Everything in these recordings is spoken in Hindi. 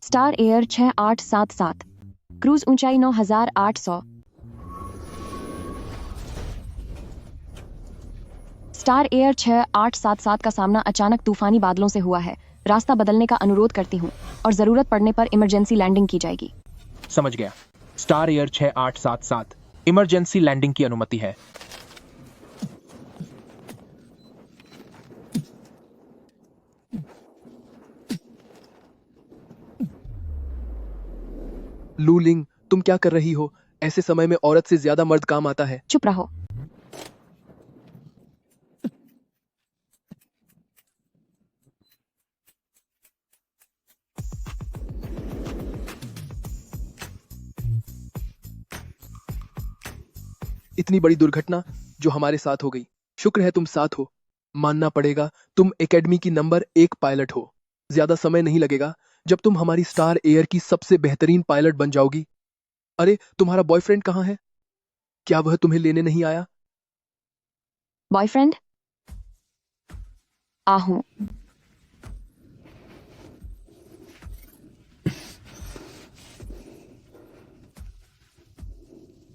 स्टार एयर 6877, क्रूज ऊंचाई 9800। स्टार एयर 6877 का सामना अचानक तूफानी बादलों से हुआ है। रास्ता बदलने का अनुरोध करती हूँ और जरूरत पड़ने पर इमरजेंसी लैंडिंग की जाएगी। समझ गया। स्टार एयर 6877, इमरजेंसी लैंडिंग की अनुमति है। लू लिंग, तुम क्या कर रही हो? ऐसे समय में औरत से ज्यादा मर्द काम आता है। चुप रहो। इतनी बड़ी दुर्घटना जो हमारे साथ हो गई। शुक्र है तुम साथ हो। मानना पड़ेगा तुम एकेडमी की नंबर 1 पायलट हो। ज्यादा समय नहीं लगेगा जब तुम हमारी स्टार एयर की सबसे बेहतरीन पायलट बन जाओगी। अरे, तुम्हारा बॉयफ्रेंड कहाँ है? क्या वह तुम्हें लेने नहीं आया? बॉयफ्रेंड? आहूं।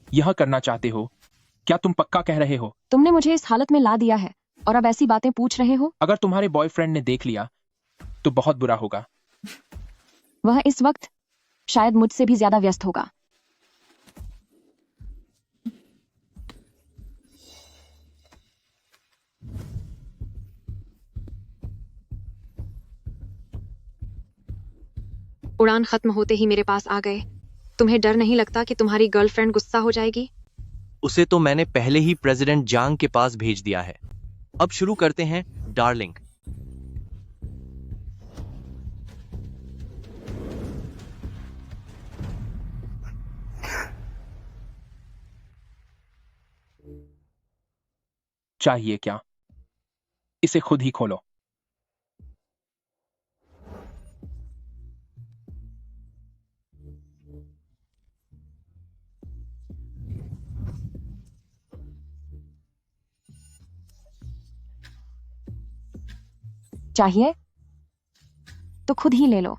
यह करना चाहते हो? क्या तुम पक्का कह रहे हो? तुमने मुझे इस हालत में ला दिया है और अब ऐसी बातें पूछ रहे हो? अगर तुम्हारे बॉयफ्रेंड ने देख लिया तो बहुत बुरा होगा। वह इस वक्त शायद मुझसे भी ज्यादा व्यस्त होगा। उड़ान खत्म होते ही मेरे पास आ गए। तुम्हें डर नहीं लगता कि तुम्हारी गर्लफ्रेंड गुस्सा हो जाएगी? उसे तो मैंने पहले ही प्रेसिडेंट जांग के पास भेज दिया है। अब शुरू करते हैं, डार्लिंग। चाहिए क्या? इसे खुद ही खोलो। चाहिए तो खुद ही ले लो।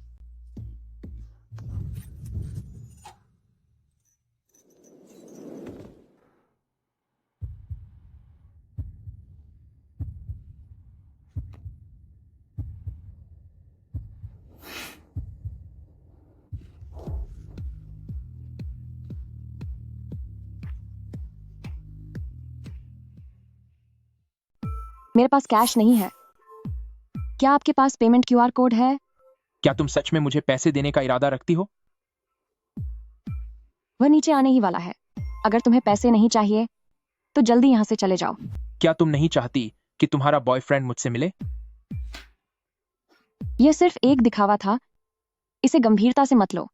मेरे पास कैश नहीं है। क्या आपके पास पेमेंट क्यूआर कोड है? क्या तुम सच में मुझे पैसे देने का इरादा रखती हो? वह नीचे आने ही वाला है। अगर तुम्हें पैसे नहीं चाहिए तो जल्दी यहां से चले जाओ। क्या तुम नहीं चाहती कि तुम्हारा बॉयफ्रेंड मुझसे मिले? यह सिर्फ एक दिखावा था। इसे गंभीरता से मत लो।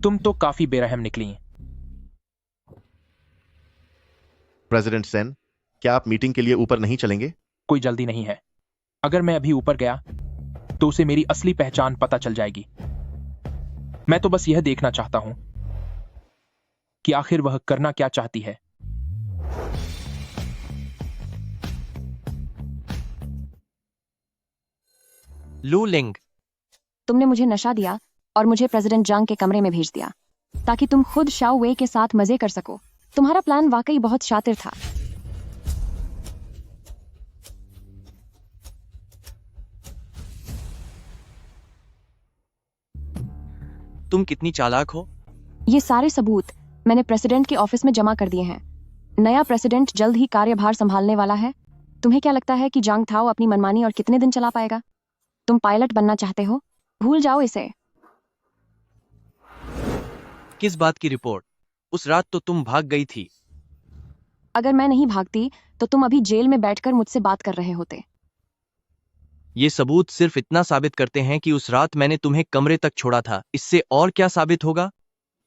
तुम तो काफी बेरहम निकली। प्रेसिडेंट सेन, क्या आप मीटिंग के लिए ऊपर नहीं चलेंगे? कोई जल्दी नहीं है। अगर मैं अभी ऊपर गया तो उसे मेरी असली पहचान पता चल जाएगी। मैं तो बस यह देखना चाहता हूं कि आखिर वह करना क्या चाहती है। लू लिंग, तुमने मुझे नशा दिया और मुझे प्रेसिडेंट जांग के कमरे में भेज दिया ताकि तुम खुद शाओ वे के साथ मजे कर सको। तुम्हारा प्लान वाकई बहुत शातिर था। तुम कितनी चालाक हो। ये सारे सबूत मैंने प्रेसिडेंट के ऑफिस में जमा कर दिए हैं। नया प्रेसिडेंट जल्द ही कार्यभार संभालने वाला है। तुम्हें क्या लगता है कि जांग थाओ अपनी मनमानी और कितने दिन चला पाएगा? तुम पायलट बनना चाहते हो? भूल जाओ इसे। किस बात की रिपोर्ट? उस रात तो तुम भाग गई थी। अगर मैं नहीं भागती तो तुम अभी जेल में बैठकर मुझसे बात कर रहे होते। ये सबूत सिर्फ इतना साबित करते हैं कि उस रात मैंने तुम्हें कमरे तक छोड़ा था। इससे और क्या साबित होगा?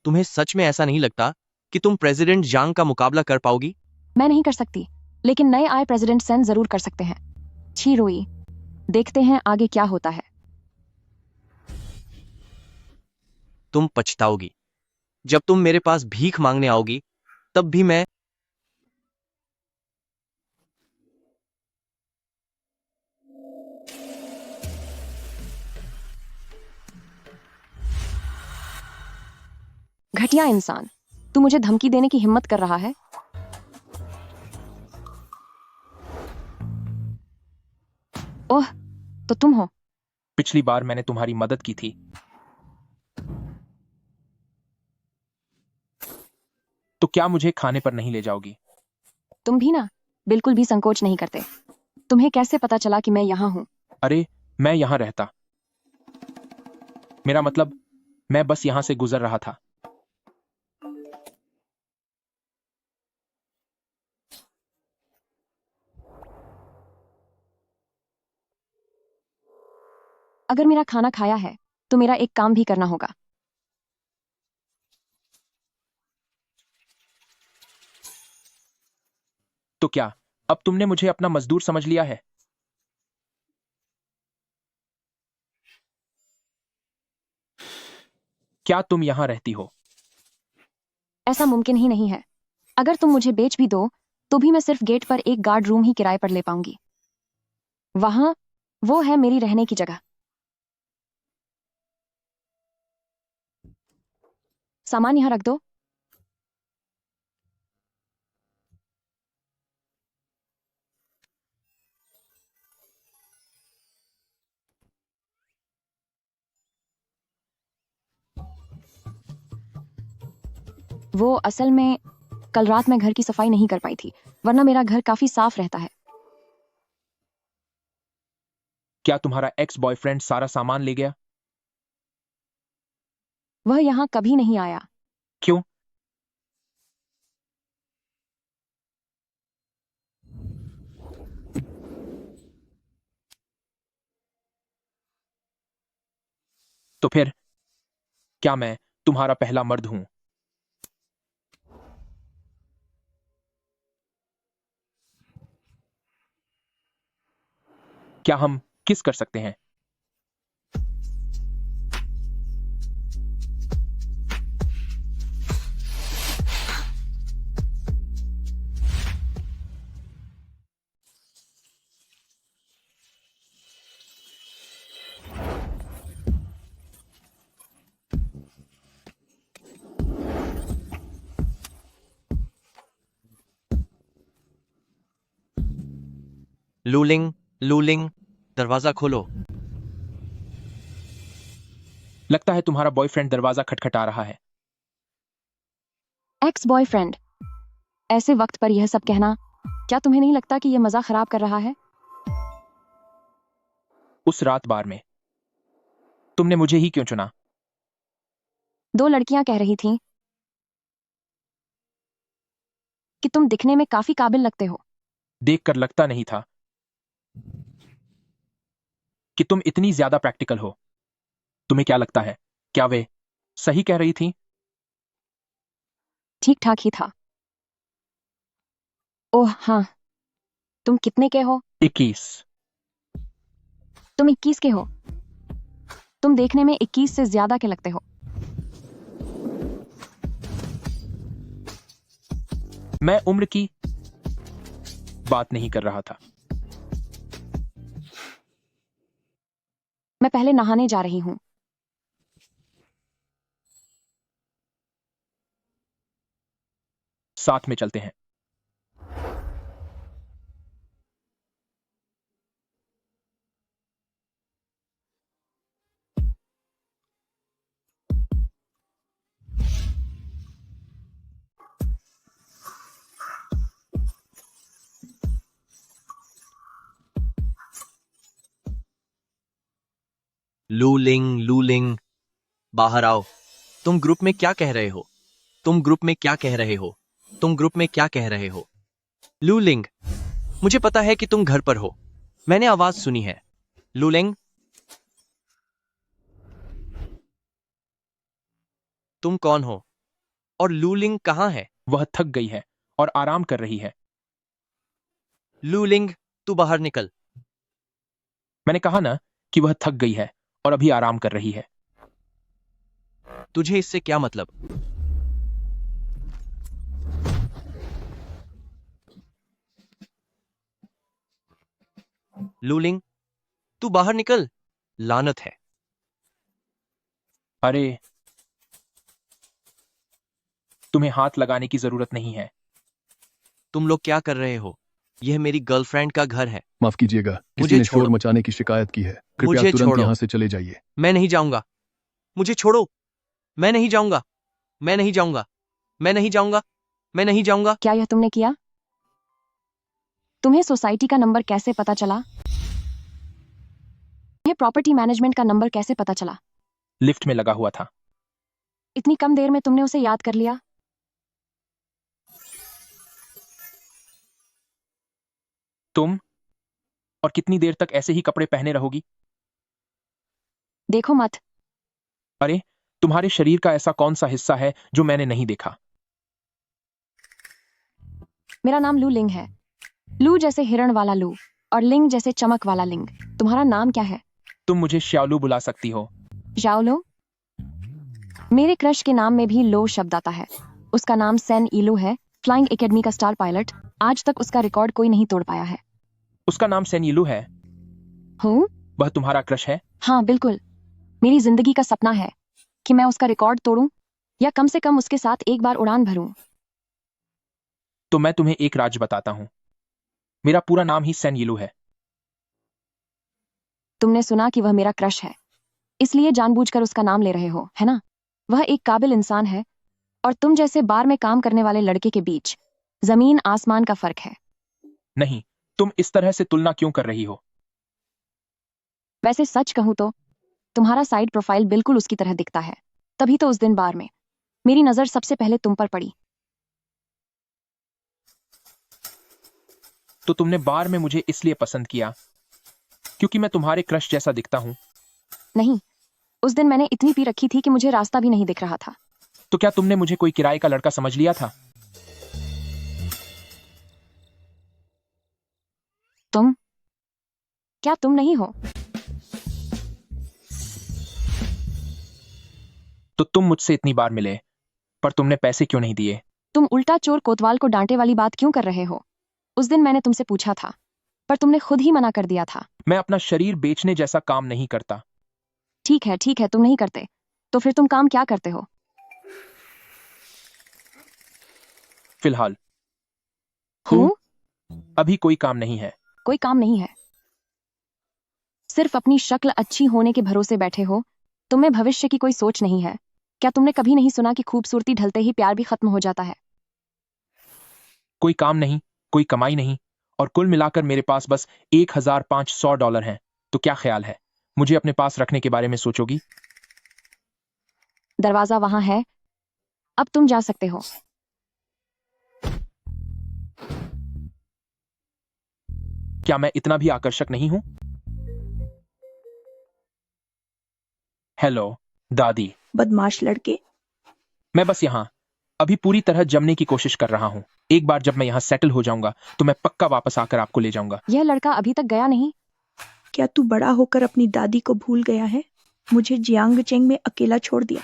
तुम्हें सच में ऐसा नहीं लगता कि तुम प्रेसिडेंट जांग का मुकाबला कर पाओगी? मैं नहीं कर सकती, लेकिन नए आए प्रेसिडेंट सेन जरूर कर सकते हैं। छी रोई, देखते हैं आगे क्या होता है। तुम पछताओगी। जब तुम मेरे पास भीख मांगने आओगी तब भी मैं घटिया इंसान, तू मुझे धमकी देने की हिम्मत कर रहा है? ओह, तो तुम हो। पिछली बार मैंने तुम्हारी मदद की थी। तो क्या मुझे खाने पर नहीं ले जाओगी? तुम भी ना बिल्कुल भी संकोच नहीं करते। तुम्हें कैसे पता चला कि मैं यहाँ हूँ? अरे, मैं यहाँ रहता। मेरा मतलब, मैं बस यहाँ से गुजर रहा था। अगर मेरा खाना खाया है तो मेरा एक काम भी करना होगा। तो क्या अब तुमने मुझे अपना मजदूर समझ लिया है? क्या तुम यहाँ रहती हो? ऐसा मुमकिन ही नहीं है। अगर तुम मुझे बेच भी दो तो भी मैं सिर्फ गेट पर एक गार्ड रूम ही किराए पर ले पाऊंगी। वहां वो है मेरी रहने की जगह। सामान यहाँ रख दो। वो असल में कल रात मैं घर की सफाई नहीं कर पाई थी, वरना मेरा घर काफी साफ रहता है। क्या तुम्हारा एक्स बॉयफ्रेंड सारा सामान ले गया? वह यहाँ कभी नहीं आया। क्यों? तो फिर क्या मैं तुम्हारा पहला मर्द हूं? क्या हम किस कर सकते हैं? लूलिंग, लूलिंग, दरवाजा खोलो। लगता है तुम्हारा बॉयफ्रेंड दरवाजा खटखटा रहा है। एक्स बॉयफ्रेंड, ऐसे वक्त पर यह सब कहना, क्या तुम्हें नहीं लगता कि यह मजा खराब कर रहा है? उस रात बार में तुमने मुझे ही क्यों चुना? दो लड़कियां कह रही थीं कि तुम दिखने में काफी काबिल लगते हो। देखकर लगता नहीं था कि तुम इतनी ज्यादा प्रैक्टिकल हो। तुम्हें क्या लगता है, क्या वे सही कह रही थी? ठीक ठाक ही था। ओह हाँ, तुम कितने के हो? 21। तुम 21 के हो। तुम देखने में 21 से ज्यादा के लगते हो। मैं उम्र की बात नहीं कर रहा था। मैं पहले नहाने जा रही हूँ। साथ में चलते हैं। लूलिंग, लूलिंग, बाहर आओ। तुम ग्रुप में क्या कह रहे हो? तुम ग्रुप में क्या कह रहे हो? तुम ग्रुप में क्या कह रहे हो? लूलिंग, मुझे पता है कि तुम घर पर हो। मैंने आवाज सुनी है। लूलिंग, तुम कौन हो? और लूलिंग कहाँ है? वह थक गई है और आराम कर रही है। लूलिंग, तू बाहर निकल। मैंने कहा ना कि वह थक गई है और अभी आराम कर रही है। तुझे इससे क्या मतलब? लूलिंग, तू बाहर निकल। लानत है। अरे, तुम्हें हाथ लगाने की जरूरत नहीं है। तुम लोग क्या कर रहे हो? यह मेरी गर्लफ्रेंड का घर है। माफ कीजिएगा, मुझे किसी ने शोर छोड़ो। मचाने की शिकायत की है। कृपया मुझे तुरंत छोड़ो। यहाँ से चले जाइए। मैं नहीं जाऊंगा। मुझे छोड़ो। मैं नहीं जाऊंगा। मैं नहीं जाऊंगा। मैं नहीं जाऊंगा। मैं नहीं जाऊंगा। क्या यह तुमने किया? तुम्हें सोसाइटी का नंबर कैसे पता चला? तुम्हें प्रॉपर्टी मैनेजमेंट का नंबर कैसे पता चला? लिफ्ट में लगा हुआ था। इतनी कम देर में तुमने उसे याद कर लिया? तुम और कितनी देर तक ऐसे ही कपड़े पहने रहोगी? देखो मत। अरे, तुम्हारे शरीर का ऐसा कौन सा हिस्सा है जो मैंने नहीं देखा? मेरा नाम लू लिंग है। लू जैसे हिरण वाला लू और लिंग जैसे चमक वाला लिंग। तुम्हारा नाम क्या है? तुम मुझे श्यालू बुला सकती हो। जाओलो। मेरे क्रश के नाम में भी लो शब्द आता है। उसका नाम सेन ईलू है, फ्लाइंग एकेडमी का स्टार पायलट। आज तक उसका रिकॉर्ड कोई नहीं तोड़ पाया है। उसका नाम सेनिलू है। हूँ? वह तुम्हारा क्रश है? हाँ बिल्कुल। मेरी जिंदगी का सपना है कि मैं उसका रिकॉर्ड तोड़ूं या कम से कम उसके साथ एक बार उड़ान भरूं। तो मैं तुम्हें एक राज बताता हूं। मेरा पूरा नाम ही सेनिलू है। तुमने सुना कि वह मेरा क्रश है, इसलिए जानबूझकर उसका नाम ले रहे हो, है ना? वह एक काबिल इंसान है और तुम जैसे बार में काम करने वाले लड़के के बीच जमीन आसमान का फर्क है। नहीं, तुम इस तरह से तुलना क्यों कर रही हो? वैसे सच कहूं तो तुम्हारा साइड प्रोफाइल बिल्कुल उसकी तरह दिखता है। तभी तो उस दिन बार में मेरी नजर सबसे पहले तुम पर पड़ी। तो तुमने बार में मुझे इसलिए पसंद किया क्योंकि मैं तुम्हारे क्रश जैसा दिखता हूं? नहीं, उस दिन मैंने इतनी पी रखी थी कि मुझे रास्ता भी नहीं दिख रहा था। तो क्या तुमने मुझे कोई किराए का लड़का समझ लिया था? तुम? क्या तुम नहीं हो? तो तुम मुझसे इतनी बार मिले, पर तुमने पैसे क्यों नहीं दिए? तुम उल्टा चोर कोतवाल को डांटे वाली बात क्यों कर रहे हो? उस दिन मैंने तुमसे पूछा था, पर तुमने खुद ही मना कर दिया था। मैं अपना शरीर बेचने जैसा काम नहीं करता। ठीक है, तुम नहीं करते। तो फिर तुम काम क्या करते हो? फिलहाल हूँ? अभी कोई काम नहीं है। कोई काम नहीं है। सिर्फ अपनी शक्ल अच्छी होने के भरोसे बैठे हो। तुम्हें भविष्य की कोई सोच नहीं है। क्या तुमने कभी नहीं सुना कि खूबसूरती ढलते ही प्यार भी खत्म हो जाता है? कोई काम नहीं, कोई कमाई नहीं, और कुल मिलाकर मेरे पास बस $1,500 हैं। तो क्या ख्याल है, मुझे अपने पास रखने के बारे में सोचोगी? दरवाजा वहां है, अब तुम जा सकते हो। क्या मैं इतना भी आकर्षक नहीं हूं? हेलो दादी। बदमाश लड़के। मैं बस यहाँ अभी पूरी तरह जमने की कोशिश कर रहा हूँ। एक बार जब मैं यहाँ सेटल हो जाऊंगा तो मैं पक्का वापस आकर आपको ले जाऊंगा। यह लड़का अभी तक गया नहीं। क्या तू बड़ा होकर अपनी दादी को भूल गया है? मुझे जियांग चेंग में अकेला छोड़ दिया,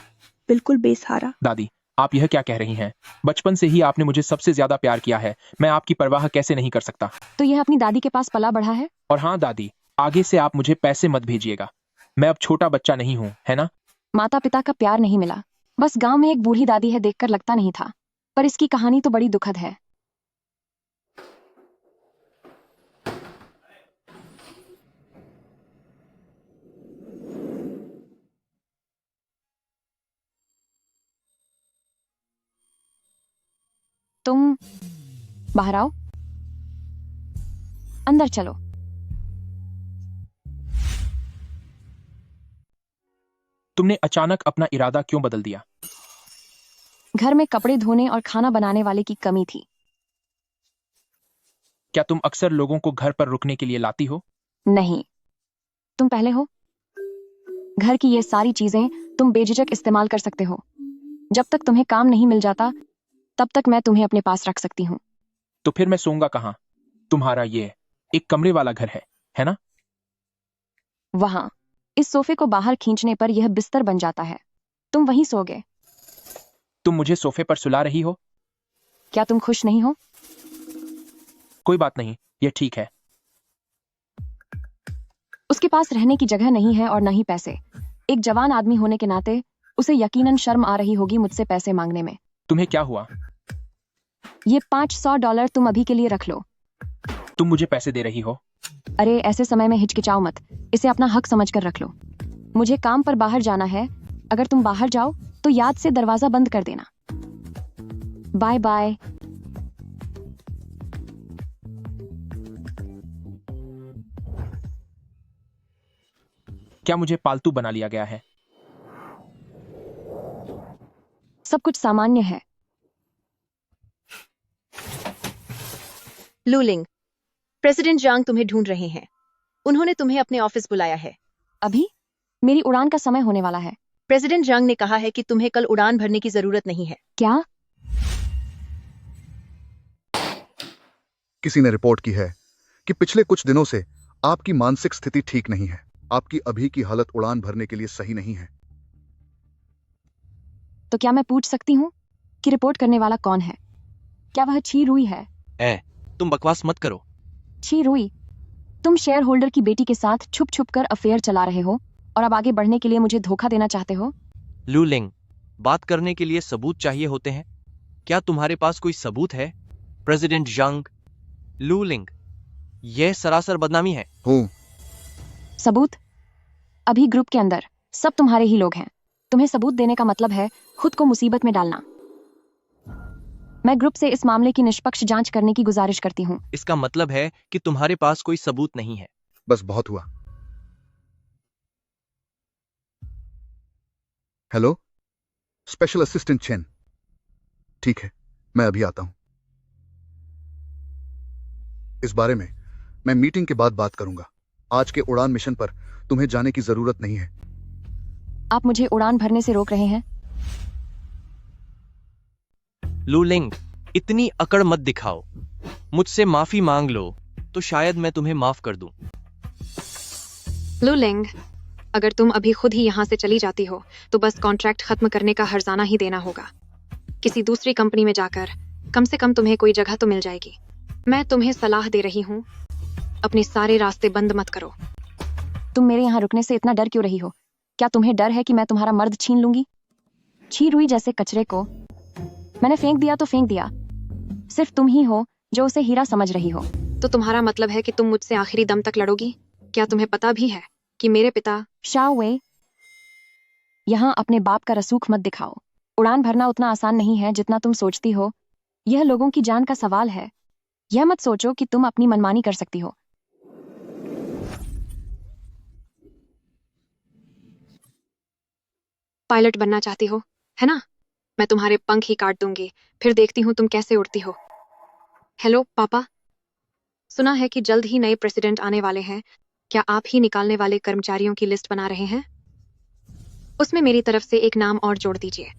बिल्कुल बेसहारा। दादी, आप यह क्या कह रही हैं? बचपन से ही आपने मुझे सबसे ज्यादा प्यार किया है। मैं आपकी परवाह कैसे नहीं कर सकता? तो यह अपनी दादी के पास पला बढ़ा है? और हाँ दादी, आगे से आप मुझे पैसे मत भेजिएगा। मैं अब छोटा बच्चा नहीं हूँ, है ना? माता पिता का प्यार नहीं मिला। बस गांव में एक बूढ़ी दादी है देखकर लगता नहीं था, पर इसकी कहानी तो बड़ी दुखद है। तुम बाहर आओ, अंदर चलो। तुमने अचानक अपना इरादा क्यों बदल दिया? घर में कपड़े धोने और खाना बनाने वाले की कमी थी। क्या तुम अक्सर लोगों को घर पर रुकने के लिए लाती हो? नहीं, तुम पहले हो। घर की ये सारी चीजें तुम बेझिझक इस्तेमाल कर सकते हो। जब तक तुम्हें काम नहीं मिल जाता तब तक मैं तुम्हें अपने पास रख सकती हूँ। तो फिर मैं सोऊंगा कहाँ? तुम्हारा ये एक कमरे वाला घर है ना? वहां इस सोफे को बाहर खींचने पर यह बिस्तर बन जाता है। तुम वहीं सोगे। तुम मुझे सोफे पर सुला रही हो? क्या तुम खुश नहीं हो? कोई बात नहीं, यह ठीक है। उसके पास रहने की जगह नहीं है और न ही पैसे। एक जवान आदमी होने के नाते उसे यकीनन शर्म आ रही होगी मुझसे पैसे मांगने में। तुम्हें क्या हुआ? ये $500 तुम अभी के लिए रख लो। तुम मुझे पैसे दे रही हो? अरे ऐसे समय में हिचकिचाओ मत, इसे अपना हक समझकर रख लो। मुझे काम पर बाहर जाना है, अगर तुम बाहर जाओ तो याद से दरवाजा बंद कर देना। Bye bye. क्या मुझे पालतू बना लिया गया है? सब कुछ सामान्य है। लूलिंग, प्रेसिडेंट जांग तुम्हें ढूंढ रहे हैं। उन्होंने तुम्हें अपने ऑफिस बुलाया है। अभी मेरी उड़ान का समय होने वाला है। प्रेसिडेंट जांग ने कहा है कि तुम्हें कल उड़ान भरने की जरूरत नहीं है। क्या? किसी ने रिपोर्ट की है कि पिछले कुछ दिनों से आपकी मानसिक स्थिति ठीक नहीं है। आपकी अभी की हालत उड़ान भरने के लिए सही नहीं है। तो क्या मैं पूछ सकती हूँ कि रिपोर्ट करने वाला कौन है? क्या वह छी रुई है? तुम बकवास मत करो। छी रुई, तुम शेयर होल्डर की बेटी के साथ छुप छुप कर अफेयर चला रहे हो और अब आगे बढ़ने के लिए मुझे धोखा देना चाहते हो। लूलिंग, बात करने के लिए सबूत चाहिए होते हैं। क्या तुम्हारे पास कोई सबूत है? प्रेसिडेंट जांग, लूलिंग, यह सरासर बदनामी है। हूँ। सबूत? अभी ग्रुप के अंदर सब तुम्हारे ही लोग हैं। तुम्हें सबूत देने का मतलब है खुद को मुसीबत में डालना। मैं ग्रुप से इस मामले की निष्पक्ष जांच करने की गुजारिश करती हूँ। इसका मतलब है कि तुम्हारे पास कोई सबूत नहीं है। बस बहुत हुआ। Hello, special assistant chain. ठीक है, मैं अभी आता हूं। इस बारे में मैं मीटिंग के बाद बात करूंगा। आज के उड़ान मिशन पर तुम्हें जाने की जरूरत नहीं है। आप मुझे उड़ान भरने से रोक रहे हैं। लूलिंग, इतनी अकड़ मत दिखाओ। मुझसे माफी मांग लो तो शायद मैं तुम्हें माफ कर दूं। लूलिंग, अगर तुम अभी खुद ही यहाँ से चली जाती हो तो बस कॉन्ट्रैक्ट खत्म करने का हर्जाना ही देना होगा। किसी दूसरी कंपनी में जाकर कम से कम तुम्हें कोई जगह तो मिल जाएगी। मैं तुम्हें सलाह दे रही हूँ, अपने सारे रास्ते बंद मत करो। तुम मेरे यहाँ रुकने से इतना डर क्यों रही हो? क्या तुम्हें डर है कि मैं तुम्हारा मर्द छीन लूंगी? छी रुई जैसे कचरे को मैंने फेंक दिया तो फेंक दिया। सिर्फ तुम ही हो जो उसे हीरा समझ रही हो। तो तुम्हारा मतलब है कि तुम मुझसे आखिरी दम तक लड़ोगी? क्या तुम्हें पता भी है कि मेरे पिता शाओ वे, यहाँ अपने बाप का रसूख मत दिखाओ। उड़ान भरना उतना आसान नहीं है जितना तुम सोचती हो। यह लोगों की जान का सवाल है। यह मत सोचो कि तुम अपनी मनमानी कर सकती हो। पायलट बनना चाहती हो, है ना? मैं तुम्हारे पंख ही काट दूंगी, फिर देखती हूँ तुम कैसे उड़ती हो। हेलो पापा, सुना है कि जल्द ही नए प्रेसिडेंट आने वाले हैं। क्या आप ही निकालने वाले कर्मचारियों की लिस्ट बना रहे हैं? उसमें मेरी तरफ से एक नाम और जोड़ दीजिए।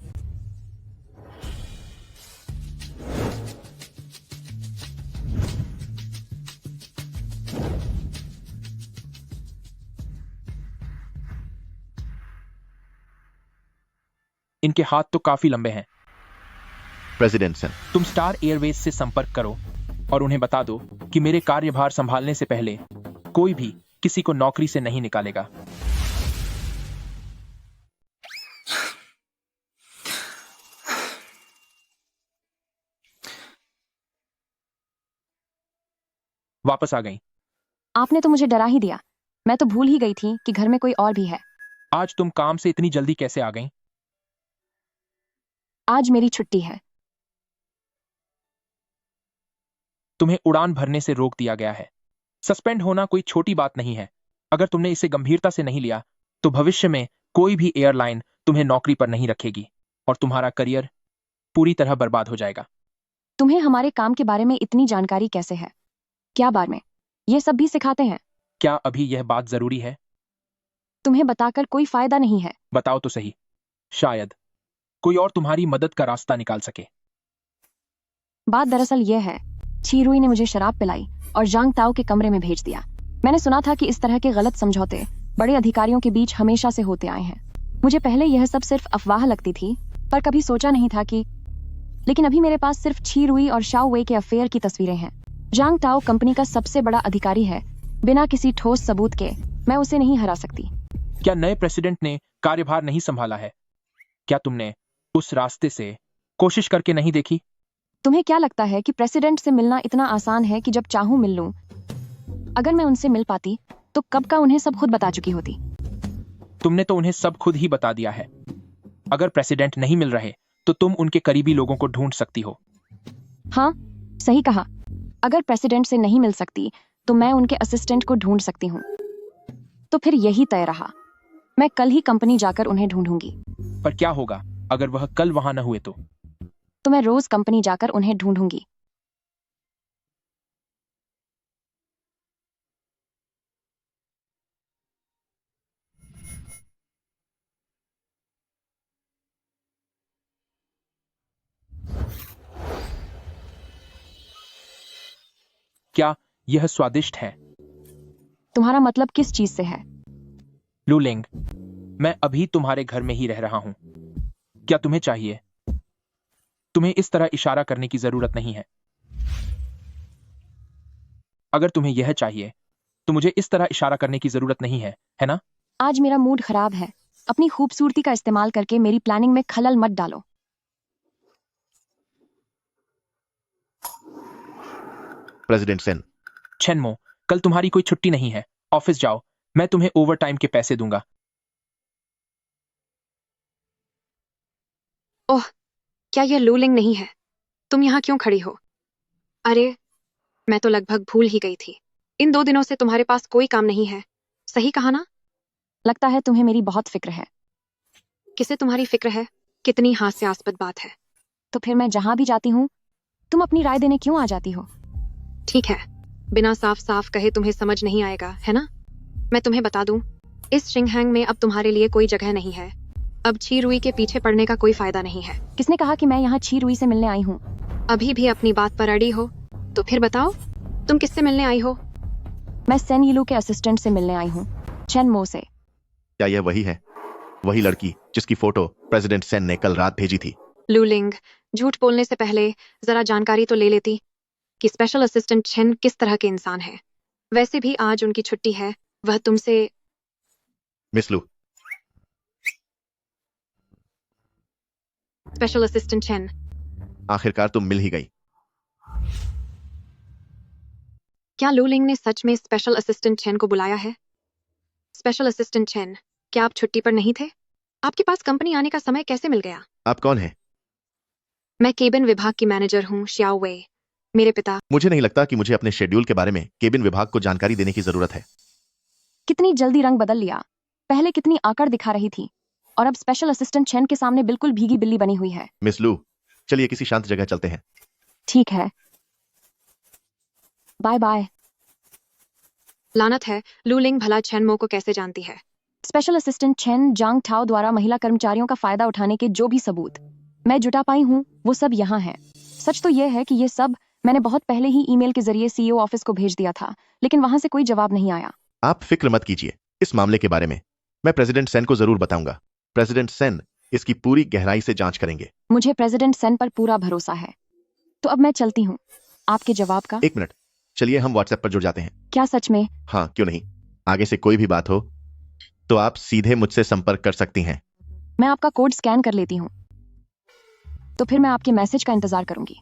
इनके हाथ तो काफी लंबे हैं। प्रेसिडेंट सन, तुम स्टार एयरवेज से संपर्क करो और उन्हें बता दो कि मेरे कार्यभार संभालने से पहले कोई भी किसी को नौकरी से नहीं निकालेगा। वापस आ गई। आपने तो मुझे डरा ही दिया। मैं तो भूल ही गई थी कि घर में कोई और भी है। आज तुम काम से इतनी जल्दी कैसे आ गई? आज मेरी छुट्टी है। तुम्हें उड़ान भरने से रोक दिया गया है। सस्पेंड होना कोई छोटी बात नहीं है। अगर तुमने इसे गंभीरता से नहीं लिया तो भविष्य में कोई भी एयरलाइन तुम्हें नौकरी पर नहीं रखेगी और तुम्हारा करियर पूरी तरह बर्बाद हो जाएगा। तुम्हें हमारे काम के बारे में इतनी जानकारी कैसे है? क्या बार में ये सब भी सिखाते हैं? क्या अभी यह बात जरूरी है? तुम्हें बताकर कोई फायदा नहीं है। बताओ तो सही, शायद कोई और तुम्हारी मदद का रास्ता निकाल सके। बात दरअसल यह है, छीरुई ने मुझे शराब पिलाई और जांग ताओ के कमरे में भेज दिया। मैंने सुना था कि इस तरह के गलत समझौते बड़े अधिकारियों के बीच हमेशा से होते आए हैं। मुझे पहले यह सब सिर्फ अफवाह लगती थी, पर कभी सोचा नहीं था कि लेकिन अभी मेरे पास सिर्फ छी रुई और शाओ वे के अफेयर की तस्वीरें हैं। जांग टाओ कंपनी का सबसे बड़ा अधिकारी है। बिना किसी ठोस सबूत के मैं उसे नहीं हरा सकती। क्या नए प्रेसिडेंट ने कार्यभार नहीं संभाला है? क्या तुमने उस रास्ते से कोशिश करके नहीं देखी? तुम्हें क्या लगता है कि प्रेसिडेंट से मिलना इतना आसान है कि जब चाहूं मिल लूं? अगर मैं उनसे मिल पाती तो कब का उन्हें सब खुद बता चुकी होती। तुमने तो उन्हें सब खुद ही बता दिया है। अगर प्रेसिडेंट नहीं मिल रहे तो तुम उनके करीबी लोगों को ढूंढ सकती हो। हाँ, सही कहा। अगर प्रेसिडेंट से नहीं मिल सकती तो मैं उनके असिस्टेंट को ढूंढ सकती हूँ। तो फिर यही तय रहा, मैं कल ही कंपनी जाकर उन्हें ढूंढूंगी। पर क्या होगा अगर वह कल वहां न हुए तो? तो मैं रोज कंपनी जाकर उन्हें ढूंढूंगी। क्या यह स्वादिष्ट है? तुम्हारा मतलब किस चीज से है? लूलिंग, मैं अभी तुम्हारे घर में ही रह रहा हूं। क्या तुम्हें चाहिए? तुम्हें इस तरह इशारा करने की जरूरत नहीं है। अगर तुम्हें यह चाहिए तो मुझे इस तरह इशारा करने की जरूरत नहीं है ना? आज मेरा मूड खराब है। अपनी खूबसूरती का इस्तेमाल करके मेरी प्लानिंग में खलल मत डालो। प्रेसिडेंट सेन, छेनमो, कल तुम्हारी कोई छुट्टी नहीं है। ऑफिस जाओ, मैं तुम्हें ओवर टाइम के पैसे दूंगा। ओह, क्या यह लूलिंग नहीं है? तुम यहाँ क्यों खड़ी हो? अरे, मैं तो लगभग भूल ही गई थी। इन 2 दिनों से तुम्हारे पास कोई काम नहीं है। सही कहा ना? लगता है तुम्हें मेरी बहुत फिक्र है। किसे तुम्हारी फिक्र है? कितनी हास्यास्पद बात है। तो फिर मैं जहां भी जाती हूँ तुम अपनी राय देने क्यों आ जाती हो? ठीक है, बिना साफ साफ कहे तुम्हें समझ नहीं आएगा, है ना? मैं तुम्हें बता दूं, इस शिंगहैंग में अब तुम्हारे लिए कोई जगह नहीं है। अब छी रुई के पीछे पड़ने का कोई फायदा नहीं है। किसने कहा कि मैं यहाँ छी रुई से मिलने आई हूँ? अभी भी अपनी बात पर अड़ी हो? तो फिर बताओ, तुम किससे मिलने आई हो? मैं सेन यीलू के असिस्टेंट से मिलने आई हूँ, चेनमो से। क्या यह वही है, वही लड़की जिसकी फोटो प्रेसिडेंट सेन ने कल रात भेजी थी? लूलिंग, झूठ बोलने से पहले जरा जानकारी तो ले लेती कि स्पेशल असिस्टेंट छेन किस तरह के इंसान है। वैसे भी आज उनकी छुट्टी है। वह तुमसे मिस लू, स्पेशल असिस्टेंट छेन, आखिरकार तुम मिल ही गई। क्या लूलिंग ने सच में स्पेशल असिस्टेंट छेन को बुलाया है? स्पेशल असिस्टेंट छेन, क्या आप छुट्टी पर नहीं थे? आपके पास कंपनी आने का समय कैसे मिल गया? आप कौन हैं? मैं केबिन विभाग की मैनेजर हूँ, श्याओ वे। मेरे पिता। मुझे नहीं लगता कि मुझे अपने शेड्यूल के बारे में केबिन विभाग को जानकारी देने की जरूरत है। कितनी जल्दी रंग बदल लिया। पहले कितनी आकड़ दिखा रही थी और अब स्पेशल असिस्टेंट छेन के सामने बिल्कुल भीगी बिल्ली बनी हुई है। मिस लू, चलिए किसी शांत जगह चलते हैं। ठीक है, बाय बाय। लानत है, लूलिंग भला छेनमो को कैसे जानती है? स्पेशल असिस्टेंट छेन जांग ठाओ द्वारा महिला कर्मचारियों का फायदा उठाने के जो भी सबूत मैं जुटा पाई हूँ वो सब यहाँ है। सच तो यह है कि ये सब मैंने बहुत पहले ही ईमेल के जरिए सीईओ ऑफिस को भेज दिया था, लेकिन वहां से कोई जवाब नहीं आया। आप फिक्र मत कीजिए इस मामले के बारे में। मैं प्रेसिडेंट सेन को जरूर बताऊंगा। प्रेसिडेंट सेन इसकी पूरी गहराई से जांच करेंगे। मुझे प्रेसिडेंट सेन पर पूरा भरोसा है। तो अब मैं चलती हूँ। आपके जवाब का 1 मिनट, चलिए हम व्हाट्सएप पर जुड़ जाते हैं। क्या सच में? हाँ, क्यों नहीं। आगे से कोई भी बात हो तो आप सीधे मुझसे संपर्क कर सकती हैं। मैं आपका कोड स्कैन कर लेती हूँ, तो फिर मैं आपके मैसेज का इंतजार करूंगी।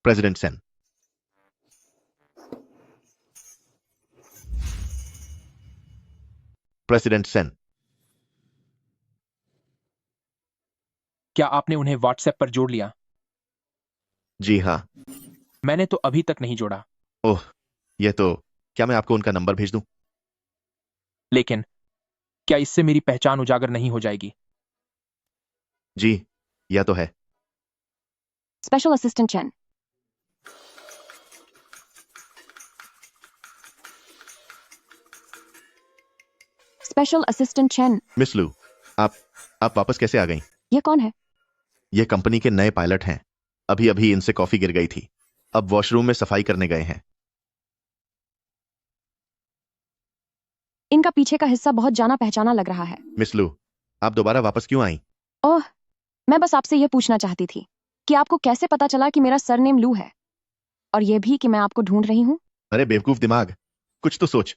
प्रेसिडेंट सेन, प्रेसिडेंट सेन, क्या आपने उन्हें व्हाट्सएप पर जोड़ लिया? जी हाँ। मैंने तो अभी तक नहीं जोड़ा। ओह, यह तो, क्या मैं आपको उनका नंबर भेज दूं? लेकिन क्या इससे मेरी पहचान उजागर नहीं हो जाएगी? जी, यह तो है। Special assistant chain. Special assistant chain. Miss लू, आप वापस कैसे आ गईं? ये कौन है? ये कंपनी के नए पायलट हैं। अभी अभी इनसे कॉफी गिर गई थी। अब वॉशरूम में सफाई करने गए हैं। इनका पीछे का हिस्सा बहुत जाना पहचाना लग रहा है। मिस लू, आप दोबारा वापस क्यों आई? ओह, मैं बस आपसे यह पूछना चाहती थी कि आपको कैसे पता चला कि मेरा सरनेम लू है, और यह भी कि मैं आपको ढूंढ रही हूँ। अरे बेवकूफ दिमाग, कुछ तो सोच।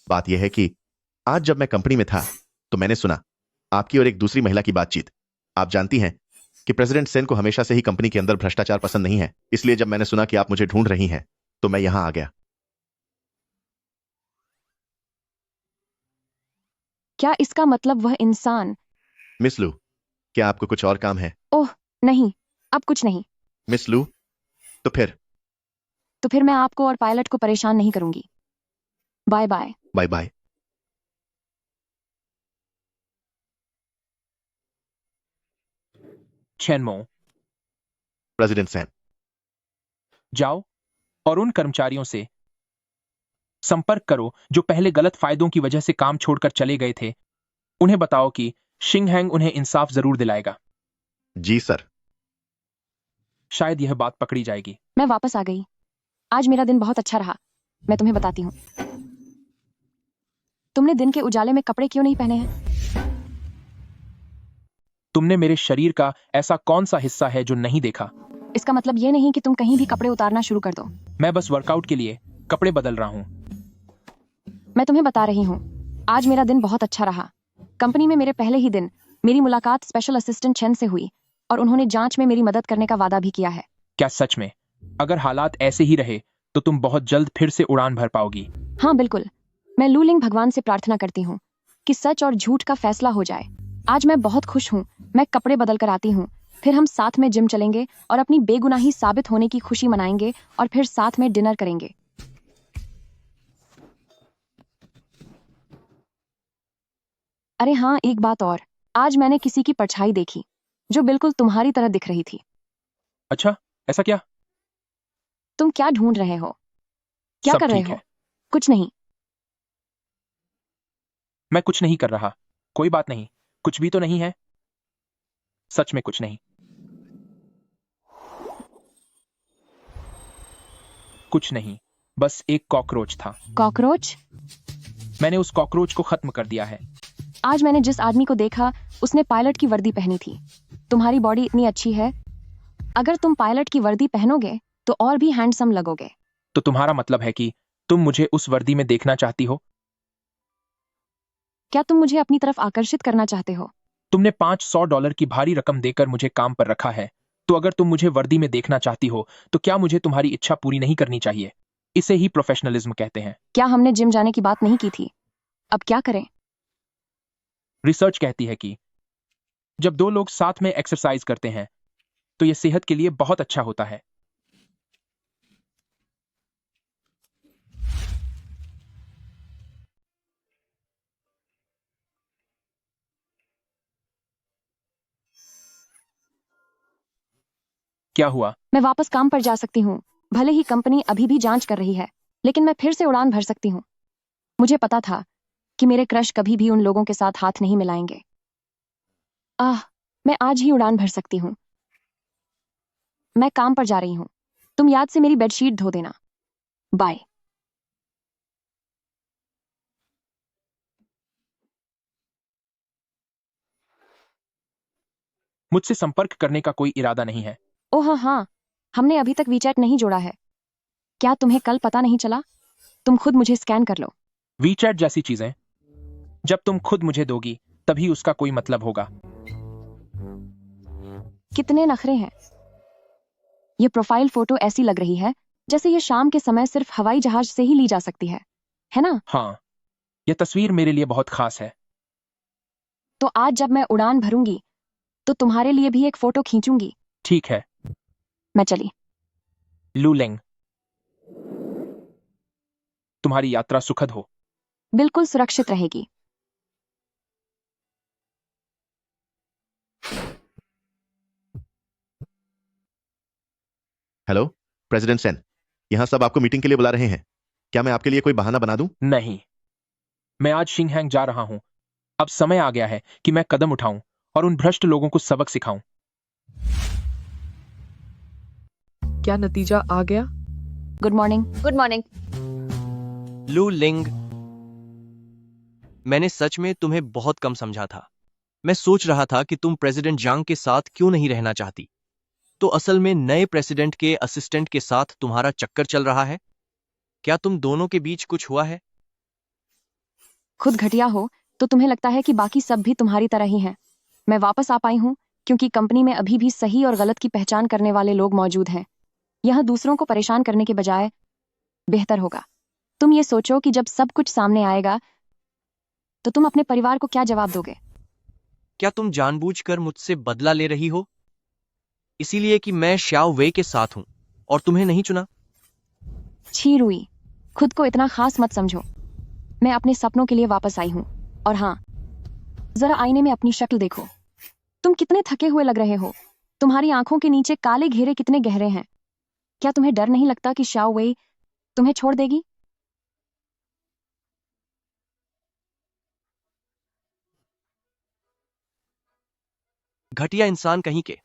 बात यह है कि आज जब मैं कंपनी में था तो मैंने सुना आपकी और एक दूसरी महिला की बातचीत। आप जानती हैं कि प्रेसिडेंट सेन को हमेशा से ही कंपनी के अंदर भ्रष्टाचार पसंद नहीं है, इसलिए जब मैंने सुना कि आप मुझे ढूंढ रही हैं तो मैं यहां आ गया। क्या इसका मतलब वह इंसान? मिस लू, क्या आपको कुछ और काम है? ओह नहीं, अब कुछ नहीं। मिस लू, तो फिर मैं आपको और पायलट को परेशान नहीं करूंगी। Bye bye. Bye bye. चेनमो, प्रेसिडेंट सेन, जाओ और उन कर्मचारियों से संपर्क करो जो पहले गलत फायदों की वजह से काम छोड़कर चले गए थे। उन्हें बताओ कि शिंगहैंग उन्हें इंसाफ जरूर दिलाएगा। जी सर। शायद यह बात पकड़ी जाएगी। मैं वापस आ गई। आज मेरा दिन बहुत अच्छा रहा। मैं तुम्हें बताती हूँ। तुमने दिन के उजाले में कपड़े क्यों नहीं पहने हैं? तुमने मेरे शरीर का ऐसा कौन सा हिस्सा है जो नहीं देखा? इसका मतलब ये नहीं कि तुम कहीं भी कपड़े उतारना शुरू कर दो। मैं बस वर्कआउट के लिए कपड़े बदल रहा हूँ। मैं तुम्हें बता रही हूँ, आज मेरा दिन बहुत अच्छा रहा। कंपनी में मेरे पहले ही दिन मेरी मुलाकात स्पेशल असिस्टेंट चेन से हुई और उन्होंने जांच में मेरी मदद करने का वादा भी किया है। क्या सच में? अगर हालात ऐसे ही रहे तो तुम बहुत जल्द फिर से उड़ान भर पाओगी। हाँ बिल्कुल। मैं लूलिंग भगवान से प्रार्थना करती हूँ कि सच और झूठ का फैसला हो जाए। आज मैं बहुत खुश हूँ। मैं कपड़े बदल कर आती हूँ, फिर हम साथ में जिम चलेंगे और अपनी बेगुनाही साबित होने की खुशी मनाएंगे और फिर साथ में डिनर करेंगे। अरे हाँ, एक बात और, आज मैंने किसी की परछाई देखी जो बिल्कुल तुम्हारी तरह दिख रही थी। अच्छा, ऐसा क्या? तुम क्या ढूंढ रहे हो? क्या सब कर रहे ठीक हो? है। कुछ नहीं। मैं कुछ नहीं कर रहा। कोई बात नहीं। कुछ भी तो नहीं है। सच में कुछ नहीं। कुछ नहीं, बस एक कॉकरोच था। कॉकरोच? मैंने उस कॉकरोच को खत्म कर दिया है। आज मैंने जिस आदमी को देखा उसने पायलट की वर्दी पहनी थी। तुम्हारी बॉडी इतनी अच्छी है, अगर तुम पायलट की वर्दी पहनोगे तो और भी हैंडसम लगोगे। तो तुम्हारा मतलब है कि तुम मुझे उस वर्दी में देखना चाहती हो? क्या तुम मुझे अपनी तरफ आकर्षित करना चाहते हो? तुमने $500 की भारी रकम देकर मुझे काम पर रखा है, तो अगर तुम मुझे वर्दी में देखना चाहती हो तो क्या मुझे तुम्हारी इच्छा पूरी नहीं करनी चाहिए? इसे ही प्रोफेशनलिज्म कहते हैं। क्या हमने जिम जाने की बात नहीं की थी? अब क्या करें? रिसर्च कहती है कि जब दो लोग साथ में एक्सरसाइज करते हैं तो यह सेहत के लिए बहुत अच्छा होता है। क्या हुआ? मैं वापस काम पर जा सकती हूँ। भले ही कंपनी अभी भी जांच कर रही है, लेकिन मैं फिर से उड़ान भर सकती हूँ। मुझे पता था कि मेरे क्रश कभी भी उन लोगों के साथ हाथ नहीं मिलाएंगे। मैं आज ही उड़ान भर सकती हूँ। मैं काम पर जा रही हूँ। तुम याद से मेरी बेडशीट धो देना। बाय। मुझसे संपर्क करने का कोई इरादा नहीं है। ओह हाँ, हमने अभी तक वीचैट नहीं जोड़ा है। क्या तुम्हें कल पता नहीं चला? तुम खुद मुझे स्कैन कर लो। वीचैट जैसी चीजें जब तुम खुद मुझे दोगी तभी उसका कोई मतलब होगा। कितने नखरे हैं। ये प्रोफाइल फोटो ऐसी लग रही है जैसे ये शाम के समय सिर्फ हवाई जहाज से ही ली जा सकती है ना? हाँ, यह तस्वीर मेरे लिए बहुत खास है। तो आज जब मैं उड़ान भरूंगी तो तुम्हारे लिए भी एक फोटो खींचूंगी। ठीक है। मैं चली। लूलिंग, तुम्हारी यात्रा सुखद हो। बिल्कुल सुरक्षित रहेगी। हेलो प्रेसिडेंट सेन, यहाँ सब आपको मीटिंग के लिए बुला रहे हैं। क्या मैं आपके लिए कोई बहाना बना दूं? नहीं, मैं आज शिंगहैंग जा रहा हूं। अब समय आ गया है कि मैं कदम उठाऊं और उन भ्रष्ट लोगों को सबक सिखाऊं। क्या नतीजा आ गया? Good morning. Good morning. लू लिंग, मैंने सच में तुम्हें बहुत कम समझा था। मैं सोच रहा था कि तुम प्रेसिडेंट जांग के साथ क्यों नहीं रहना चाहती। तो असल में नए प्रेसिडेंट के असिस्टेंट के साथ तुम्हारा चक्कर चल रहा है? क्या तुम दोनों के बीच कुछ हुआ है? खुद घटिया हो तो तुम्हें लगता है कि बाकी सब भी तुम्हारी तरह ही हैं। मैं वापस आ पाई हूँ क्योंकि कंपनी में अभी भी सही और गलत की पहचान करने वाले लोग मौजूद हैं। यह दूसरों को परेशान करने के बजाय बेहतर होगा। तुम ये सोचो कि जब सब कुछ सामने आएगा तो तुम अपने परिवार को क्या जवाब दोगे? क्या तुम जानबूझकर मुझसे बदला ले रही हो? इसीलिए कि मैं श्याओ वे के साथ हूं और तुम्हें नहीं चुना? छी रुई, खुद को इतना खास मत समझो। मैं अपने सपनों के लिए वापस आई हूँ। और हाँ, जरा आईने में अपनी शक्ल देखो। तुम कितने थके हुए लग रहे हो। तुम्हारी आंखों के नीचे काले घेरे कितने गहरे हैं। क्या तुम्हें डर नहीं लगता कि श्याओ वेई तुम्हें छोड़ देगी? घटिया इंसान कहीं के।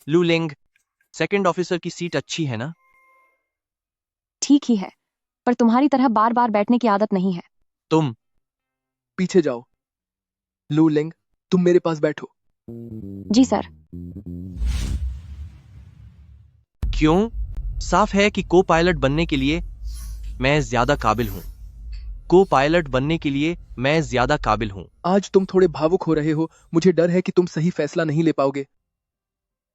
लू लिंग, सेकंड ऑफिसर की सीट अच्छी है ना? ठीक ही है, पर तुम्हारी तरह बार बार बैठने की आदत नहीं है। तुम पीछे जाओ। लू लिंग, तुम मेरे पास बैठो। जी सर। क्यों? साफ है कि को पायलट बनने के लिए मैं ज्यादा काबिल हूं। को पायलट बनने के लिए मैं ज्यादा काबिल हूं। आज तुम थोड़े भावुक हो रहे हो। मुझे डर है कि तुम सही फैसला नहीं ले पाओगे।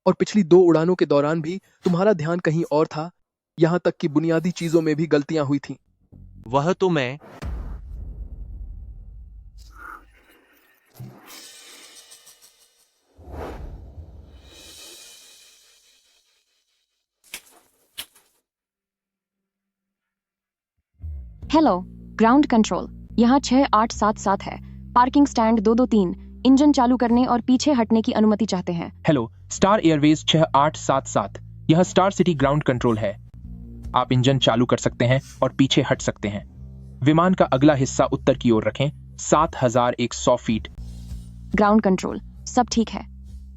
और पिछली 2 उड़ानों के दौरान भी तुम्हारा ध्यान कहीं और था। यहां तक कि बुनियादी चीजों में भी गलतियां हुई थीं। वह तो मैं हेलो ग्राउंड कंट्रोल, यहाँ 6877 है। Parking stand 223। इंजन चालू करने और पीछे हटने की अनुमति चाहते हैं। हेलो स्टार एयरवेज 6877, यह स्टार सिटी ग्राउंड कंट्रोल है। आप इंजन चालू कर सकते हैं और पीछे हट सकते हैं। विमान का अगला हिस्सा उत्तर की ओर रखें, 7100 फीट। ग्राउंड कंट्रोल, सब ठीक है।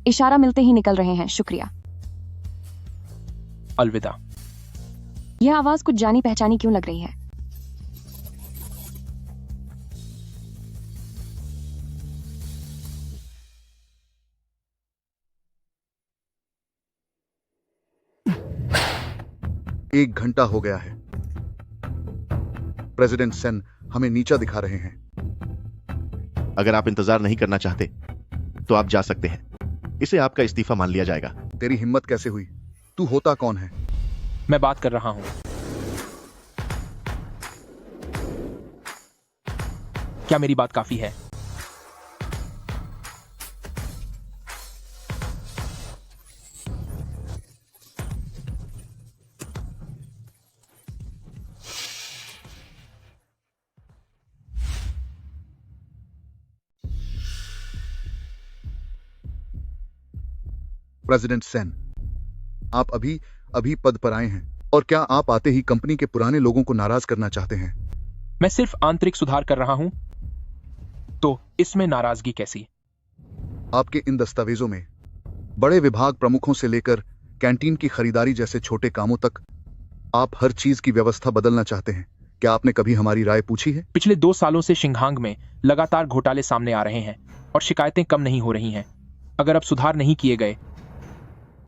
इशारा मिलते ही निकल रहे हैं, शुक्रिया। अलविदा। यह आवाज कुछ जानी पहचानी क्यों लग रही है? एक घंटा हो गया है। प्रेसिडेंट सेन हमें नीचा दिखा रहे हैं। अगर आप इंतजार नहीं करना चाहते तो आप जा सकते हैं। इसे आपका इस्तीफा मान लिया जाएगा। तेरी हिम्मत कैसे हुई? तू होता कौन है? मैं बात कर रहा हूं। क्या मेरी बात काफी है? प्रेसिडेंट सेन, आप अभी अभी पद पर आए हैं और क्या आप आते ही कंपनी के पुराने लोगों को नाराज करना चाहते हैं? मैं सिर्फ आंतरिक सुधार कर रहा हूं, तो इसमें नाराजगी कैसी? आपके इन दस्तावेजों में बड़े विभाग प्रमुखों से लेकर कैंटीन की खरीदारी जैसे छोटे कामों तक आप हर चीज की व्यवस्था बदलना चाहते हैं। क्या आपने कभी हमारी राय पूछी है? पिछले 2 सालों से शिंघांग में लगातार घोटाले सामने आ रहे हैं और शिकायतें कम नहीं हो रही हैं। अगर अब सुधार नहीं किए गए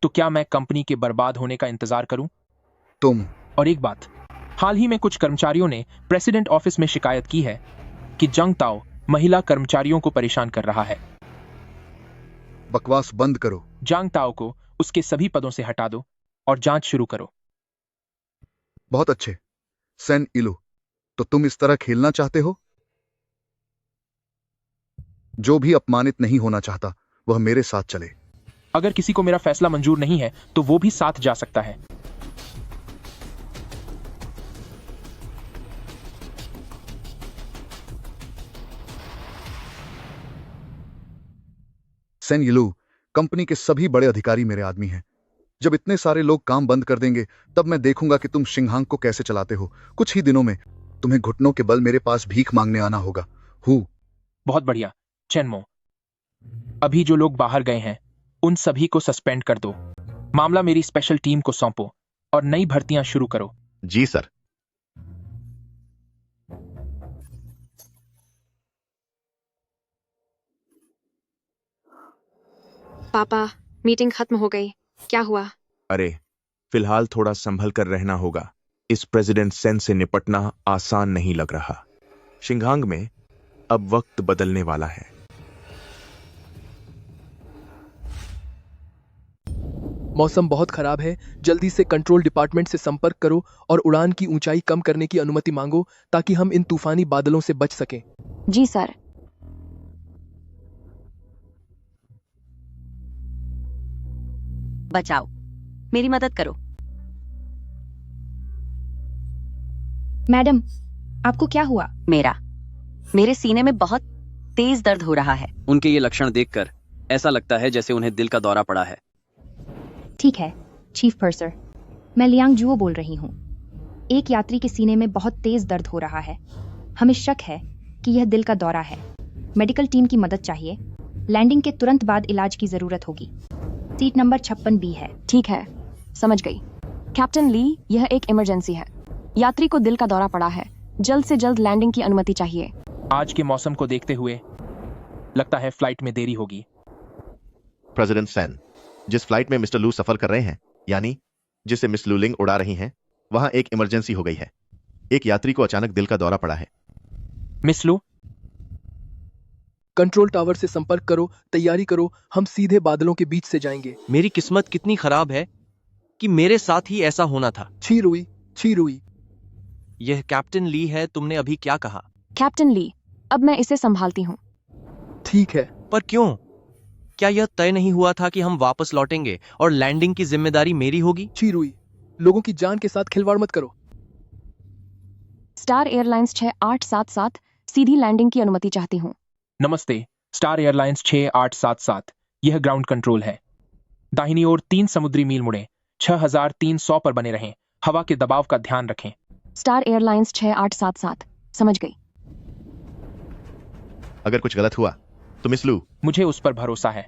तो क्या मैं कंपनी के बर्बाद होने का इंतजार करूं? तुम और एक बात, हाल ही में कुछ कर्मचारियों ने प्रेसिडेंट ऑफिस में शिकायत की है कि जंग ताओ महिला कर्मचारियों को परेशान कर रहा है। बकवास बंद करो। जांग ताओ को उसके सभी पदों से हटा दो और जांच शुरू करो। बहुत अच्छे सेन इलू, तो तुम इस तरह खेलना चाहते हो? जो भी अपमानित नहीं होना चाहता वह मेरे साथ चले। अगर किसी को मेरा फैसला मंजूर नहीं है तो वो भी साथ जा सकता है। सेन यिलू, कंपनी के सभी बड़े अधिकारी मेरे आदमी हैं। जब इतने सारे लोग काम बंद कर देंगे तब मैं देखूंगा कि तुम शिंघांग को कैसे चलाते हो। कुछ ही दिनों में तुम्हें घुटनों के बल मेरे पास भीख मांगने आना होगा। बहुत बढ़िया चेनमो, अभी जो लोग बाहर गए हैं उन सभी को सस्पेंड कर दो। मामला मेरी स्पेशल टीम को सौंपो और नई भर्तियां शुरू करो। जी सर। पापा, मीटिंग खत्म हो गई। क्या हुआ? अरे, फिलहाल थोड़ा संभल कर रहना होगा। इस प्रेसिडेंट सेन से निपटना आसान नहीं लग रहा। शिंगांग में अब वक्त बदलने वाला है। मौसम बहुत खराब है, जल्दी से कंट्रोल डिपार्टमेंट से संपर्क करो और उड़ान की ऊंचाई कम करने की अनुमति मांगो ताकि हम इन तूफानी बादलों से बच सकें। जी सर। बचाओ, मेरी मदद करो। मैडम, आपको क्या हुआ? मेरे सीने में बहुत तेज दर्द हो रहा है। उनके ये लक्षण देखकर ऐसा लगता है जैसे उन्हें दिल का दौरा पड़ा है। ठीक है चीफ पर्सर, मैं लियांग जुओ बोल रही हूँ। एक यात्री के सीने में बहुत तेज दर्द हो रहा है। हमें शक है कि यह दिल का दौरा है। मेडिकल टीम की मदद चाहिए। लैंडिंग के तुरंत बाद इलाज की जरूरत होगी। सीट नंबर 56B है। ठीक है, समझ गई। कैप्टन ली, यह एक इमरजेंसी है। यात्री को दिल का दौरा पड़ा है। जल्द से जल्द लैंडिंग की अनुमति चाहिए। आज के मौसम को देखते हुए लगता है फ्लाइट में देरी होगी। प्रेसिडेंट सेन, जिस फ्लाइट में मिस्टर लू सफर कर रहे हैं, यानी जिसे मिस लूलिंग उड़ा रही हैं, वहां एक इमरजेंसी हो गई है। एक यात्री को अचानक दिल का दौरा पड़ा है। मिस लू, कंट्रोल टावर से संपर्क करो, तैयारी करो, हम सीधे बादलों के बीच से जाएंगे। मेरी किस्मत कितनी खराब है कि मेरे साथ ही ऐसा होना था। छी रुई। यह कैप्टन ली है, तुमने अभी क्या कहा? कैप्टन ली, अब मैं इसे संभालती हूँ। ठीक है। पर क्यों? क्या यह तय नहीं हुआ था कि हम वापस लौटेंगे और लैंडिंग की जिम्मेदारी मेरी होगी? छी रुई, लोगों की जान के साथ खिलवाड़ मत करो। स्टार एयरलाइंस 6877 सीधी लैंडिंग की अनुमति चाहती हूँ। नमस्ते स्टार एयरलाइंस 6877, यह ग्राउंड कंट्रोल है। दाहिनी ओर 3 समुद्री मील मुड़े, 6300 पर बने रहें। हवा के दबाव का ध्यान रखें। स्टार एयरलाइंस 6877, समझ गई। अगर कुछ गलत हुआ तो मिस लू। मुझे उस पर भरोसा है।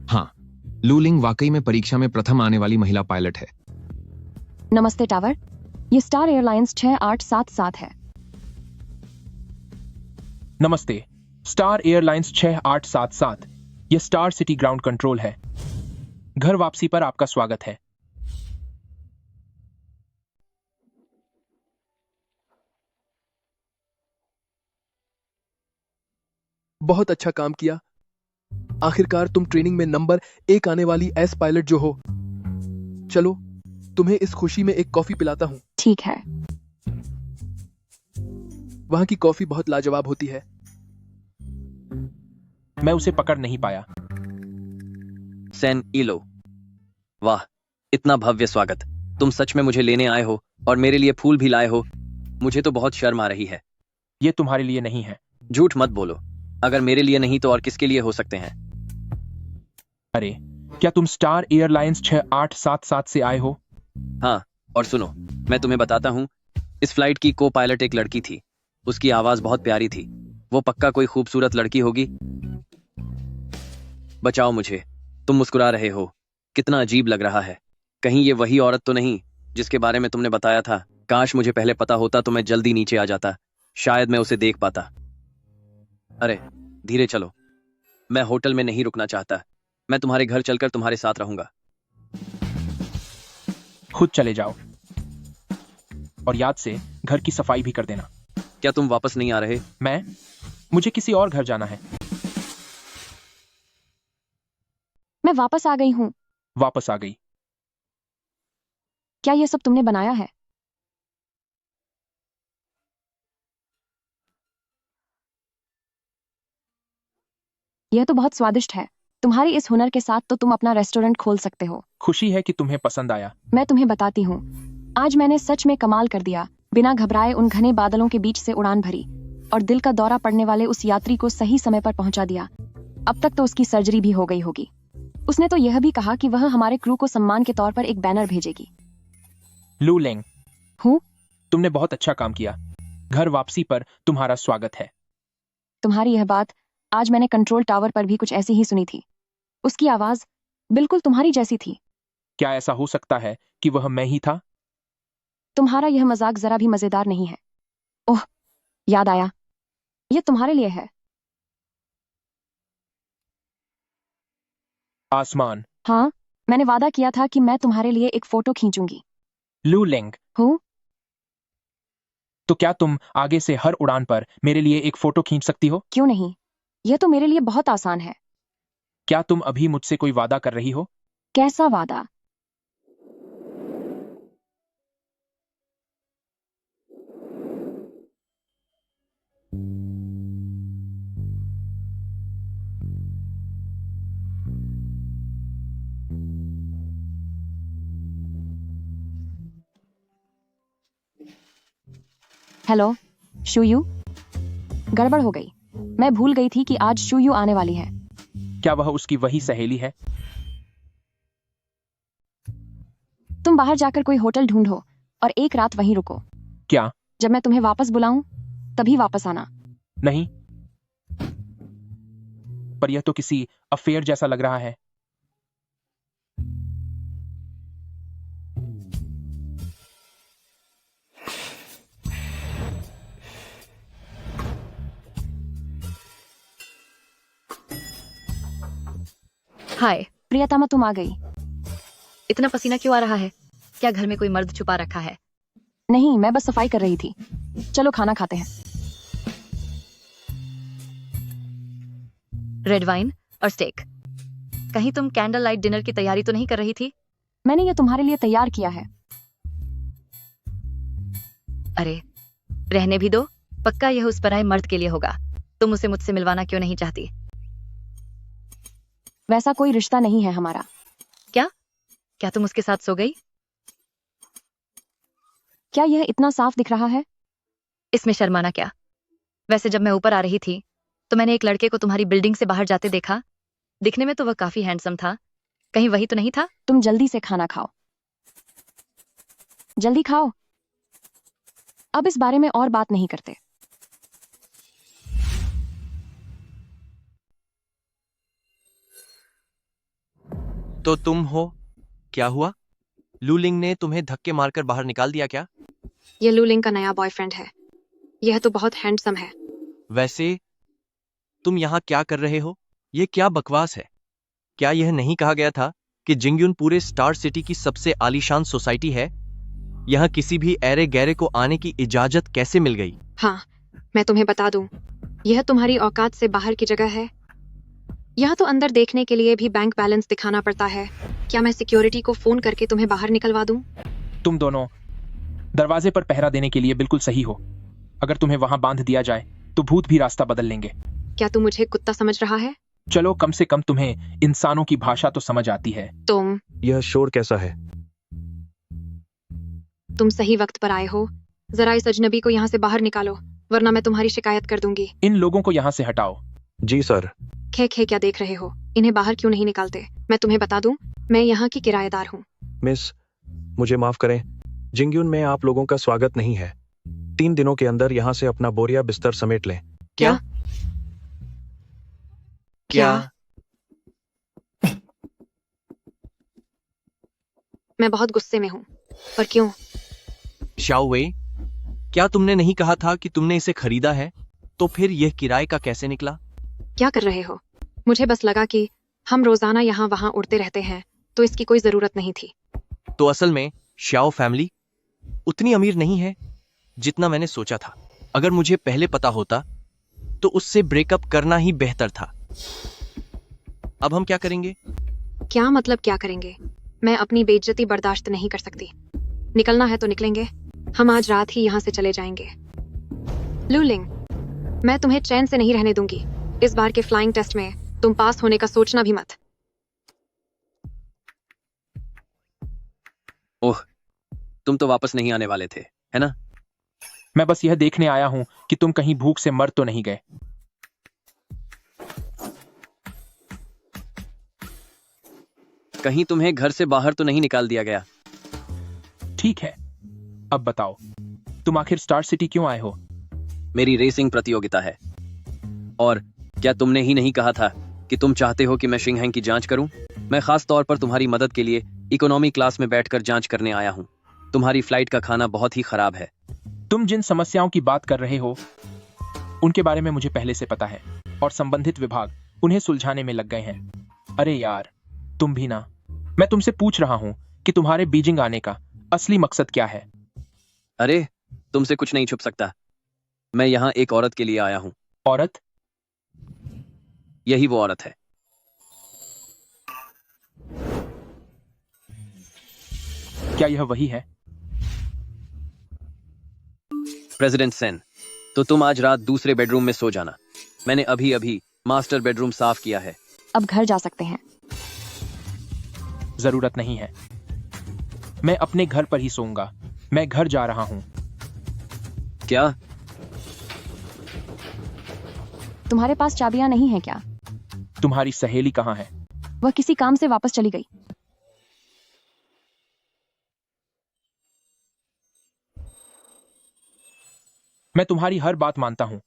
हाँ, लूलिंग वाकई में परीक्षा में प्रथम आने वाली महिला पायलट है। नमस्ते टावर, ये स्टार एयरलाइंस 6877 है। नमस्ते स्टार एयरलाइंस 6877, यह स्टार सिटी ग्राउंड कंट्रोल है। घर वापसी पर आपका स्वागत है। बहुत अच्छा काम किया। आखिरकार तुम ट्रेनिंग में नंबर 1 आने वाली एस पायलट जो हो। चलो, तुम्हें इस खुशी में एक कॉफी पिलाता हूँ। ठीक है। वहां की कॉफी बहुत लाजवाब होती है। मैं उसे पकड़ नहीं पाया। सेन इलो, वाह, इतना भव्य स्वागत। तुम सच में मुझे लेने आए हो और मेरे लिए फूल भी लाए हो। मुझे तो बहुत शर्म आ रही है। ये तुम्हारे लिए नहीं है। झूठ मत बोलो। अगर मेरे लिए नहीं तो और किसके लिए हो सकते हैं? अरे, क्या तुम स्टार एयरलाइंस 6877 से आए हो? हाँ, और सुनो, मैं तुम्हें बताता हूँ, इस फ्लाइट की को पायलट एक लड़की थी। उसकी आवाज बहुत प्यारी थी। वो पक्का कोई खूबसूरत लड़की होगी। बचाओ मुझे, तुम मुस्कुरा रहे हो। कितना अजीब लग रहा है। कहीं ये वही औरत तो नहीं जिसके बारे में तुमने बताया था? काश मुझे पहले पता होता तो मैं जल्दी नीचे आ जाता। शायद मैं उसे देख पाता। अरे, धीरे चलो। मैं होटल में नहीं रुकना चाहता। मैं तुम्हारे घर चलकर तुम्हारे साथ रहूंगा। खुद चले जाओ और याद से घर की सफाई भी कर देना। क्या तुम वापस नहीं आ रहे? मुझे किसी और घर जाना है। मैं वापस आ गई हूँ। वापस आ गई? क्या ये सब तुमने बनाया है? यह तो बहुत स्वादिष्ट है। तुम्हारी इस हुनर के साथ तो तुम अपना रेस्टोरेंट खोल सकते हो। खुशी है कि तुम्हें पसंद आया। मैं तुम्हें बताती हूँ, आज मैंने सच में कमाल कर दिया। बिना घबराए उन घने बादलों के बीच से उड़ान भरी और दिल का दौरा पड़ने वाले उस यात्री को सही समय पर पहुंचा दिया। अब तक तो उसकी सर्जरी भी हो गई होगी। उसने तो यह भी कहा कि वह हमारे क्रू को सम्मान के तौर पर एक बैनर भेजेगी। लू लेंग, हूँ? तुमने बहुत अच्छा काम किया। घर वापसी पर तुम्हारा स्वागत है। तुम्हारी यह बात आज मैंने कंट्रोल टावर पर भी कुछ ऐसी ही सुनी थी। उसकी आवाज बिल्कुल तुम्हारी जैसी थी। क्या ऐसा हो सकता है कि वह मैं ही था? तुम्हारा यह मजाक जरा भी मजेदार नहीं है। ओह, याद आया, यह तुम्हारे लिए है। आसमान। हाँ, मैंने वादा किया था कि मैं तुम्हारे लिए एक फोटो खींचूंगी। लू लेंग, हूँ? तो क्या तुम आगे से हर उड़ान पर मेरे लिए एक फोटो खींच सकती हो? क्यों नहीं, यह तो मेरे लिए बहुत आसान है। क्या तुम अभी मुझसे कोई वादा कर रही हो? कैसा वादा? हेलो शूयू, गड़बड़ हो गई। मैं भूल गई थी कि आज शूयू आने वाली है। क्या वह उसकी वही सहेली है? तुम बाहर जाकर कोई होटल ढूंढो और एक रात वहीं रुको। क्या? जब मैं तुम्हें वापस बुलाऊं तभी वापस आना। नहीं, पर यह तो किसी अफेयर जैसा लग रहा है। हाय प्रियतमा, तुम आ गई। इतना पसीना क्यों आ रहा है? क्या घर में कोई मर्द छुपा रखा है? नहीं, मैं बस सफाई कर रही थी। चलो खाना खाते हैं। रेड वाइन और स्टेक। कहीं तुम कैंडल लाइट डिनर की तैयारी तो नहीं कर रही थी? मैंने ये तुम्हारे लिए तैयार किया है। अरे रहने भी दो, पक्का यह उस पराये मर्द के लिए होगा। तुम उसे मुझसे मिलवाना क्यों नहीं चाहती? वैसा कोई रिश्ता नहीं है हमारा। क्या तुम उसके साथ सो गई? क्या यह इतना साफ दिख रहा है? इसमें शर्माना क्या? वैसे जब मैं ऊपर आ रही थी तो मैंने एक लड़के को तुम्हारी बिल्डिंग से बाहर जाते देखा। दिखने में तो वह काफी हैंडसम था। कहीं वही तो नहीं था? तुम जल्दी से खाना खाओ, जल्दी खाओ। अब इस बारे में और बात नहीं करते। तो तुम हो? क्या हुआ? लू लिंग ने तुम्हें धक्के मारकर बाहर निकाल दिया क्या? यह लू लिंग का नया बॉयफ्रेंड है। यह तो बहुत हैंडसम है। वैसे तुम यहाँ क्या कर रहे हो? ये क्या बकवास है? क्या यह नहीं कहा गया था कि जिंगयुन पूरे स्टार सिटी की सबसे आलीशान सोसाइटी है? यहाँ किसी भी ऐरे गैरे को आने की इजाजत कैसे मिल गई? हाँ, मैं तुम्हें बता दूं, यह तुम्हारी औकात से बाहर की जगह है। यहाँ तो अंदर देखने के लिए भी बैंक बैलेंस दिखाना पड़ता है। क्या मैं सिक्योरिटी को फोन करके तुम्हें बाहर निकलवा दूं? तुम दोनों दरवाजे पर पहरा देने के लिए बिल्कुल सही हो। अगर तुम्हें वहां बांध दिया जाए तो भूत भी रास्ता बदल लेंगे। क्या तुम मुझे कुत्ता समझ रहा है? चलो, कम से कम तुम्हें इंसानों की भाषा तो समझ आती है। यह शोर कैसा है? तुम सही वक्त पर आए हो। जरा इस अजनबी को यहाँ से बाहर निकालो, वरना मैं तुम्हारी शिकायत कर दूंगी। इन लोगों को यहाँ से हटाओ। जी सर। खे क्या देख रहे हो? इन्हें बाहर क्यों नहीं निकालते? मैं तुम्हें बता दूं, मैं यहाँ की किराएदार हूँ। मिस, मुझे माफ करें, जिंगयुन में आप लोगों का स्वागत नहीं है। 3 दिनों के अंदर यहाँ से अपना बोरिया बिस्तर समेट लें। क्या? मैं बहुत गुस्से में हूँ। पर क्यों? शाओ वे, क्या तुमने नहीं कहा था कि तुमने इसे खरीदा है? तो फिर यह किराए का कैसे निकला? क्या कर रहे हो? मुझे बस लगा कि हम रोजाना यहाँ वहां उड़ते रहते हैं, तो इसकी कोई जरूरत नहीं थी। तो असल में शाओ फैमिली उतनी अमीर नहीं है जितना मैंने सोचा था। अगर मुझे पहले पता होता तो उससे ब्रेकअप करना ही बेहतर था। अब हम क्या करेंगे? क्या मतलब क्या करेंगे? मैं अपनी बेइज्जती बर्दाश्त नहीं कर सकती। निकलना है तो निकलेंगे। हम आज रात ही यहाँ से चले जाएंगे। लू लिंग, मैं तुम्हें चैन से नहीं रहने दूंगी। इस बार के फ्लाइंग टेस्ट में तुम पास होने का सोचना भी मत। ओह, तुम तो वापस नहीं आने वाले थे, है ना? मैं बस यह देखने आया हूं कि तुम कहीं भूख से मर तो नहीं गए। कहीं तुम्हें घर से बाहर तो नहीं निकाल दिया गया? ठीक है, अब बताओ, तुम आखिर स्टार सिटी क्यों आए हो? मेरी रेसिंग प्रतियोगिता है। और क्या तुमने ही नहीं कहा था कि तुम चाहते हो कि मैं शिंगहैंग की जांच करूं? मैं खास तौर पर तुम्हारी मदद के लिए इकोनॉमी क्लास में बैठकर जांच करने आया हूं। तुम्हारी फ्लाइट का खाना बहुत ही खराब है। तुम जिन समस्याओं की बात कर रहे हो उनके बारे में मुझे पहले से पता है और संबंधित विभाग उन्हें सुलझाने में लग गए हैं। अरे यार, तुम भी ना। मैं तुमसे पूछ रहा हूं कि तुम्हारे बीजिंग आने का असली मकसद क्या है? अरे, तुमसे कुछ नहीं छुप सकता। मैं यहाँ एक औरत के लिए आया हूँ। औरत? यही वो औरत है। क्या यह वही है? प्रेसिडेंट सेन, तो तुम आज रात दूसरे बेडरूम में सो जाना। मैंने अभी अभी मास्टर बेडरूम साफ किया है। अब घर जा सकते हैं। जरूरत नहीं है, मैं अपने घर पर ही सोऊंगा। मैं घर जा रहा हूं। क्या? तुम्हारे पास चाबियां नहीं है क्या? तुम्हारी सहेली कहाँ है? वह किसी काम से वापस चली गई। मैं तुम्हारी हर बात मानता हूं।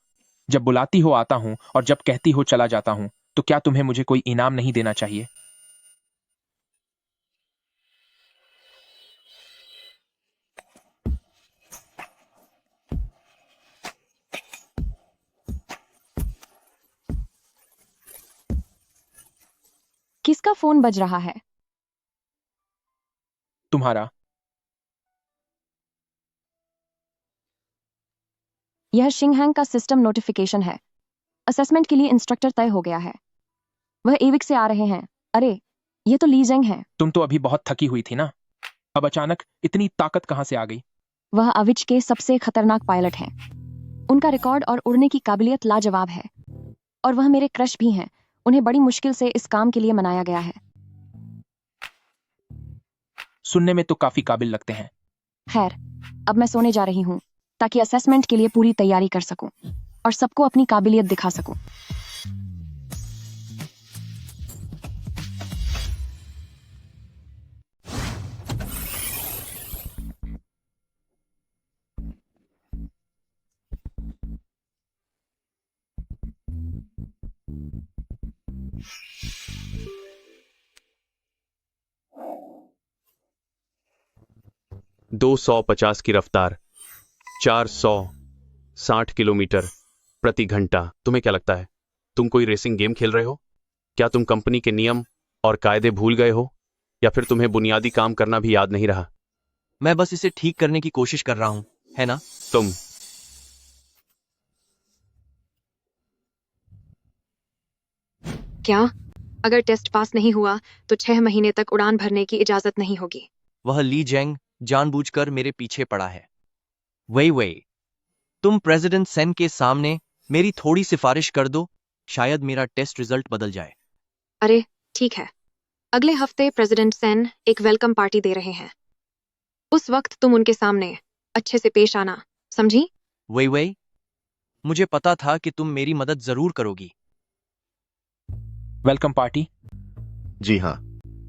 जब बुलाती हो आता हूं और जब कहती हो चला जाता हूं, तो क्या तुम्हें मुझे कोई इनाम नहीं देना चाहिए? किसका फोन बज रहा है? तुम्हारा। यह शिंगहैंग का सिस्टम नोटिफिकेशन है। असेसमेंट के लिए इंस्ट्रक्टर तय हो गया है। वह एविक से आ रहे हैं। अरे, ये तो ली जेंग है। तुम तो अभी बहुत थकी हुई थी ना, अब अचानक इतनी ताकत कहां से आ गई? वह अविच के सबसे खतरनाक पायलट हैं। उनका रिकॉर्ड और उड़ने की काबिलियत लाजवाब है। और वह मेरे क्रश भी हैं। उन्हें बड़ी मुश्किल से इस काम के लिए मनाया गया है। सुनने में तो काफी काबिल लगते हैं। खैर, अब मैं सोने जा रही हूँ ताकि असेसमेंट के लिए पूरी तैयारी कर सकूं और सबको अपनी काबिलियत दिखा सकूं। दो 150 की रफ्तार, 460 किलोमीटर प्रति घंटा। तुम्हें क्या लगता है, तुम कोई रेसिंग गेम खेल रहे हो? क्या तुम कंपनी के नियम और कायदे भूल गए हो, या फिर तुम्हें बुनियादी काम करना भी याद नहीं रहा? मैं बस इसे ठीक करने की कोशिश कर रहा हूं, है ना? तुम क्या? अगर टेस्ट पास नहीं हुआ तो 6 महीने तक उड़ान भरने की इजाजत नहीं होगी। वह ली जेंग जानबूझकर मेरे पीछे पड़ा है। वही तुम प्रेसिडेंट सेन के सामने मेरी थोड़ी सिफारिश कर दो, शायद मेरा टेस्ट रिजल्ट बदल जाए। अरे ठीक है, अगले हफ्ते प्रेसिडेंट सेन एक वेलकम पार्टी दे रहे हैं। उस वक्त तुम उनके सामने अच्छे से पेश आना, समझी? वही मुझे पता था कि तुम मेरी मदद जरूर करोगी। Welcome party? जी हाँ,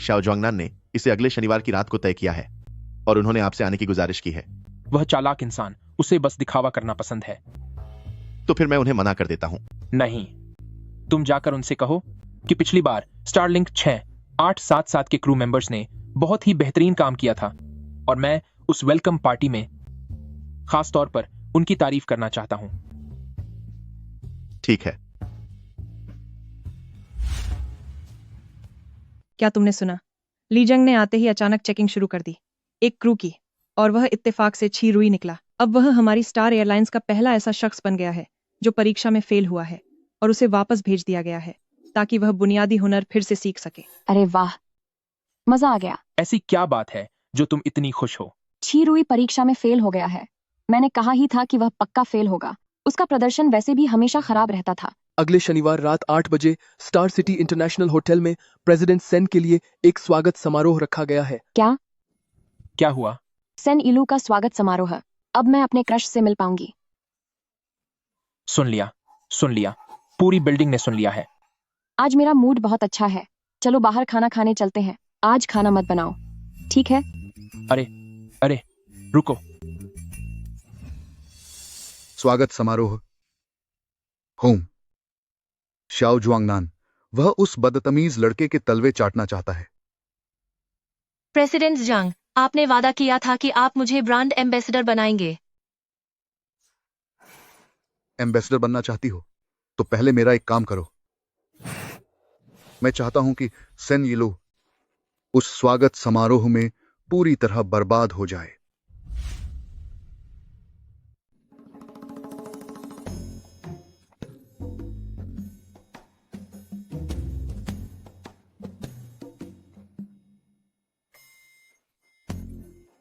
शाओ जोंगनान ने इसे अगले शनिवार की रात को तय किया है और उन्होंने आपसे आने की गुजारिश की है। वह चालाक इंसान, उसे बस दिखावा करना पसंद है। तो फिर मैं उन्हें मना कर देता हूं। नहीं, तुम जाकर उनसे कहो कि पिछली बार स्टारलिंक 6877 के क्रू मेंबर्स ने बहुत ही बेहतरीन काम किया था और मैं उस वेलकम पार्टी में खास तौर पर उनकी तारीफ करना चाहता हूं। ठीक है। क्या तुमने सुना? लीजंग ने आते ही अचानक चेकिंग शुरू कर दी, एक क्रू की, और वह इत्तेफाक से छी रुई निकला। अब वह हमारी स्टार एयरलाइंस का पहला ऐसा शख्स बन गया है जो परीक्षा में फेल हुआ है और उसे वापस भेज दिया गया है ताकि वह बुनियादी हुनर फिर से सीख सके। अरे वाह, मजा आ गया। ऐसी क्या बात है जो तुम इतनी खुश हो? छी रुई परीक्षा में फेल हो गया है। मैंने कहा ही था कि वह पक्का फेल होगा। उसका प्रदर्शन वैसे भी हमेशा खराब रहता था, अगले शनिवार रात 8 बजे स्टार सिटी इंटरनेशनल होटल में प्रेसिडेंट सेन के लिए एक स्वागत समारोह रखा गया है। क्या हुआ? सेन इलू का स्वागत समारोह। अब मैं अपने क्रश से मिल पाऊंगी। सुन लिया। पूरी बिल्डिंग ने सुन लिया है। आज मेरा मूड बहुत अच्छा है। चलो बाहर खाना खाने चलते हैं। आज खाना मत बनाओ, ठीक है? अरे रुको। स्वागत समारोह। होम। शाओ जुआंगनान, वह उस बदतमीज लड़के के तलवे चाटना चाहता है। प्रेसिडेंट जांग, आपने वादा किया था कि आप मुझे ब्रांड एम्बेसडर बनाएंगे। एम्बेसडर बनना चाहती हो तो पहले मेरा एक काम करो। मैं चाहता हूं कि सेन यिलू उस स्वागत समारोह में पूरी तरह बर्बाद हो जाए।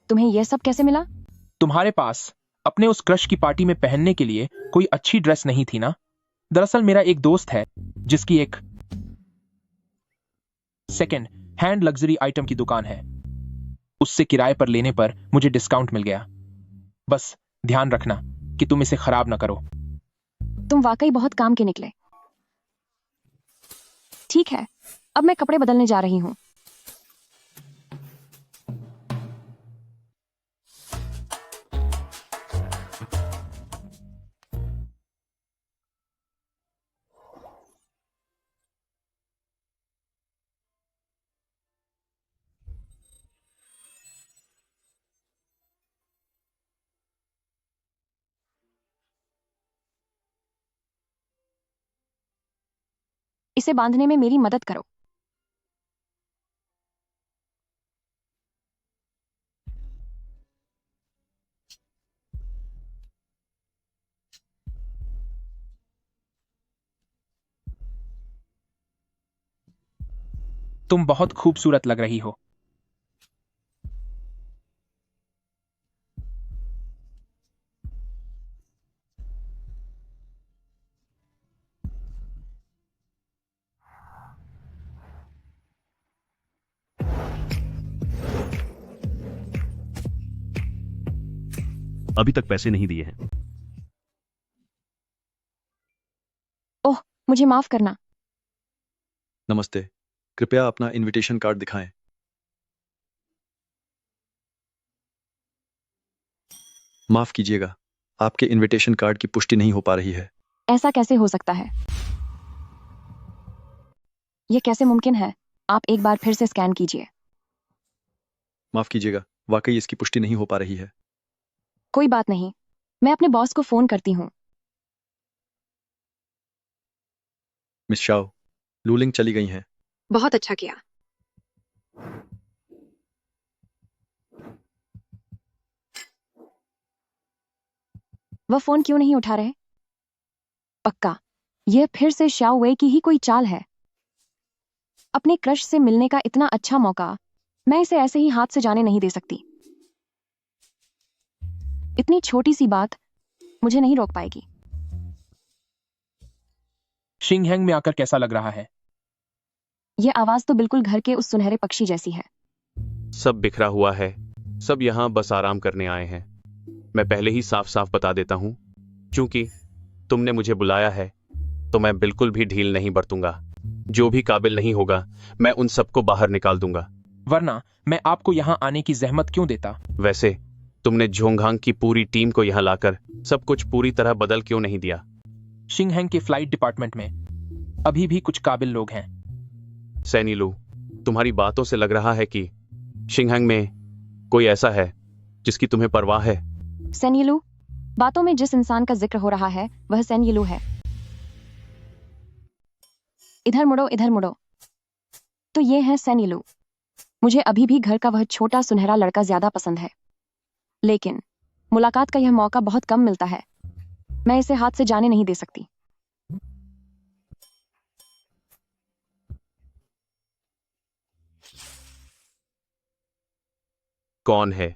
तुम्हें यह सब कैसे मिला? तुम्हारे पास अपने उस क्रश की पार्टी में पहनने के लिए कोई अच्छी ड्रेस नहीं थी ना? दरअसल मेरा एक दोस्त है जिसकी एक सेकेंड हैंड लग्जरी आइटम की दुकान है। उससे किराए पर लेने पर मुझे डिस्काउंट मिल गया। बस ध्यान रखना कि तुम इसे खराब ना करो। तुम वाकई बहुत काम के निकले। ठीक है, अब मैं कपड़े बदलने जा रही हूँ। इसे बांधने में मेरी मदद करो। तुम बहुत खूबसूरत लग रही हो। अभी तक पैसे नहीं दिए हैं। ओह, मुझे माफ करना। नमस्ते, कृपया अपना इनविटेशन कार्ड दिखाएं। माफ कीजिएगा, आपके इनविटेशन कार्ड की पुष्टि नहीं हो पा रही है। ऐसा कैसे हो सकता है? यह कैसे मुमकिन है? आप एक बार फिर से स्कैन कीजिए। माफ कीजिएगा, वाकई इसकी पुष्टि नहीं हो पा रही है। कोई बात नहीं, मैं अपने बॉस को फोन करती हूँ। मिस शाओ, लूलिंग चली गई हैं। बहुत अच्छा किया। वह फोन क्यों नहीं उठा रहे? पक्का यह फिर से शाओ वेई की ही कोई चाल है। अपने क्रश से मिलने का इतना अच्छा मौका मैं इसे ऐसे ही हाथ से जाने नहीं दे सकती। इतनी छोटी सी बात मुझे नहीं रोक पाएगी। शिंगहैंग में आकर कैसा लग रहा है? यह आवाज तो बिल्कुल घर के उस सुनहरे पक्षी जैसी है। सब बिखरा हुआ है। सब यहाँ बस आराम करने आए हैं। मैं पहले ही साफ साफ बता देता हूँ, क्योंकि तुमने मुझे बुलाया है तो मैं बिल्कुल भी ढील नहीं बरतूंगा। जो भी काबिल नहीं होगा मैं उन सबको बाहर निकाल दूंगा। वरना मैं आपको यहाँ आने की जहमत क्यों देता? वैसे तुमने झोंगहांग की पूरी टीम को यहाँ लाकर सब कुछ पूरी तरह बदल क्यों नहीं दिया? शिंगहैंग के फ्लाइट डिपार्टमेंट में अभी भी कुछ काबिल लोग हैं। सेन यिलू, तुम्हारी बातों से लग रहा है कि शिंगहैंग में कोई ऐसा है जिसकी तुम्हें परवाह है। सेन यिलू, बातों में जिस इंसान का जिक्र हो रहा है वह सेन यिलू है। इधर मुड़ो, इधर मुड़ो। तो ये है सेन यिलू। मुझे अभी भी घर का वह छोटा सुनहरा लड़का ज्यादा पसंद है, लेकिन मुलाकात का यह मौका बहुत कम मिलता है। मैं इसे हाथ से जाने नहीं दे सकती। कौन है?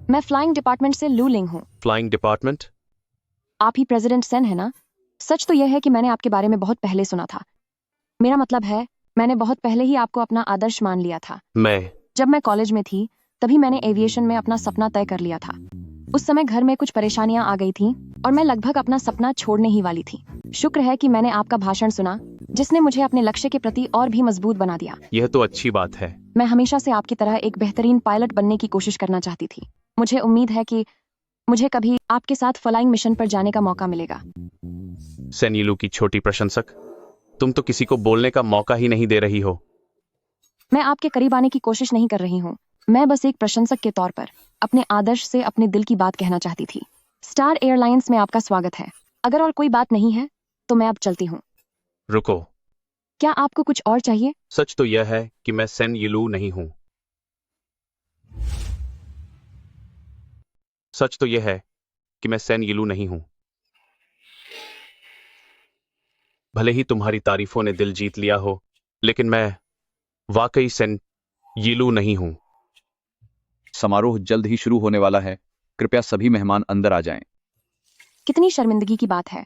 मैं फ्लाइंग डिपार्टमेंट से लू लिंग हूँ। Flying department? आप ही प्रेसिडेंट सेन है ना? सच तो यह है कि मैंने आपके बारे में बहुत पहले सुना था। मेरा मतलब है, मैंने बहुत पहले ही आपको अपना आदर्श मान लिया था। जब मैं कॉलेज में थी, तभी मैंने एविएशन में अपना सपना तय कर लिया था। उस समय घर में कुछ परेशानियां आ गई थीं और मैं लगभग अपना सपना छोड़ने ही वाली थी। शुक्र है कि मैंने आपका भाषण सुना, जिसने मुझे अपने लक्ष्य के प्रति और भी मजबूत बना दिया। यह तो अच्छी बात है। मैं हमेशा से आपकी तरह एक बेहतरीन पायलट बनने की कोशिश करना चाहती थी। मुझे उम्मीद है कि मुझे कभी आपके साथ फ्लाइंग मिशन पर जाने का मौका मिलेगा। सेन यीलू की छोटी प्रशंसक, तुम तो किसी को बोलने का मौका ही नहीं दे रही हो। मैं आपके करीब आने की कोशिश नहीं कर रही हूँ। मैं बस एक प्रशंसक के तौर पर अपने आदर्श से अपने दिल की बात कहना चाहती थी। स्टार एयरलाइंस में आपका स्वागत है। अगर और कोई बात नहीं है तो मैं अब चलती हूँ। रुको, क्या आपको कुछ और चाहिए? सच तो यह है कि मैं सेन यीलू नहीं हूं। सच तो यह है कि मैं सेन यीलू नहीं हूं। भले ही तुम्हारी तारीफों ने दिल जीत लिया हो, लेकिन मैं वाकई सेन यीलू नहीं हूं। समारोह जल्द ही शुरू होने वाला है। कृपया सभी मेहमान अंदर आ जाएं। कितनी शर्मिंदगी की बात है।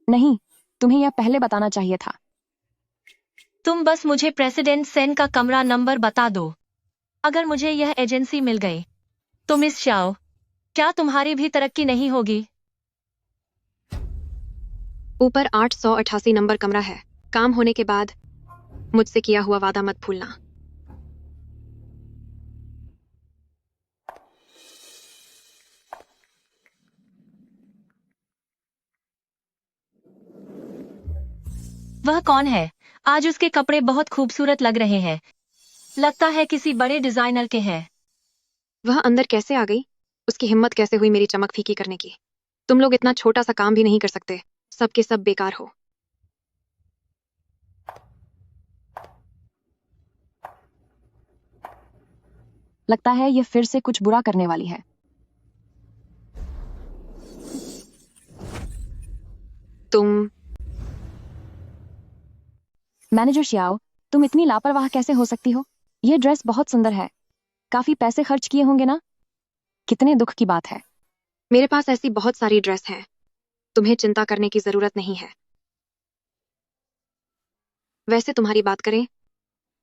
नहीं, तुम्हें यह पहले बताना चाहिए था। तुम बस मुझे प्रेसिडेंट सेन का कमरा नंबर बता दो। अगर मुझे यह एजेंसी मिल गई तो मिस शाओ, क्या तुम्हारी भी तरक्की नहीं होगी? ऊपर 888 नंबर कमरा है। काम होने के बाद मुझसे किया हुआ वादा मत भूलना। वह कौन है? आज उसके कपड़े बहुत खूबसूरत लग रहे हैं। लगता है किसी बड़े डिजाइनर के हैं। वह अंदर कैसे आ गई? उसकी हिम्मत कैसे हुई मेरी चमक फीकी करने की? तुम लोग इतना छोटा सा काम भी नहीं कर सकते। सब के सब बेकार हो। लगता है यह फिर से कुछ बुरा करने वाली है। तुम मैनेजर श्याओ, तुम इतनी लापरवाह कैसे हो सकती हो? यह ड्रेस बहुत सुंदर है। काफी पैसे खर्च किए होंगे ना? कितने दुख की बात है। मेरे पास ऐसी बहुत सारी ड्रेस हैं। तुम्हें चिंता करने की जरूरत नहीं है। वैसे तुम्हारी बात करें,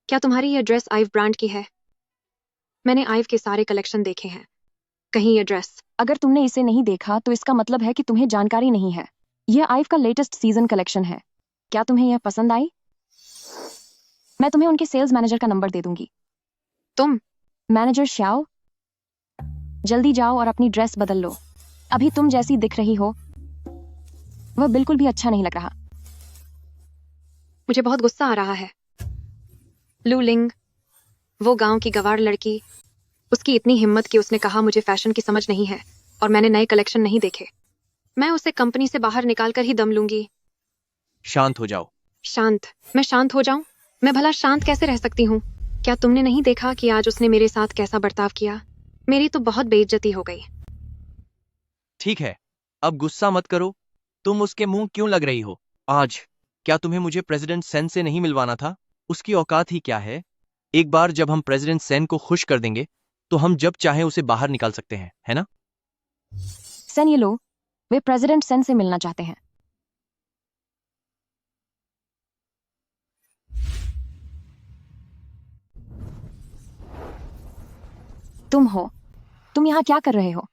क्या तुम्हारी यह ड्रेस आइव ब्रांड की है? मैंने आइव के सारे कलेक्शन देखे हैं। कहीं यह ड्रेस? अगर तुमने इसे नहीं देखा तो इसका मतलब है कि तुम्हें जानकारी नहीं है। यह आइव का लेटेस्ट सीजन कलेक्शन है। क्या तुम्हें यह पसंद आई? मैं तुम्हें उनके सेल्स मैनेजर का नंबर दे दूंगी। तुम? मैनेजर श्याओ, जल्दी जाओ और अपनी ड्रेस बदल लो। अभी तुम जैसी दिख रही हो वह बिल्कुल भी अच्छा नहीं लग रहा। मुझे बहुत गुस्सा आ रहा है। लू लिंग, वो गांव की गवार लड़की, उसकी इतनी हिम्मत कि उसने कहा मुझे फैशन की समझ नहीं है और मैंने नए कलेक्शन नहीं देखे। मैं उसे कंपनी से बाहर निकाल कर ही दम लूंगी। शांत हो जाओ। शांत? मैं शांत हो जाऊं? मैं भला शांत कैसे रह सकती हूँ? क्या तुमने नहीं देखा कि आज उसने मेरे साथ कैसा बर्ताव किया? मेरी तो बहुत बेइज्जती हो गई। ठीक है, अब गुस्सा मत करो। तुम उसके मुंह क्यों लग रही हो? आज क्या तुम्हें मुझे प्रेसिडेंट सेन से नहीं मिलवाना था? उसकी औकात ही क्या है? एक बार जब हम प्रेसिडेंट सेन को खुश कर देंगे तो हम जब चाहे उसे बाहर निकाल सकते हैं, है ना? सेन ये लो, वे प्रेसिडेंट सेन से मिलना चाहते हैं। तुम यहाँ क्या कर रहे हो?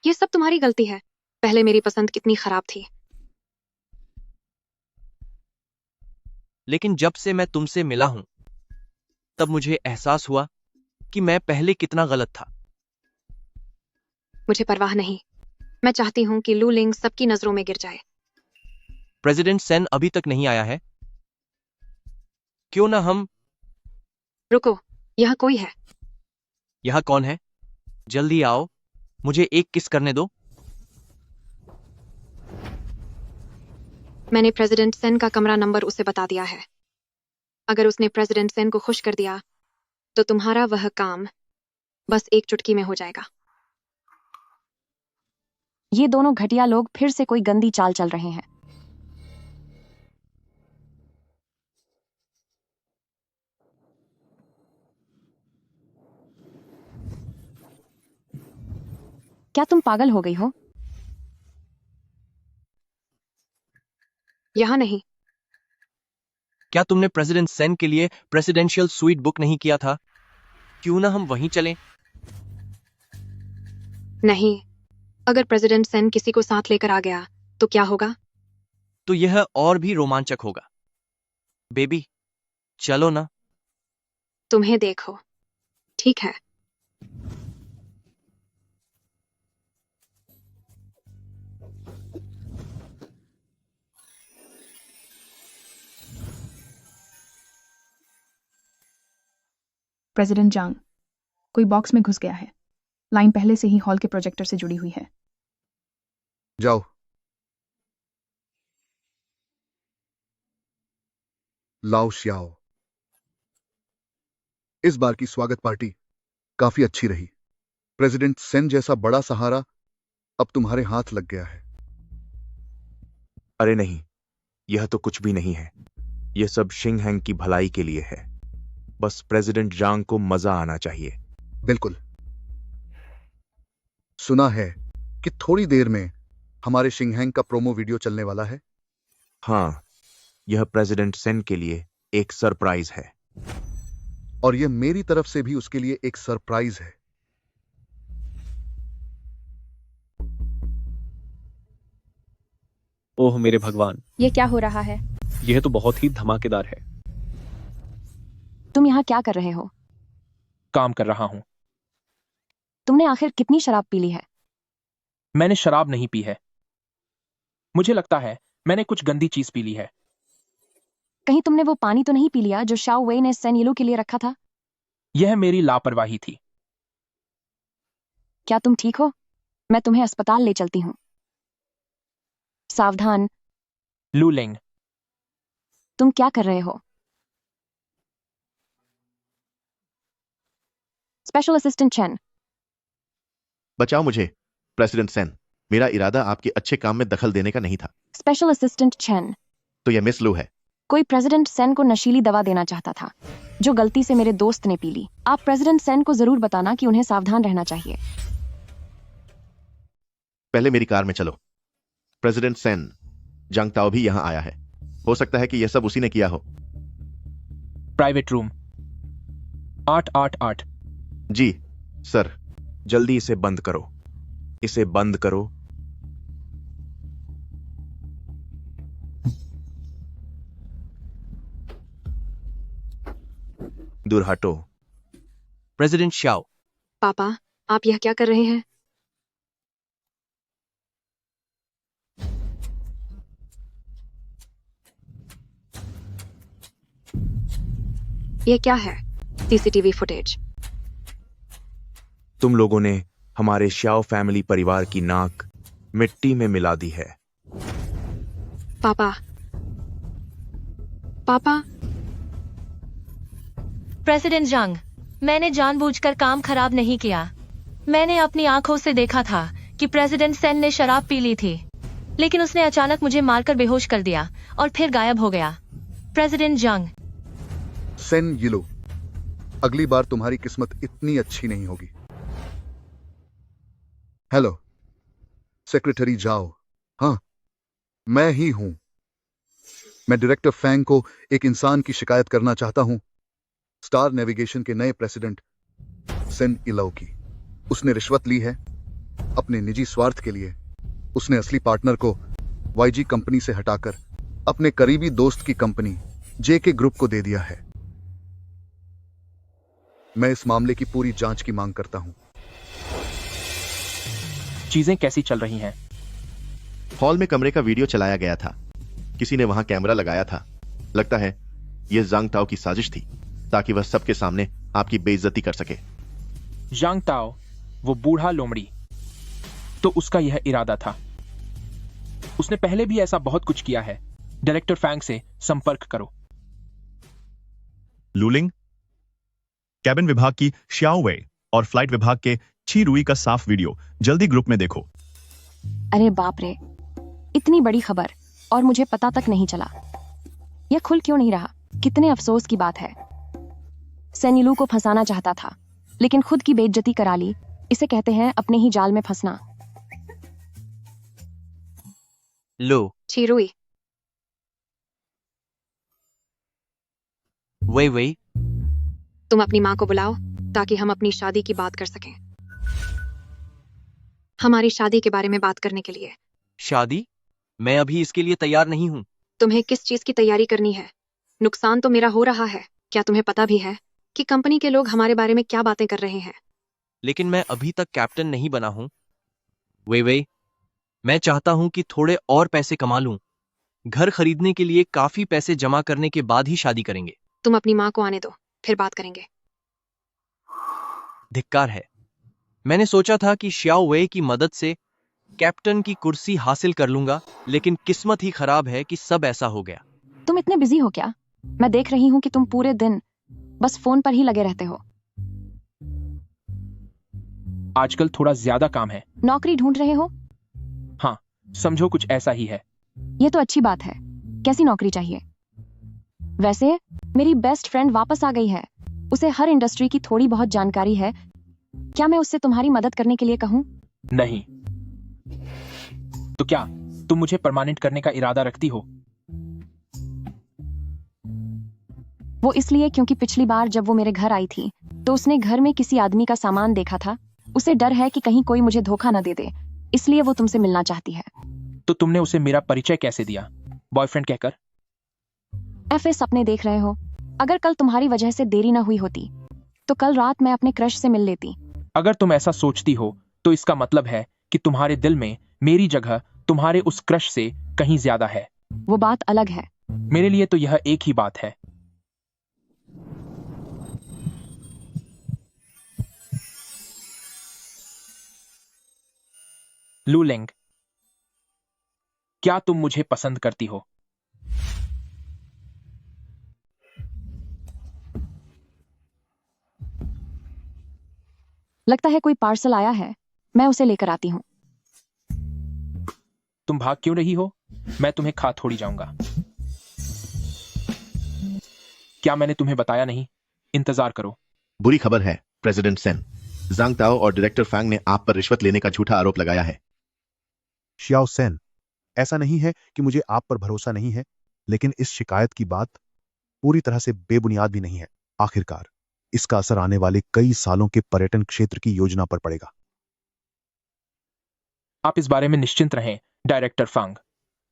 ये सब तुम्हारी गलती है। पहले मेरी पसंद कितनी खराब थी। लेकिन जब से मैं तुमसे मिला हूं तब मुझे एहसास हुआ कि मैं पहले कितना गलत था। मुझे परवाह नहीं। मैं चाहती हूँ कि लू लिंग सबकी नजरों में गिर जाए। प्रेसिडेंट सेन अभी तक नहीं आया है। क्यों ना हम... रुको, यहाँ कोई है। यहाँ कौन है? जल्दी आओ, मुझे एक किस करने दो। मैंने प्रेसिडेंट सेन का कमरा नंबर उसे बता दिया है। अगर उसने प्रेसिडेंट सेन को खुश कर दिया तो तुम्हारा वह काम बस एक चुटकी में हो जाएगा। ये दोनों घटिया लोग फिर से कोई गंदी चाल चल रहे हैं। क्या तुम पागल हो गई हो? यहाँ नहीं। क्या तुमने प्रेसिडेंट सेन के लिए प्रेसिडेंशियल स्वीट बुक नहीं किया था? क्यों ना हम वहीं चलें? नहीं, अगर प्रेसिडेंट सेन किसी को साथ लेकर आ गया तो क्या होगा? तो यह और भी रोमांचक होगा। बेबी, चलो ना। तुम्हें देखो। ठीक है। प्रेसिडेंट जांग, कोई बॉक्स में घुस गया है। लाइन पहले से ही हॉल के प्रोजेक्टर से जुड़ी हुई है। जाओ। लाओ श्याओ, इस बार की स्वागत पार्टी काफी अच्छी रही। प्रेसिडेंट सेन जैसा बड़ा सहारा अब तुम्हारे हाथ लग गया है। अरे नहीं, यह तो कुछ भी नहीं है। यह सब शिंगहैंग की भलाई के लिए है। बस प्रेसिडेंट जांग को मजा आना चाहिए। बिल्कुल। सुना है कि थोड़ी देर में हमारे शिंगहैंग का प्रोमो वीडियो चलने वाला है। हाँ, यह प्रेसिडेंट सेन के लिए एक सरप्राइज है। और यह मेरी तरफ से भी उसके लिए एक सरप्राइज है। ओह मेरे भगवान, ये क्या हो रहा है? यह तो बहुत ही धमाकेदार है। तुम यहाँ क्या कर रहे हो? काम कर रहा हूं। तुमने आखिर कितनी शराब पी ली है? मैंने शराब नहीं पी है। मुझे लगता है मैंने कुछ गंदी चीज पी ली है। कहीं तुमने वो पानी तो नहीं पी लिया जो शाओ वेई ने सेन यीलू के लिए रखा था? यह मेरी लापरवाही थी। क्या तुम ठीक हो? मैं तुम्हें अस्पताल ले चलती हूँ। सावधान। लूलिंग, तुम क्या कर रहे हो? Special assistant chain. बचाओ मुझे, प्रेसिडेंट सेन। मेरा इरादा आपके अच्छे काम में दखल देने का नहीं था। Special assistant chain. तो यह मिस लू है। कोई प्रेसिडेंट सेन को नशीली दवा देना चाहता था जो गलती से मेरे दोस्त ने पी ली। आप प्रेसिडेंट सेन को जरूर बताना कि उन्हें सावधान रहना चाहिए। पहले मेरी कार में चलो। प्रेसिडेंट सेन, जंग ताओ भी यहां आया है। हो सकता है कि यह सब उसी ने किया हो। Private room 888। जी सर। जल्दी इसे बंद करो। इसे बंद करो। दूर हटो। President Shao. पापा, आप यह क्या कर रहे हैं? यह क्या है? CCTV footage. तुम लोगों ने हमारे श्याओ फैमिली परिवार की नाक मिट्टी में मिला दी है। पापा। पापा। प्रेसिडेंट जांग, मैंने जानबूझकर काम खराब नहीं किया। मैंने अपनी आंखों से देखा था कि प्रेसिडेंट सेन ने शराब पी ली थी, लेकिन उसने अचानक मुझे मारकर बेहोश कर दिया और फिर गायब हो गया। प्रेसिडेंट जांग। सेन यीलू, अगली बार तुम्हारी किस्मत इतनी अच्छी नहीं होगी। हेलो सेक्रेटरी जाओ। हाँ, मैं ही हूं। मैं डायरेक्टर फैंग को एक इंसान की शिकायत करना चाहता हूं। स्टार नेविगेशन के नए प्रेसिडेंट सेन यीलू की। उसने रिश्वत ली है अपने निजी स्वार्थ के लिए। उसने असली पार्टनर को वाईजी कंपनी से हटाकर अपने करीबी दोस्त की कंपनी जेके ग्रुप को दे दिया है। मैं इस मामले की पूरी जांच की मांग करता हूं। चीजें कैसी चल रही हैं? हॉल में कमरे का वीडियो चलाया गया था। किसी ने वहां कैमरा लगाया था। लगता है यह जांग ताओ की साजिश थी ताकि वह सबके सामने आपकी बेइज्जती कर सके। जांग ताओ, वो बूढ़ा लोमड़ी, तो उसका यह इरादा था। उसने पहले भी ऐसा बहुत कुछ किया है। डायरेक्टर फैंग से संपर्क करो। लूलिंग, कैबिन विभाग की श्याओ वेई और फ्लाइट विभाग के ची रुई का साफ वीडियो जल्दी ग्रुप में देखो। अरे बाप रे, इतनी बड़ी खबर और मुझे पता तक नहीं चला। यह खुल क्यों नहीं रहा? कितने अफसोस की बात है। सेन यीलू को फंसाना चाहता था लेकिन खुद की बेइज्जती करा ली। इसे कहते हैं अपने ही जाल में फंसना। लो चिरुई। वही तुम अपनी माँ को बुलाओ ताकि हम अपनी शादी की बात कर सकें। हमारी शादी के बारे में बात करने के लिए। शादी? मैं अभी इसके लिए तैयार नहीं हूँ। तुम्हें किस चीज की तैयारी करनी है? नुकसान तो मेरा हो रहा है। क्या तुम्हें पता भी है कि कंपनी के लोग हमारे बारे में क्या बातें कर रहे हैं? लेकिन मैं अभी तक कैप्टन नहीं बना हूँ। वही मैं चाहता हूँ कि थोड़े और पैसे कमा लूं। घर खरीदने के लिए काफी पैसे जमा करने के बाद ही शादी करेंगे। तुम अपनी माँ को आने दो, फिर बात करेंगे। धिक्कार है। मैंने सोचा था कि श्याओ वेई की मदद से कैप्टन की कुर्सी हासिल कर लूंगा, लेकिन किस्मत ही खराब है कि सब ऐसा हो गया। तुम इतने बिजी हो क्या? मैं देख रही हूँ कि तुम पूरे दिन बस फोन पर ही लगे रहते हो। आजकल थोड़ा ज्यादा काम है। नौकरी ढूंढ रहे हो? हाँ, समझो कुछ ऐसा ही है। ये तो अच्छी बात है। कैसी नौकरी चाहिए? वैसे मेरी बेस्ट फ्रेंड वापस आ गई है। उसे हर इंडस्ट्री की थोड़ी बहुत जानकारी है। क्या मैं उससे तुम्हारी मदद करने के लिए कहूँ? नहीं। तो क्या तुम मुझे परमानेंट करने का इरादा रखती हो? वो इसलिए क्योंकि पिछली बार जब वो मेरे घर आई थी तो उसने घर में किसी आदमी का सामान देखा था। उसे डर है कि कहीं कोई मुझे धोखा न दे दे, इसलिए वो तुमसे मिलना चाहती है। तो तुमने उसे मेरा परिचय कैसे दिया? बॉयफ्रेंड कहकर? ऐसे सपने देख रहे हो? अगर कल तुम्हारी वजह से देरी न हुई होती तो कल रात मैं अपने क्रश से मिल लेती। अगर तुम ऐसा सोचती हो तो इसका मतलब है कि तुम्हारे दिल में मेरी जगह तुम्हारे उस क्रश से कहीं ज्यादा है। वो बात अलग है। मेरे लिए तो यह एक ही बात है। लूलिंग, क्या तुम मुझे पसंद करती हो? लगता है कोई पार्सल आया है, मैं उसे लेकर आती हूँ। तुम भाग क्यों रही हो? मैं तुम्हें खा थोड़ी जाऊंगा। क्या मैंने तुम्हें बताया नहीं? इंतजार करो। बुरी खबर है प्रेसिडेंट सेन। जांग ताओ और डायरेक्टर फैंग ने आप पर रिश्वत लेने का झूठा आरोप लगाया है। श्याओ सेन, ऐसा नहीं है कि मुझे आप पर भरोसा नहीं है, लेकिन इस शिकायत की बात पूरी तरह से बेबुनियाद भी नहीं है। आखिरकार इसका असर आने वाले कई सालों के पर्यटन क्षेत्र की योजना पर पड़ेगा। आप इस बारे में निश्चिंत रहें डायरेक्टर फंग।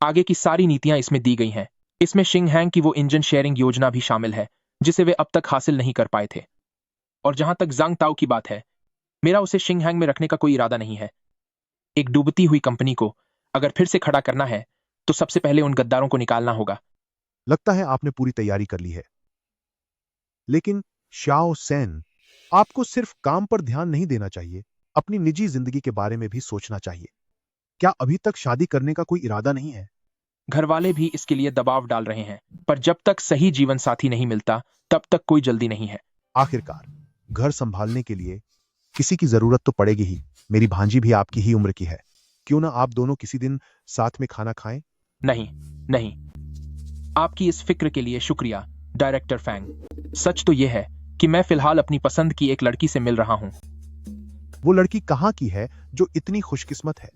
आगे की सारी नीतियां इसमें दी गई हैं। इसमें शिंगहैंग की वो इंजन शेयरिंग योजना भी शामिल है जिसे वे अब तक हासिल नहीं कर पाए थे। और जहां तक जांग ताओ की बात है, मेरा उसे शिंगहैंग में रखने का कोई इरादा नहीं है। एक डूबती हुई कंपनी को अगर फिर से खड़ा करना है तो सबसे पहले उन गद्दारों को निकालना होगा। लगता है आपने पूरी तैयारी कर ली है। लेकिन श्याओ सेन, आपको सिर्फ काम पर ध्यान नहीं देना चाहिए, अपनी निजी जिंदगी के बारे में भी सोचना चाहिए। क्या अभी तक शादी करने का कोई इरादा नहीं है? घर वाले भी इसके लिए दबाव डाल रहे हैं, पर जब तक सही जीवन साथी नहीं मिलता तब तक कोई जल्दी नहीं है। आखिरकार घर संभालने के लिए किसी की जरूरत तो पड़ेगी ही। मेरी भांजी भी आपकी ही उम्र की है। क्यों ना आप दोनों किसी दिन साथ में खाना खाएं? नहीं नहीं, आपकी इस फिक्र के लिए शुक्रिया डायरेक्टर फैंग। सच तो यह है कि मैं फिलहाल अपनी पसंद की एक लड़की से मिल रहा हूं। वो लड़की कहाँ की है जो इतनी खुशकिस्मत है?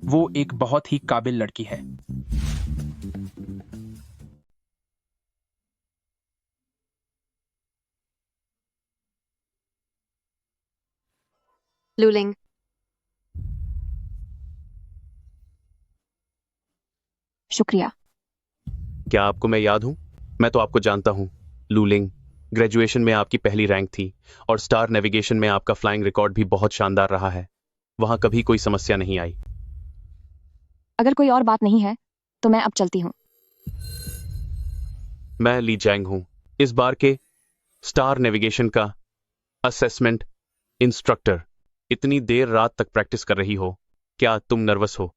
वो एक बहुत ही काबिल लड़की है। लूलिंग, शुक्रिया। क्या आपको मैं याद हूं? मैं तो आपको जानता हूं। लूलिंग, ग्रेजुएशन में आपकी पहली रैंक थी और स्टार नेविगेशन में आपका फ्लाइंग रिकॉर्ड भी बहुत शानदार रहा है। वहां कभी कोई समस्या नहीं आई। अगर कोई और बात नहीं है तो मैं अब चलती हूँ। मैं ली जैंग हूं, इस बार के स्टार नेविगेशन का असेसमेंट इंस्ट्रक्टर। इतनी देर रात तक प्रैक्टिस कर रही हो, क्या तुम नर्वस हो?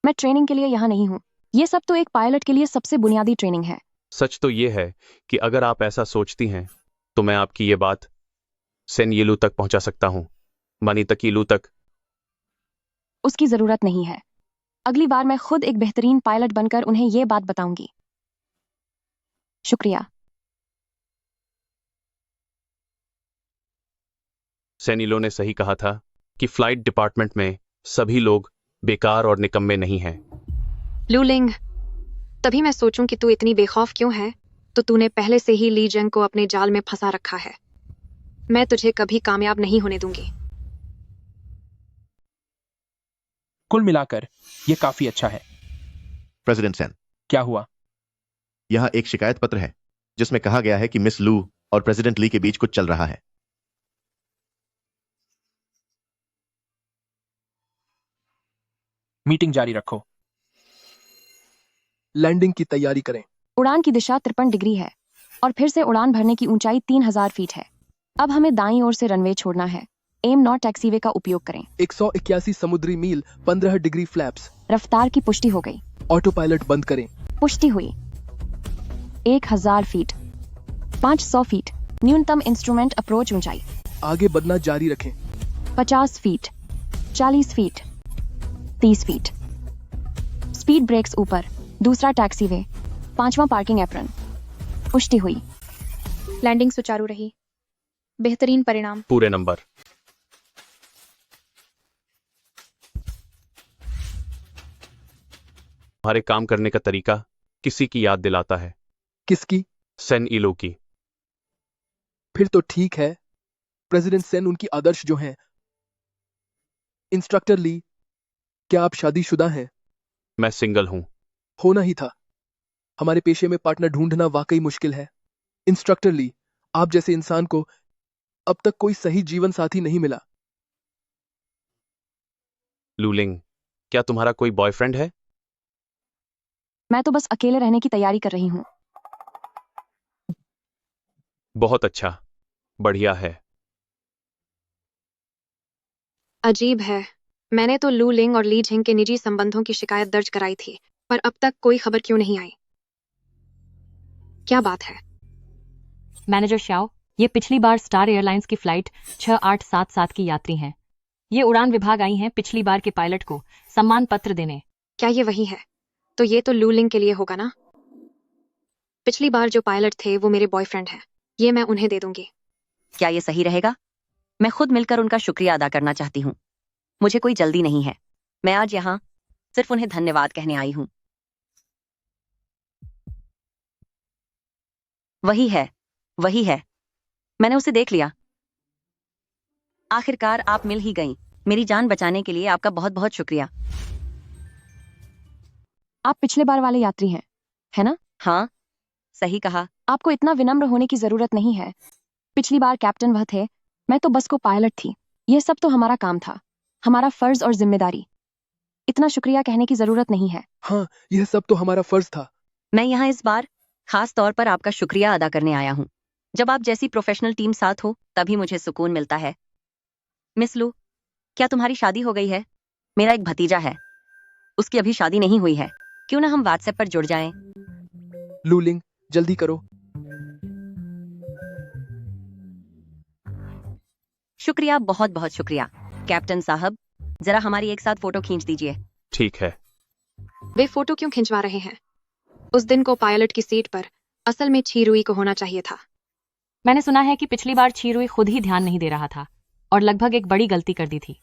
मैं ट्रेनिंग के लिए यहाँ नहीं हूँ। ये सब तो एक पायलट के लिए सबसे बुनियादी ट्रेनिंग है। सच तो ये है कि अगर आप ऐसा सोचती हैं तो मैं आपकी ये बात सेन येलू तक पहुंचा सकता हूं। मानी तक येलू तक। उसकी जरूरत नहीं है। अगली बार मैं खुद एक बेहतरीन पायलट बनकर उन्हें ये बात बताऊंगी। शुक्रिया। सेनिलो ने सही कहा था कि फ्लाइट डिपार्टमेंट में सभी लोग बेकार और निकम्मे नहीं हैं। लूलिंग, तभी मैं सोचूं कि तू इतनी बेखौफ क्यों है, तो तूने पहले से ही ली जंग को अपने जाल में फंसा रखा है। मैं तुझे कभी कामयाब नहीं होने दूंगी। कुल मिलाकर यह काफी अच्छा है। प्रेसिडेंट सेन, क्या हुआ? यहाँ एक शिकायत पत्र है जिसमें कहा गया है कि मिस लू और प्रेसिडेंट ली के बीच कुछ चल रहा है। मीटिंग जारी रखो। लैंडिंग की तैयारी करें। उड़ान की दिशा 53 डिग्री है और फिर से उड़ान भरने की ऊंचाई 3000 फीट है। अब हमें दाईं ओर से रनवे छोड़ना है। एम नॉट टैक्सीवे का उपयोग करें। 181 समुद्री मील 15 डिग्री फ्लैप्स। रफ्तार की पुष्टि हो गई। ऑटो पायलट बंद करें। पुष्टि हुई। 1000 फीट, 500 फीट, न्यूनतम इंस्ट्रूमेंट अप्रोच ऊंचाई। आगे बढ़ना जारी रखें। 50 feet, 40 feet, 30 feet. Speed brakes ऊपर। दूसरा टैक्सीवे, 5वां पार्किंग एप्रन। पुष्टि हुई। लैंडिंग सुचारू रही। बेहतरीन परिणाम। पूरे नंबर। तुम्हारे काम करने का तरीका किसी की याद दिलाता है। किसकी? सेन इलो की। फिर तो ठीक है। प्रेसिडेंट सेन उनकी आदर्श जो हैं। इंस्ट्रक्टर ली, क्या आप शादीशुदा हैं? मैं सिंगल हूं। होना ही था। हमारे पेशे में पार्टनर ढूंढना वाकई मुश्किल है। इंस्ट्रक्टर ली, आप जैसे इंसान को अब तक कोई सही जीवन साथी नहीं मिला। लूलिंग, क्या तुम्हारा कोई बॉयफ्रेंड है? मैं तो बस अकेले रहने की तैयारी कर रही हूँ। बहुत अच्छा, बढ़िया है। अजीब है, मैंने तो लू लिंग और ली झिंग के निजी संबंधों की शिकायत दर्ज कराई थी, पर अब तक कोई खबर क्यों नहीं आई? क्या बात है? मैनेजर शाओ, ये पिछली बार स्टार एयरलाइंस की फ्लाइट 6877 की यात्री हैं। ये उड़ान विभाग आई हैं पिछली बार के पायलट को सम्मान पत्र देने। क्या ये वही है? तो ये तो लू लिंग के लिए होगा ना? पिछली बार जो पायलट थे वो मेरे बॉयफ्रेंड हैं। ये मैं उन्हें दे दूंगी। क्या ये सही रहेगा? मैं खुद मिलकर उनका शुक्रिया अदा करना चाहती हूँ। मुझे कोई जल्दी नहीं है। मैं आज यहाँ सिर्फ उन्हें धन्यवाद कहने आई हूँ। वही है, वही है। मैंने उसे देख लिया। आखिरकार आप मिल ही गईं। मेरी जान बचाने के लिए आपका बहुत बहुत शुक्रिया। आप पिछले बार वाले यात्री हैं, है ना? हाँ, सही कहा। आपको इतना विनम्र होने की जरूरत नहीं है। पिछली बार कैप्टन वह थे, मैं तो बस को पायलट थी। यह सब तो हमारा काम था, हमारा फर्ज और जिम्मेदारी। इतना शुक्रिया कहने की जरूरत नहीं है। हाँ, यह सब तो हमारा फर्ज था। मैं यहाँ इस बार खास तौर पर आपका शुक्रिया अदा करने आया हूँ। जब आप जैसी प्रोफेशनल टीम साथ हो तभी मुझे सुकून मिलता है। मिस लू, क्या तुम्हारी शादी हो गई है? मेरा एक भतीजा है, उसकी अभी शादी नहीं हुई है। क्यों ना हम व्हाट्सएप पर जुड़ जाएं? लू लिंग, जल्दी करो। शुक्रिया, बहुत बहुत शुक्रिया। कैप्टन साहब, जरा हमारी एक साथ फोटो खींच दीजिए। ठीक है। वे फोटो क्यों खिंचवा रहे हैं? उस दिन को पायलट की सीट पर असल में छीरुई को होना चाहिए था। मैंने सुना है कि पिछली बार छीरुई खुद ही ध्यान नहीं दे रहा था और लगभग एक बड़ी गलती कर दी थी।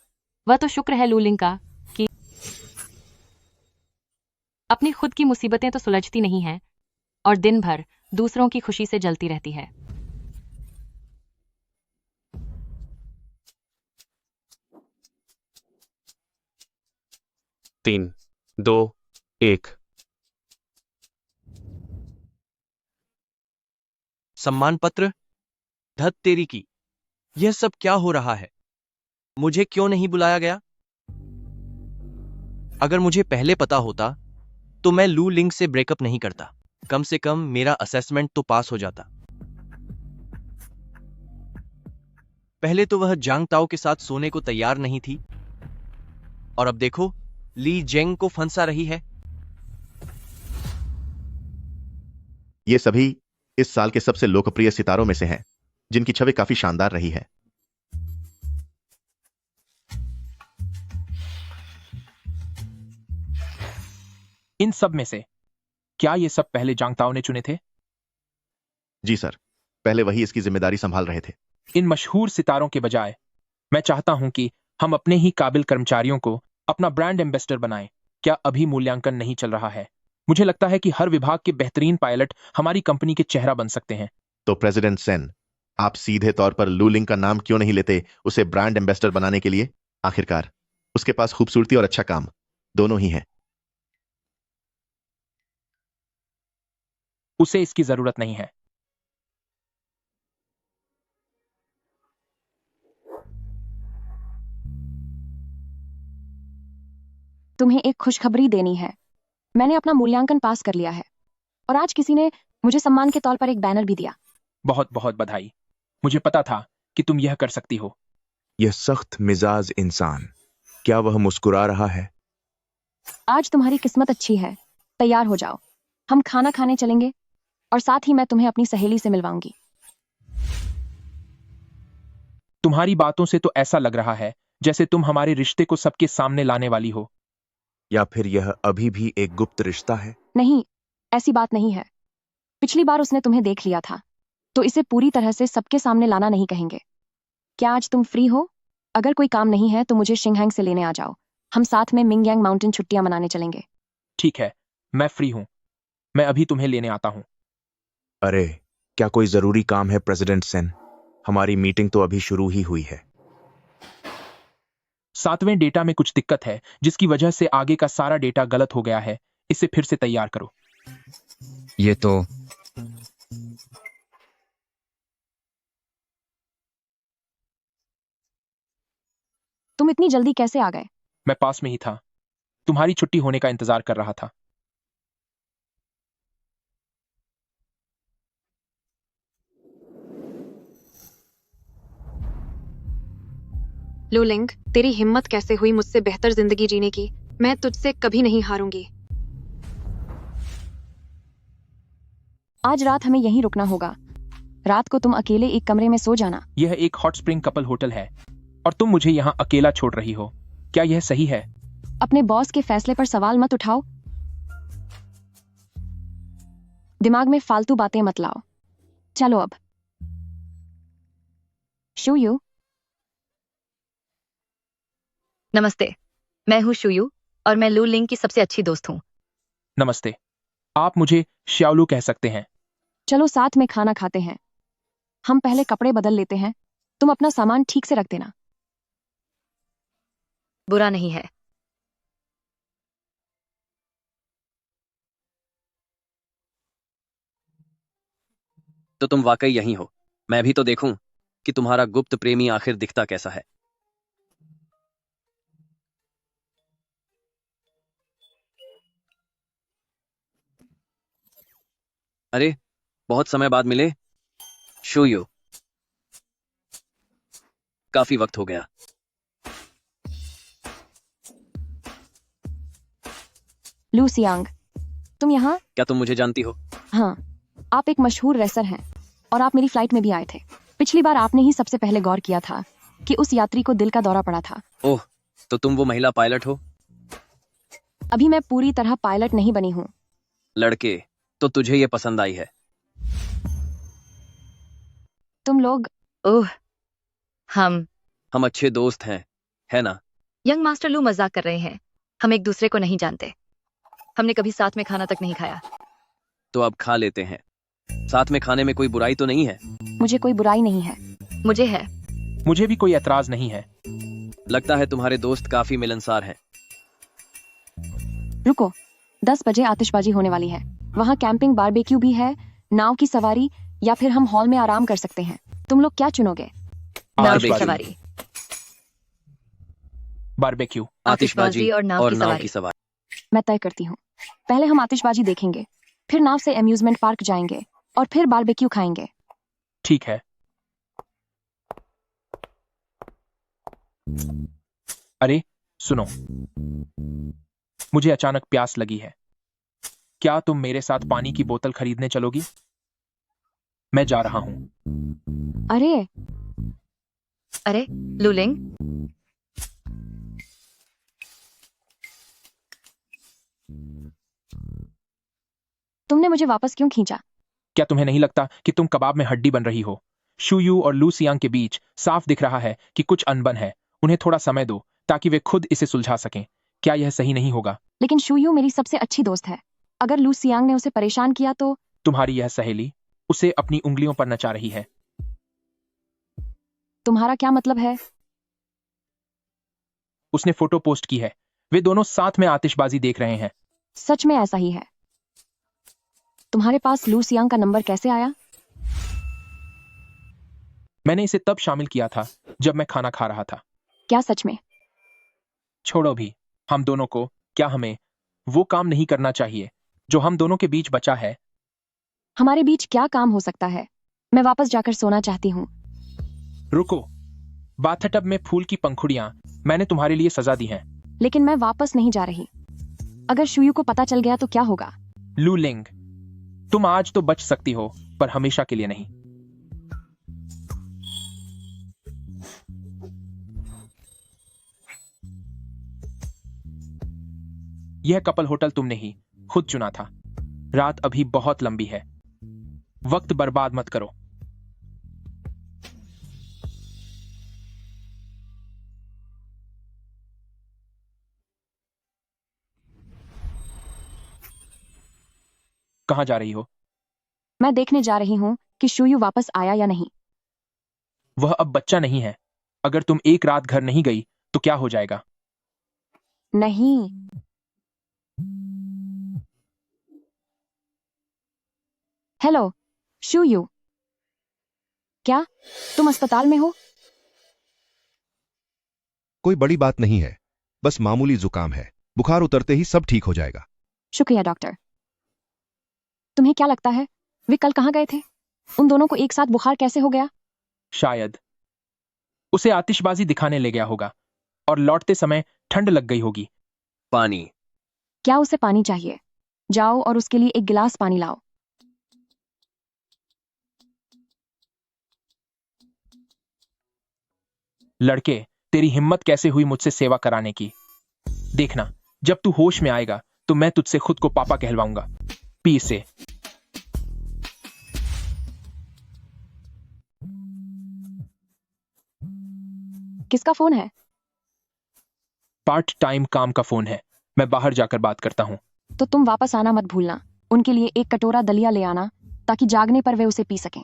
वह तो शुक्र है लूलिंग का कि अपनी खुद की मुसीबतें तो सुलझती नहीं हैं और दिन भर दूसरों की खुशी से जलती रहती है। तीन, दो, एक। सम्मान पत्र? धत तेरी की, यह सब क्या हो रहा है? मुझे क्यों नहीं बुलाया गया? अगर मुझे पहले पता होता तो मैं लू लिंग से ब्रेकअप नहीं करता। कम से कम मेरा असेसमेंट तो पास हो जाता। पहले तो वह जांग ताओ के साथ सोने को तैयार नहीं थी और अब देखो ली जेंग को फंसा रही है। ये सभी इस साल के सबसे लोकप्रिय सितारों में से हैं, जिनकी छवि काफी शानदार रही है। इन सब में से क्या ये सब पहले जांग ताओ ने चुने थे? जी सर, पहले वही इसकी जिम्मेदारी संभाल रहे थे। इन मशहूर सितारों के बजाय मैं चाहता हूं कि हम अपने ही काबिल कर्मचारियों को अपना ब्रांड एम्बेसडर बनाएं। क्या अभी मूल्यांकन नहीं चल रहा है? मुझे लगता है कि हर विभाग के बेहतरीन पायलट हमारी कंपनी के चेहरा बन सकते हैं। तो प्रेसिडेंट सेन, आप सीधे तौर पर लू लिंग का नाम क्यों नहीं लेते उसे ब्रांड एम्बेसडर बनाने के लिए? आखिरकार उसके पास खूबसूरती और अच्छा काम दोनों ही है। उसे इसकी जरूरत नहीं है। तुम्हें एक खुशखबरी देनी है। मैंने अपना मूल्यांकन पास कर लिया है और आज किसी ने मुझे सम्मान के तौर पर एक बैनर भी दिया। बहुत बहुत बधाई। मुझे पता था कि तुम यह कर सकती हो। यह सख्त मिजाज इंसान, क्या वह मुस्कुरा रहा है? आज तुम्हारी किस्मत अच्छी है। तैयार हो जाओ, हम खाना खाने चलेंगे और साथ ही मैं तुम्हें अपनी सहेली से मिलवाऊंगी। तुम्हारी बातों से तो ऐसा लग रहा है जैसे तुम हमारे रिश्ते को सबके सामने लाने वाली हो। या फिर यह अभी भी एक गुप्त रिश्ता है? नहीं, ऐसी बात नहीं है। पिछली बार उसने तुम्हें देख लिया था, तो इसे पूरी तरह से सबके सामने लाना नहीं कहेंगे। क्या आज तुम फ्री हो? अगर कोई काम नहीं है तो मुझे शिंगहैंग से लेने आ जाओ। हम साथ में मिंगयांग माउंटेन छुट्टियां मनाने चलेंगे। ठीक है, मैं फ्री हूं। मैं अभी तुम्हें लेने आता हूं। अरे, क्या कोई जरूरी काम है प्रेसिडेंट सेन? हमारी मीटिंग तो अभी शुरू ही हुई है। 7वें डेटा में कुछ दिक्कत है जिसकी वजह से आगे का सारा डेटा गलत हो गया है। इसे फिर से तैयार करो। ये तो तुम इतनी जल्दी कैसे आ गए? मैं पास में ही था। तुम्हारी छुट्टी होने का इंतजार कर रहा था। लू लिंग, तेरी हिम्मत कैसे हुई मुझसे बेहतर जिंदगी जीने की? मैं तुझसे कभी नहीं हारूंगी। आज रात हमें यहीं रुकना होगा। रात को तुम अकेले एक कमरे में सो जाना। यह एक हॉट स्प्रिंग कपल होटल है और तुम मुझे यहाँ अकेला छोड़ रही हो। क्या यह सही है? अपने बॉस के फैसले पर सवाल मत उठाओ। दिमाग में फालतू बातें मत लाओ। चलो अब। शूयू, नमस्ते, मैं हूँ शुयू और मैं लू लिंग की सबसे अच्छी दोस्त हूँ। नमस्ते, आप मुझे श्याओलू कह सकते हैं। चलो साथ में खाना खाते हैं। हम पहले कपड़े बदल लेते हैं। तुम अपना सामान ठीक से रख देना। बुरा नहीं है। तो तुम वाकई यहीं हो। मैं भी तो देखूं कि तुम्हारा गुप्त प्रेमी आखिर दिखता कैसा है। अरे, बहुत समय बाद मिले शूयू। काफी वक्त हो गया। लू सियांग, तुम यहाँ? क्या तुम मुझे जानती हो? हाँ, आप एक मशहूर रेसर हैं और आप मेरी फ्लाइट में भी आए थे। पिछली बार आपने ही सबसे पहले गौर किया था कि उस यात्री को दिल का दौरा पड़ा था। ओह, तो तुम वो महिला पायलट हो? अभी मैं पूरी तरह पायलट नहीं बनी हूँ। लड़के, तो तुझे ये पसंद आई है? तुम लोग? ओह, हम अच्छे दोस्त हैं, है ना? यंग मास्टर लू मजाक कर रहे हैं। हम एक दूसरे को नहीं जानते। हमने कभी साथ में खाना तक नहीं खाया। तो अब खा लेते हैं। साथ में खाने में कोई बुराई तो नहीं है? मुझे कोई बुराई नहीं है। मुझे है। मुझे भी कोई एतराज नहीं है। लगता है तुम्हारे दोस्त काफी मिलनसार हैं। रुको, 10 बजे आतिशबाजी होने वाली है। वहाँ कैंपिंग, बारबेक्यू भी है, नाव की सवारी, या फिर हम हॉल में आराम कर सकते हैं। तुम लोग क्या चुनोगे? नाव की सवारी। बारबेक्यू। आतिशबाजी और नाव की सवारी। मैं तय करती हूँ। पहले हम आतिशबाजी देखेंगे, फिर नाव से अम्यूजमेंट पार्क जाएंगे और फिर बारबेक्यू खाएंगे। ठीक है। अरे सुनो, मुझे अचानक प्यास लगी है। क्या तुम मेरे साथ पानी की बोतल खरीदने चलोगी? मैं जा रहा हूं। अरे लू लिंग, तुमने मुझे वापस क्यों खींचा? क्या तुम्हें नहीं लगता कि तुम कबाब में हड्डी बन रही हो? शूयू और लू सियांग के बीच साफ दिख रहा है कि कुछ अनबन है। उन्हें थोड़ा समय दो ताकि वे खुद इसे सुलझा सकें। क्या यह सही नहीं होगा? लेकिन शूयू मेरी सबसे अच्छी दोस्त है। अगर लू सियांग ने उसे परेशान किया तो? तुम्हारी यह सहेली उसे अपनी उंगलियों पर नचा रही है। तुम्हारा क्या मतलब है? उसने फोटो पोस्ट की है। वे दोनों साथ में आतिशबाजी देख रहे हैं। सच में ऐसा ही है। तुम्हारे पास लू सियांग का नंबर कैसे आया? मैंने इसे तब शामिल किया था जब मैं खाना खा रहा था। क्या सच में? छोड़ो भी, हम दोनों को, क्या हमें वो काम नहीं करना चाहिए जो हम दोनों के बीच बचा है? हमारे बीच क्या काम हो सकता है? मैं वापस जाकर सोना चाहती हूँ। रुको, बाथटब में फूल की पंखुड़ियां मैंने तुम्हारे लिए सजा दी हैं। लेकिन मैं वापस नहीं जा रही। अगर शूयू को पता चल गया तो क्या होगा? लू लिंग, तुम आज तो बच सकती हो, पर हमेशा के लिए नहीं। यह कपल होटल तुमने ही खुद चुना था। रात अभी बहुत लंबी है, वक्त बर्बाद मत करो। कहां जा रही हो? मैं देखने जा रही हूँ कि शूयू वापस आया या नहीं। वह अब बच्चा नहीं है। अगर तुम एक रात घर नहीं गई तो क्या हो जाएगा? नहीं। हेलो शूयू, क्या तुम अस्पताल में हो? कोई बड़ी बात नहीं है, बस मामूली जुकाम है। बुखार उतरते ही सब ठीक हो जाएगा। शुक्रिया डॉक्टर। तुम्हें क्या लगता है वे कल कहाँ गए थे? उन दोनों को एक साथ बुखार कैसे हो गया? शायद उसे आतिशबाजी दिखाने ले गया होगा और लौटते समय ठंड लग गई होगी। पानी। क्या उसे पानी चाहिए? जाओ और उसके लिए एक गिलास पानी लाओ। लड़के, तेरी हिम्मत कैसे हुई मुझसे सेवा कराने की? देखना, जब तू होश में आएगा तो मैं तुझसे खुद को पापा कहलवाऊंगा। पी इसे। किसका फोन है? पार्ट टाइम काम का फोन है। मैं बाहर जाकर बात करता हूँ। तो तुम वापस आना मत भूलना। उनके लिए एक कटोरा दलिया ले आना ताकि जागने पर वे उसे पी सकें।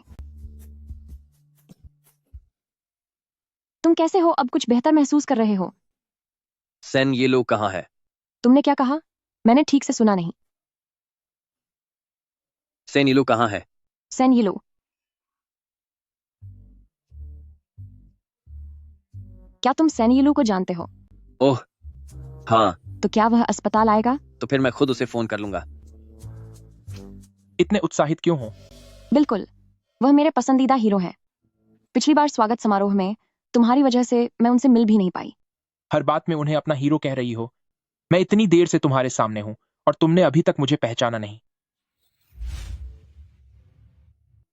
तुम कैसे हो? अब कुछ बेहतर महसूस कर रहे हो? सेन, ये लोग कहाँ है? तुमने क्या कहा? मैंने ठीक से सुना नहीं। सेन, ये लोग कहाँ है? सेन येलो। क्या तुम सेन येलो को जानते हो? ओह हाँ। तो क्या वह अस्पताल आएगा? तो फिर मैं खुद उसे फोन कर लूंगा। इतने उत्साहित क्यों हो? बिल्कुल, वह मेरे पसंदीदा हीरो हैं। पिछली बार स्वागत समारोह में तुम्हारी वजह से मैं उनसे मिल भी नहीं पाई। हर बात में उन्हें अपना हीरो कह रही हो। मैं इतनी देर से तुम्हारे सामने हूं और तुमने अभी तक मुझे पहचाना नहीं।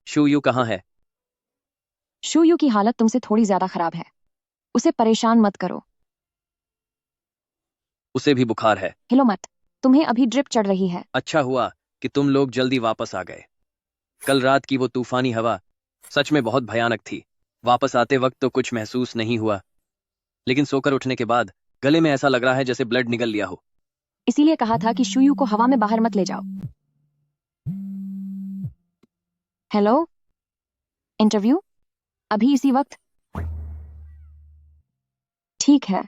शूयू कहाँ है? शूयू की हालत तुमसे थोड़ी ज्यादा खराब है। उसे परेशान मत करो। उसे भी बुखार है। हिलो मत, तुम्हें अभी ड्रिप चढ़ रही है। अच्छा हुआ कि तुम लोग जल्दी वापस आ गए। कल रात की वो तूफानी हवा सच में बहुत भयानक थी। वापस आते वक्त तो कुछ महसूस नहीं हुआ, लेकिन सोकर उठने के बाद गले में ऐसा लग रहा है जैसे ब्लड निकल लिया हो। इसीलिए कहा था कि शूयू को हवा में बाहर मत ले जाओ। हेलो, इंटरव्यू अभी इसी वक्त? ठीक है।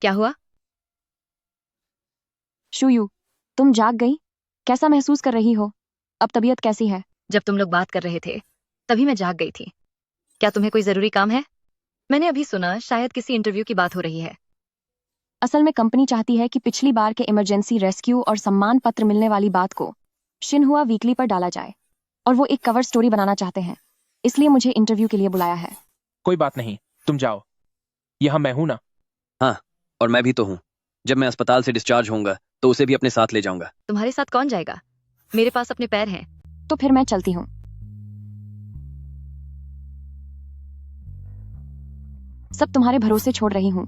क्या हुआ? शूयू, तुम जाग गई? कैसा महसूस कर रही हो? अब तबीयत कैसी है? जब तुम लोग बात कर रहे थे तभी मैं जाग गई थी। क्या तुम्हें कोई जरूरी काम है? मैंने अभी सुना शायद किसी इंटरव्यू की बात हो रही है। असल में कंपनी चाहती है कि पिछली बार के इमरजेंसी रेस्क्यू और सम्मान पत्र मिलने वाली बात को शिनहुआ वीकली पर डाला जाए, और वो एक कवर स्टोरी बनाना चाहते हैं। इसलिए मुझे इंटरव्यू के लिए बुलाया है। कोई बात नहीं, तुम जाओ। यहाँ मैं हूं ना। हाँ, और मैं भी तो हूँ। जब मैं अस्पताल से डिस्चार्ज होऊंगा तो उसे भी अपने साथ ले जाऊंगा। तुम्हारे साथ कौन जाएगा? मेरे पास अपने पैर हैं। तो फिर मैं चलती हूँ। सब तुम्हारे भरोसे छोड़ रही हूँ।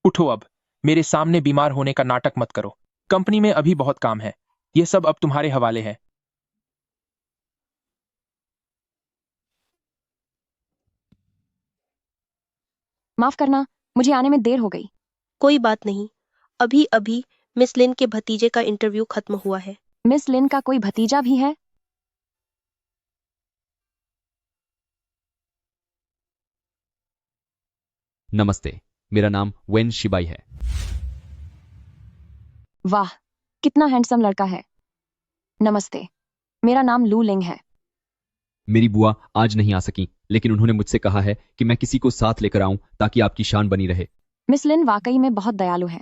उठो अब। मेरे सामने बीमार होने का नाटक मत करो। कंपनी में अभी बहुत काम है। यह सब अब तुम्हारे हवाले है। माफ करना, मुझे आने में देर हो गई। कोई बात नहीं, अभी अभी मिस लिन के भतीजे का इंटरव्यू खत्म हुआ है। मिस लिन का कोई भतीजा भी है? नमस्ते, मेरा नाम वेन शिबाई है। वाह, कितना हैंडसम लड़का है। नमस्ते, मेरा नाम लू लिंग है। मेरी बुआ आज नहीं आ सकी, लेकिन उन्होंने मुझसे कहा है कि मैं किसी को साथ लेकर आऊं ताकि आपकी शान बनी रहे। मिस लिन वाकई में बहुत दयालु है।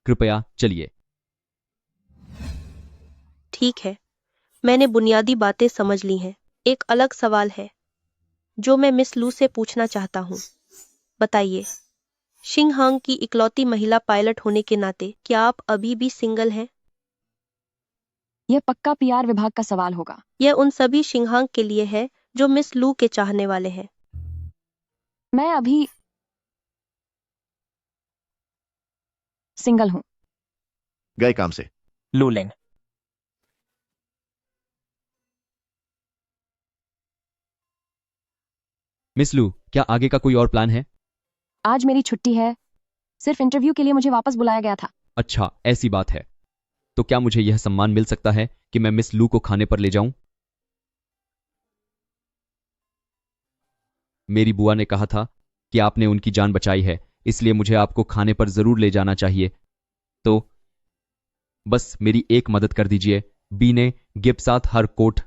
कृपया चलिए। ठीक है, मैंने बुनियादी बातें समझ ली हैं। एक अलग सवाल है जो मैं मिस लू से पूछना चाहता हूँ। बताइए, शिंगहांग की इकलौती महिला पायलट होने के नाते क्या आप अभी भी सिंगल हैं? यह पक्का पीआर विभाग का सवाल होगा। यह उन सभी शिंगहांग के लिए है जो मिस लू के चाहने वाले हैं। मैं अभी सिंगल हूं। गए काम से। लू लिंग। मिस लू, क्या आगे का कोई और प्लान है? आज मेरी छुट्टी है, सिर्फ इंटरव्यू के लिए मुझे वापस बुलाया गया था। अच्छा, ऐसी बात है। तो क्या मुझे यह सम्मान मिल सकता है कि मैं मिस लू को खाने पर ले जाऊं? मेरी बुआ ने कहा था कि आपने उनकी जान बचाई है, इसलिए मुझे आपको खाने पर जरूर ले जाना चाहिए। तो बस मेरी एक मदद कर दीजिए। बी ने गिब्सात हर कोट।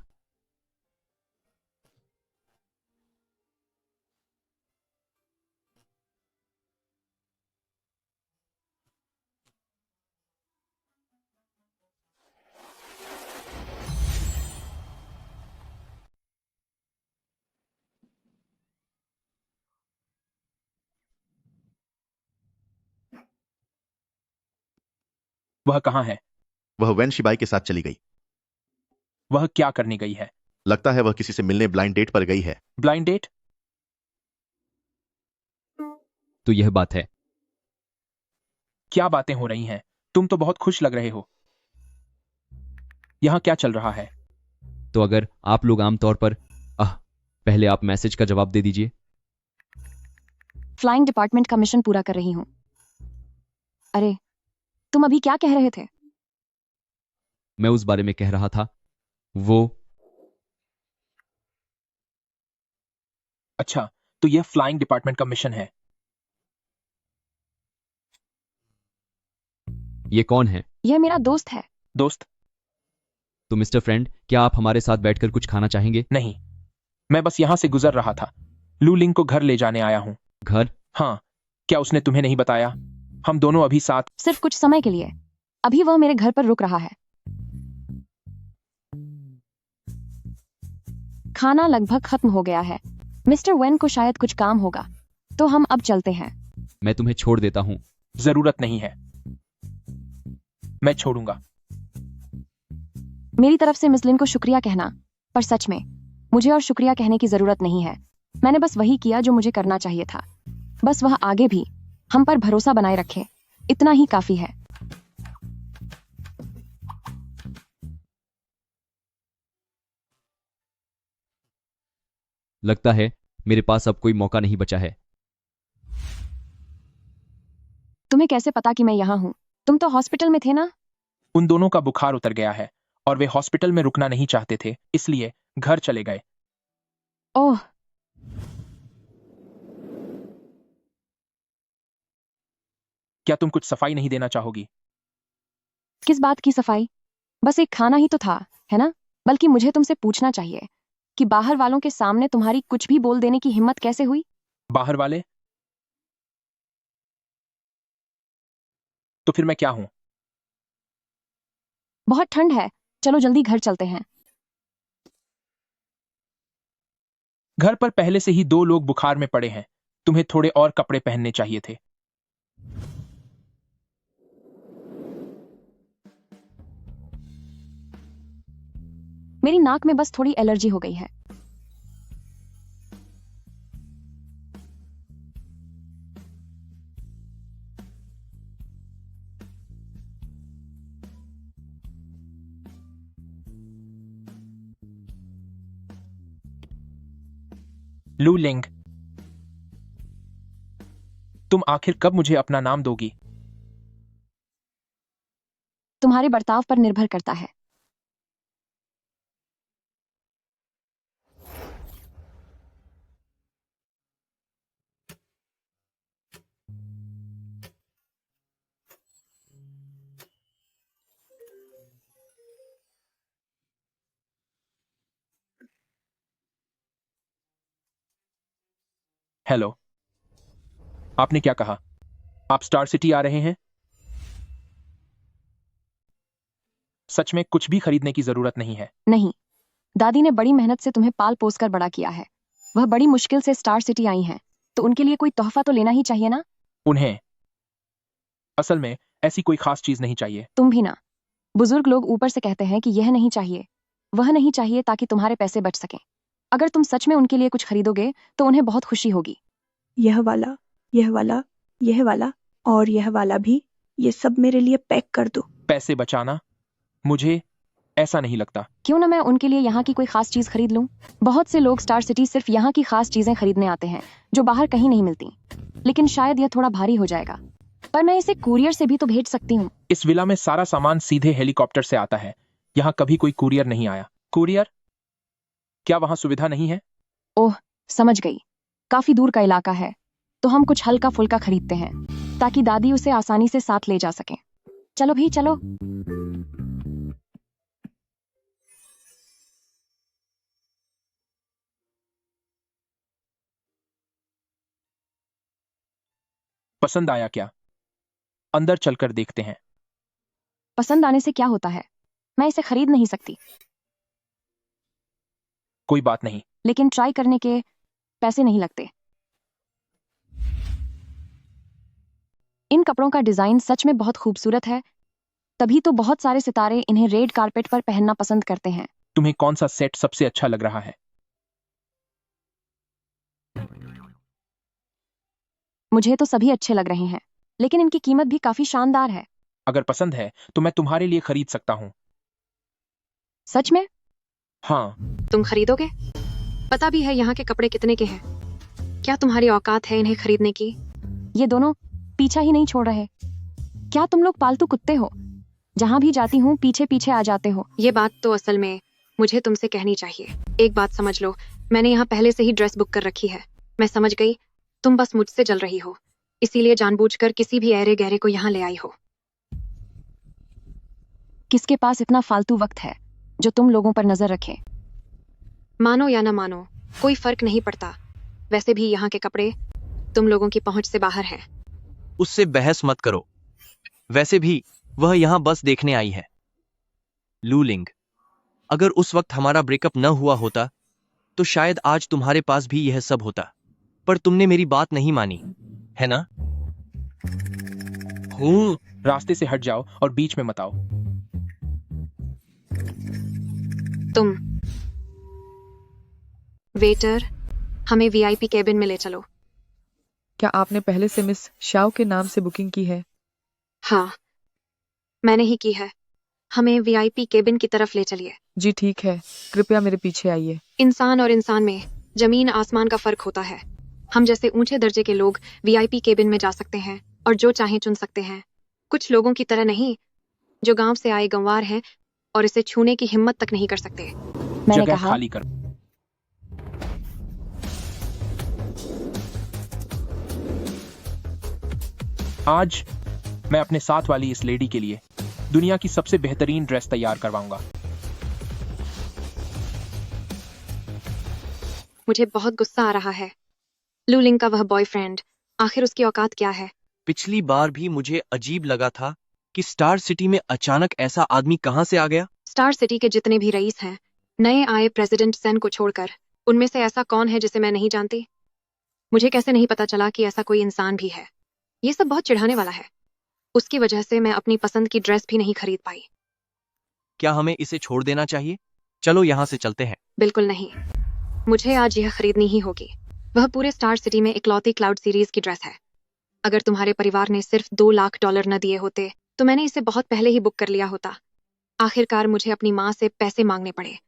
वह कहाँ है? वह वेन शिबाई के साथ चली गई। वह क्या करने गई है? लगता है वह किसी से मिलने ब्लाइंड डेट पर गई है। Blind date? तो यह बात है। क्या बातें हो रही हैं? तुम तो बहुत खुश लग रहे हो। यहां क्या चल रहा है? तो अगर आप लोग आमतौर पर पहले आप मैसेज का जवाब दे दीजिए। फ्लाइंग डिपार्टमेंट का मिशन पूरा कर रही हूं। अरे, तुम अभी क्या कह रहे थे? मैं उस बारे में कह रहा था। वो अच्छा, तो यह फ्लाइंग डिपार्टमेंट का मिशन है। ये कौन है? यह मेरा दोस्त है। दोस्त? तो मिस्टर फ्रेंड, क्या आप हमारे साथ बैठकर कुछ खाना चाहेंगे? नहीं, मैं बस यहां से गुजर रहा था। लू लिंग को घर ले जाने आया हूं। घर? हाँ, क्या उसने तुम्हें नहीं बताया? हम दोनों अभी साथ। सिर्फ कुछ समय के लिए। अभी वह मेरे घर पर रुक रहा है। खाना लगभग खत्म हो गया है। मिस्टर वेन को शायद कुछ काम होगा, तो हम अब चलते हैं। मैं तुम्हें छोड़ देता हूं। जरूरत नहीं है, मैं छोड़ूंगा। मेरी तरफ से मिस लिन को शुक्रिया कहना, पर सच में मुझे और शुक्रिया कहने की जरूरत नहीं है। मैंने बस वही किया जो मुझे करना चाहिए था। बस वह आगे भी हम पर भरोसा बनाए रखे, इतना ही काफी है। लगता है मेरे पास अब कोई मौका नहीं बचा है। तुम्हें कैसे पता कि मैं यहाँ हूँ? तुम तो हॉस्पिटल में थे ना? उन दोनों का बुखार उतर गया है और वे हॉस्पिटल में रुकना नहीं चाहते थे, इसलिए घर चले गए। ओह, क्या तुम कुछ सफाई नहीं देना चाहोगी? किस बात की सफाई? बस एक खाना ही तो था, है ना? बल्कि मुझे तुमसे पूछना चाहिए कि बाहर वालों के सामने तुम्हारी कुछ भी बोल देने की हिम्मत कैसे हुई? बाहर वाले? तो फिर मैं क्या हूं? बहुत ठंड है, चलो जल्दी घर चलते हैं। घर पर पहले से ही 2 लोग बुखार में पड़े हैं। तुम्हें थोड़े और कपड़े पहनने चाहिए थे। मेरी नाक में बस थोड़ी एलर्जी हो गई है। लू लिंग, तुम आखिर कब मुझे अपना नाम दोगी? तुम्हारे बर्ताव पर निर्भर करता है। हेलो, आपने क्या कहा? आप स्टार सिटी आ रहे हैं? सच में कुछ भी खरीदने की जरूरत नहीं है। नहीं, दादी ने बड़ी मेहनत से तुम्हें पाल पोस कर बड़ा किया है। वह बड़ी मुश्किल से स्टार सिटी आई हैं, तो उनके लिए कोई तोहफा तो लेना ही चाहिए ना। उन्हें असल में ऐसी कोई खास चीज नहीं चाहिए। तुम भी ना। बुजुर्ग लोग ऊपर से कहते हैं कि यह नहीं चाहिए, वह नहीं चाहिए, ताकि तुम्हारे पैसे बच सकें। अगर तुम सच में उनके लिए कुछ खरीदोगे तो उन्हें बहुत खुशी होगी। यह वाला, यह वाला, यह वाला और यह वाला भी, ये सब मेरे लिए पैक कर दो। पैसे बचाना? मुझे ऐसा नहीं लगता। क्यों ना मैं उनके लिए यहाँ की कोई खास चीज खरीद लूं? बहुत से लोग स्टार सिटी सिर्फ यहाँ की खास चीजें खरीदने आते हैं जो बाहर कहीं नहीं मिलती। लेकिन शायद यह थोड़ा भारी हो जाएगा, पर मैं इसे कुरियर से भी तो भेज सकती हूँ। इस विला में सारा सामान सीधे हेलीकॉप्टर से आता है। यहाँ कभी कोई कुरियर नहीं आया। कुरियर? क्या वहाँ सुविधा नहीं है? ओह, समझ गई। काफी दूर का इलाका है, तो हम कुछ हल्का फुल्का खरीदते हैं ताकि दादी उसे आसानी से साथ ले जा सके। चलो भी चलो। पसंद आया क्या? अंदर चलकर देखते हैं। पसंद आने से क्या होता है? मैं इसे खरीद नहीं सकती। कोई बात नहीं। लेकिन ट्राई करने के पैसे नहीं लगते। इन कपड़ों का डिजाइन सच में बहुत खूबसूरत है, तभी तो बहुत सारे सितारे इन्हें रेड कारपेट पर पहनना पसंद करते हैं। तुम्हें कौन सा सेट सबसे अच्छा लग रहा है? मुझे तो सभी अच्छे लग रहे हैं, लेकिन इनकी कीमत भी काफी शानदार है। अगर पसंद है तो मैं तुम्हारे लिए खरीद सकता हूँ। सच में? हाँ। तुम खरीदोगे? पता भी है यहाँ के कपड़े कितने के हैं। क्या तुम्हारी औकात है इन्हें खरीदने की? ये दोनों पीछा ही नहीं छोड़ रहे। क्या तुम लोग पालतू कुत्ते हो? जहां भी जाती हूँ पीछे पीछे आ जाते हो। ये बात तो असल में मुझे तुमसे कहनी चाहिए। एक बात समझ लो, मैंने यहाँ पहले से ही ड्रेस बुक कर रखी है। मैं समझ गई, तुम बस मुझसे जल रही हो, इसीलिए जानबूझकर किसी भी ऐरे गहरे को यहाँ ले आई हो। किसके पास इतना फालतू वक्त है जो तुम लोगों पर नजर रखे? मानो या ना मानो, कोई फर्क नहीं पड़ता। वैसे भी यहाँ के कपड़े तुम लोगों की पहुंच से बाहर हैं। उससे बहस मत करो। वैसे भी वह यहाँ बस देखने आई है। लूलिंग, अगर उस वक्त हमारा ब्रेकअप न हुआ होता तो शायद आज तुम्हारे पास भी यह सब होता, पर तुमने मेरी बात नहीं मानी, है ना? रास्ते से हट जाओ और बीच में मत आओ। तुम वेटर, हमें वीआईपी केबिन में ले चलो। क्या आपने पहले से मिस शाओ के नाम से बुकिंग की है? हाँ, मैंने ही की है। हमें वीआईपी केबिन की तरफ ले चलिए। जी ठीक है, कृपया मेरे पीछे आइए। इंसान और इंसान में जमीन आसमान का फर्क होता है। हम जैसे ऊंचे दर्जे के लोग वीआईपी केबिन में जा सकते हैं और जो चाहें चुन सकते हैं। कुछ लोगों की तरह नहीं, जो गांव से आए गंवार हैं और इसे छूने की हिम्मत तक नहीं कर सकते। मैंने जगह कहा खाली कर। आज मैं अपने साथ वाली इस लेडी के लिए दुनिया की सबसे बेहतरीन ड्रेस तैयार करवाऊंगा। मुझे बहुत गुस्सा आ रहा है। लूलिंग का वह बॉयफ्रेंड, आखिर उसकी औकात क्या है? पिछली बार भी मुझे अजीब लगा था कि स्टार सिटी में अचानक ऐसा आदमी कहां से आ गया। स्टार सिटी के जितने भी रईस हैं, नए आए प्रेसिडेंट सेन को छोड़कर, उनमें से ऐसा कौन है जिसे मैं नहीं जानती? मुझे कैसे नहीं पता चला कि ऐसा कोई इंसान भी है? ये सब बहुत चिढ़ाने वाला है। उसकी वजह से मैं अपनी पसंद की ड्रेस भी नहीं खरीद पाई। क्या हमें इसे छोड़ देना चाहिए? चलो यहाँ से चलते हैं। बिल्कुल नहीं, मुझे आज यह खरीदनी ही होगी। वह पूरे स्टार सिटी में इकलौती क्लाउड सीरीज की ड्रेस है। अगर तुम्हारे परिवार ने सिर्फ $2 लाख न दिए होते तो मैंने इसे बहुत पहले ही बुक कर लिया होता। आखिरकार मुझे अपनी माँ से पैसे मांगने पड़े।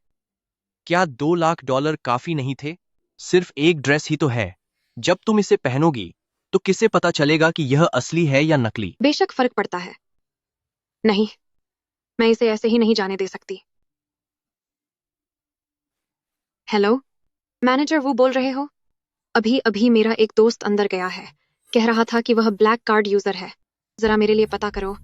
क्या $2 लाख काफी नहीं थे? सिर्फ एक ड्रेस ही तो है। जब तुम इसे पहनोगी तो किससे पता चलेगा कि यह असली है या नकली? बेशक फर्क पड़ता है। नहीं, मैं इसे ऐसे ही नहीं जाने दे सकती। हेलो, मैनेजर वो बोल रहे हो? अभी अभी मेरा एक दोस्त अंदर गया है, कह रहा था कि वह ब्लैक कार्ड यूजर है। जरा मेरे लिए पता करो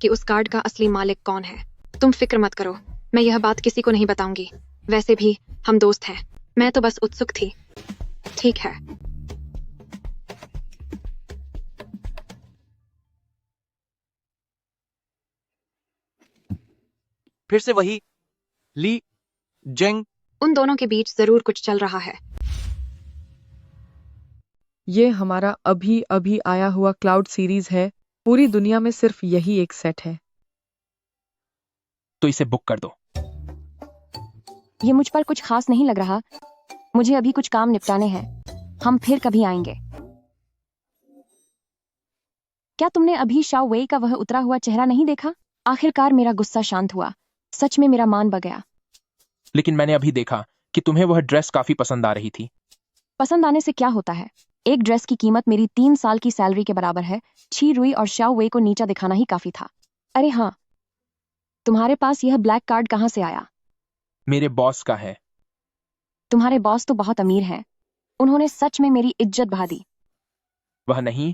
कि उस कार्ड का असली मालिक कौन है। तुम फिक्र मत करो, मैं यह बात किसी को नहीं बताऊंगी। वैसे भी हम दोस्त हैं, मैं तो बस उत्सुक थी। ठीक है। फिर से वही ली जेंग। उन दोनों के बीच जरूर कुछ चल रहा है। ये हमारा अभी अभी आया हुआ क्लाउड सीरीज है। पूरी दुनिया में सिर्फ यही एक सेट है। तो इसे बुक कर दो। ये मुझ पर कुछ खास नहीं लग रहा। मुझे अभी कुछ काम निपटाने हैं। हम फिर कभी आएंगे। क्या तुमने अभी शाओ वेई का वह उतरा हुआ चेहरा नहीं देखा? आखिरकार मेरा गुस्सा शांत हुआ। सच में मेरा मान बगया। लेकिन मैंने अभी देखा कि तुम्हें वह ड्रेस काफी पसंद आ रही थी। पसंद आने से क्या होता है? एक ड्रेस की कीमत मेरी 3 साल की सैलरी के बराबर है। छी रुई और शाओ वेई को नीचा दिखाना ही काफी था। अरे हाँ, तुम्हारे पास यह ब्लैक कार्ड कहाँ से आया? मेरे बॉस का है। तुम्हारे बॉस तो बहुत अमीर हैं। उन्होंने सच में मेरी इज्जत बहा दी। वह नहीं,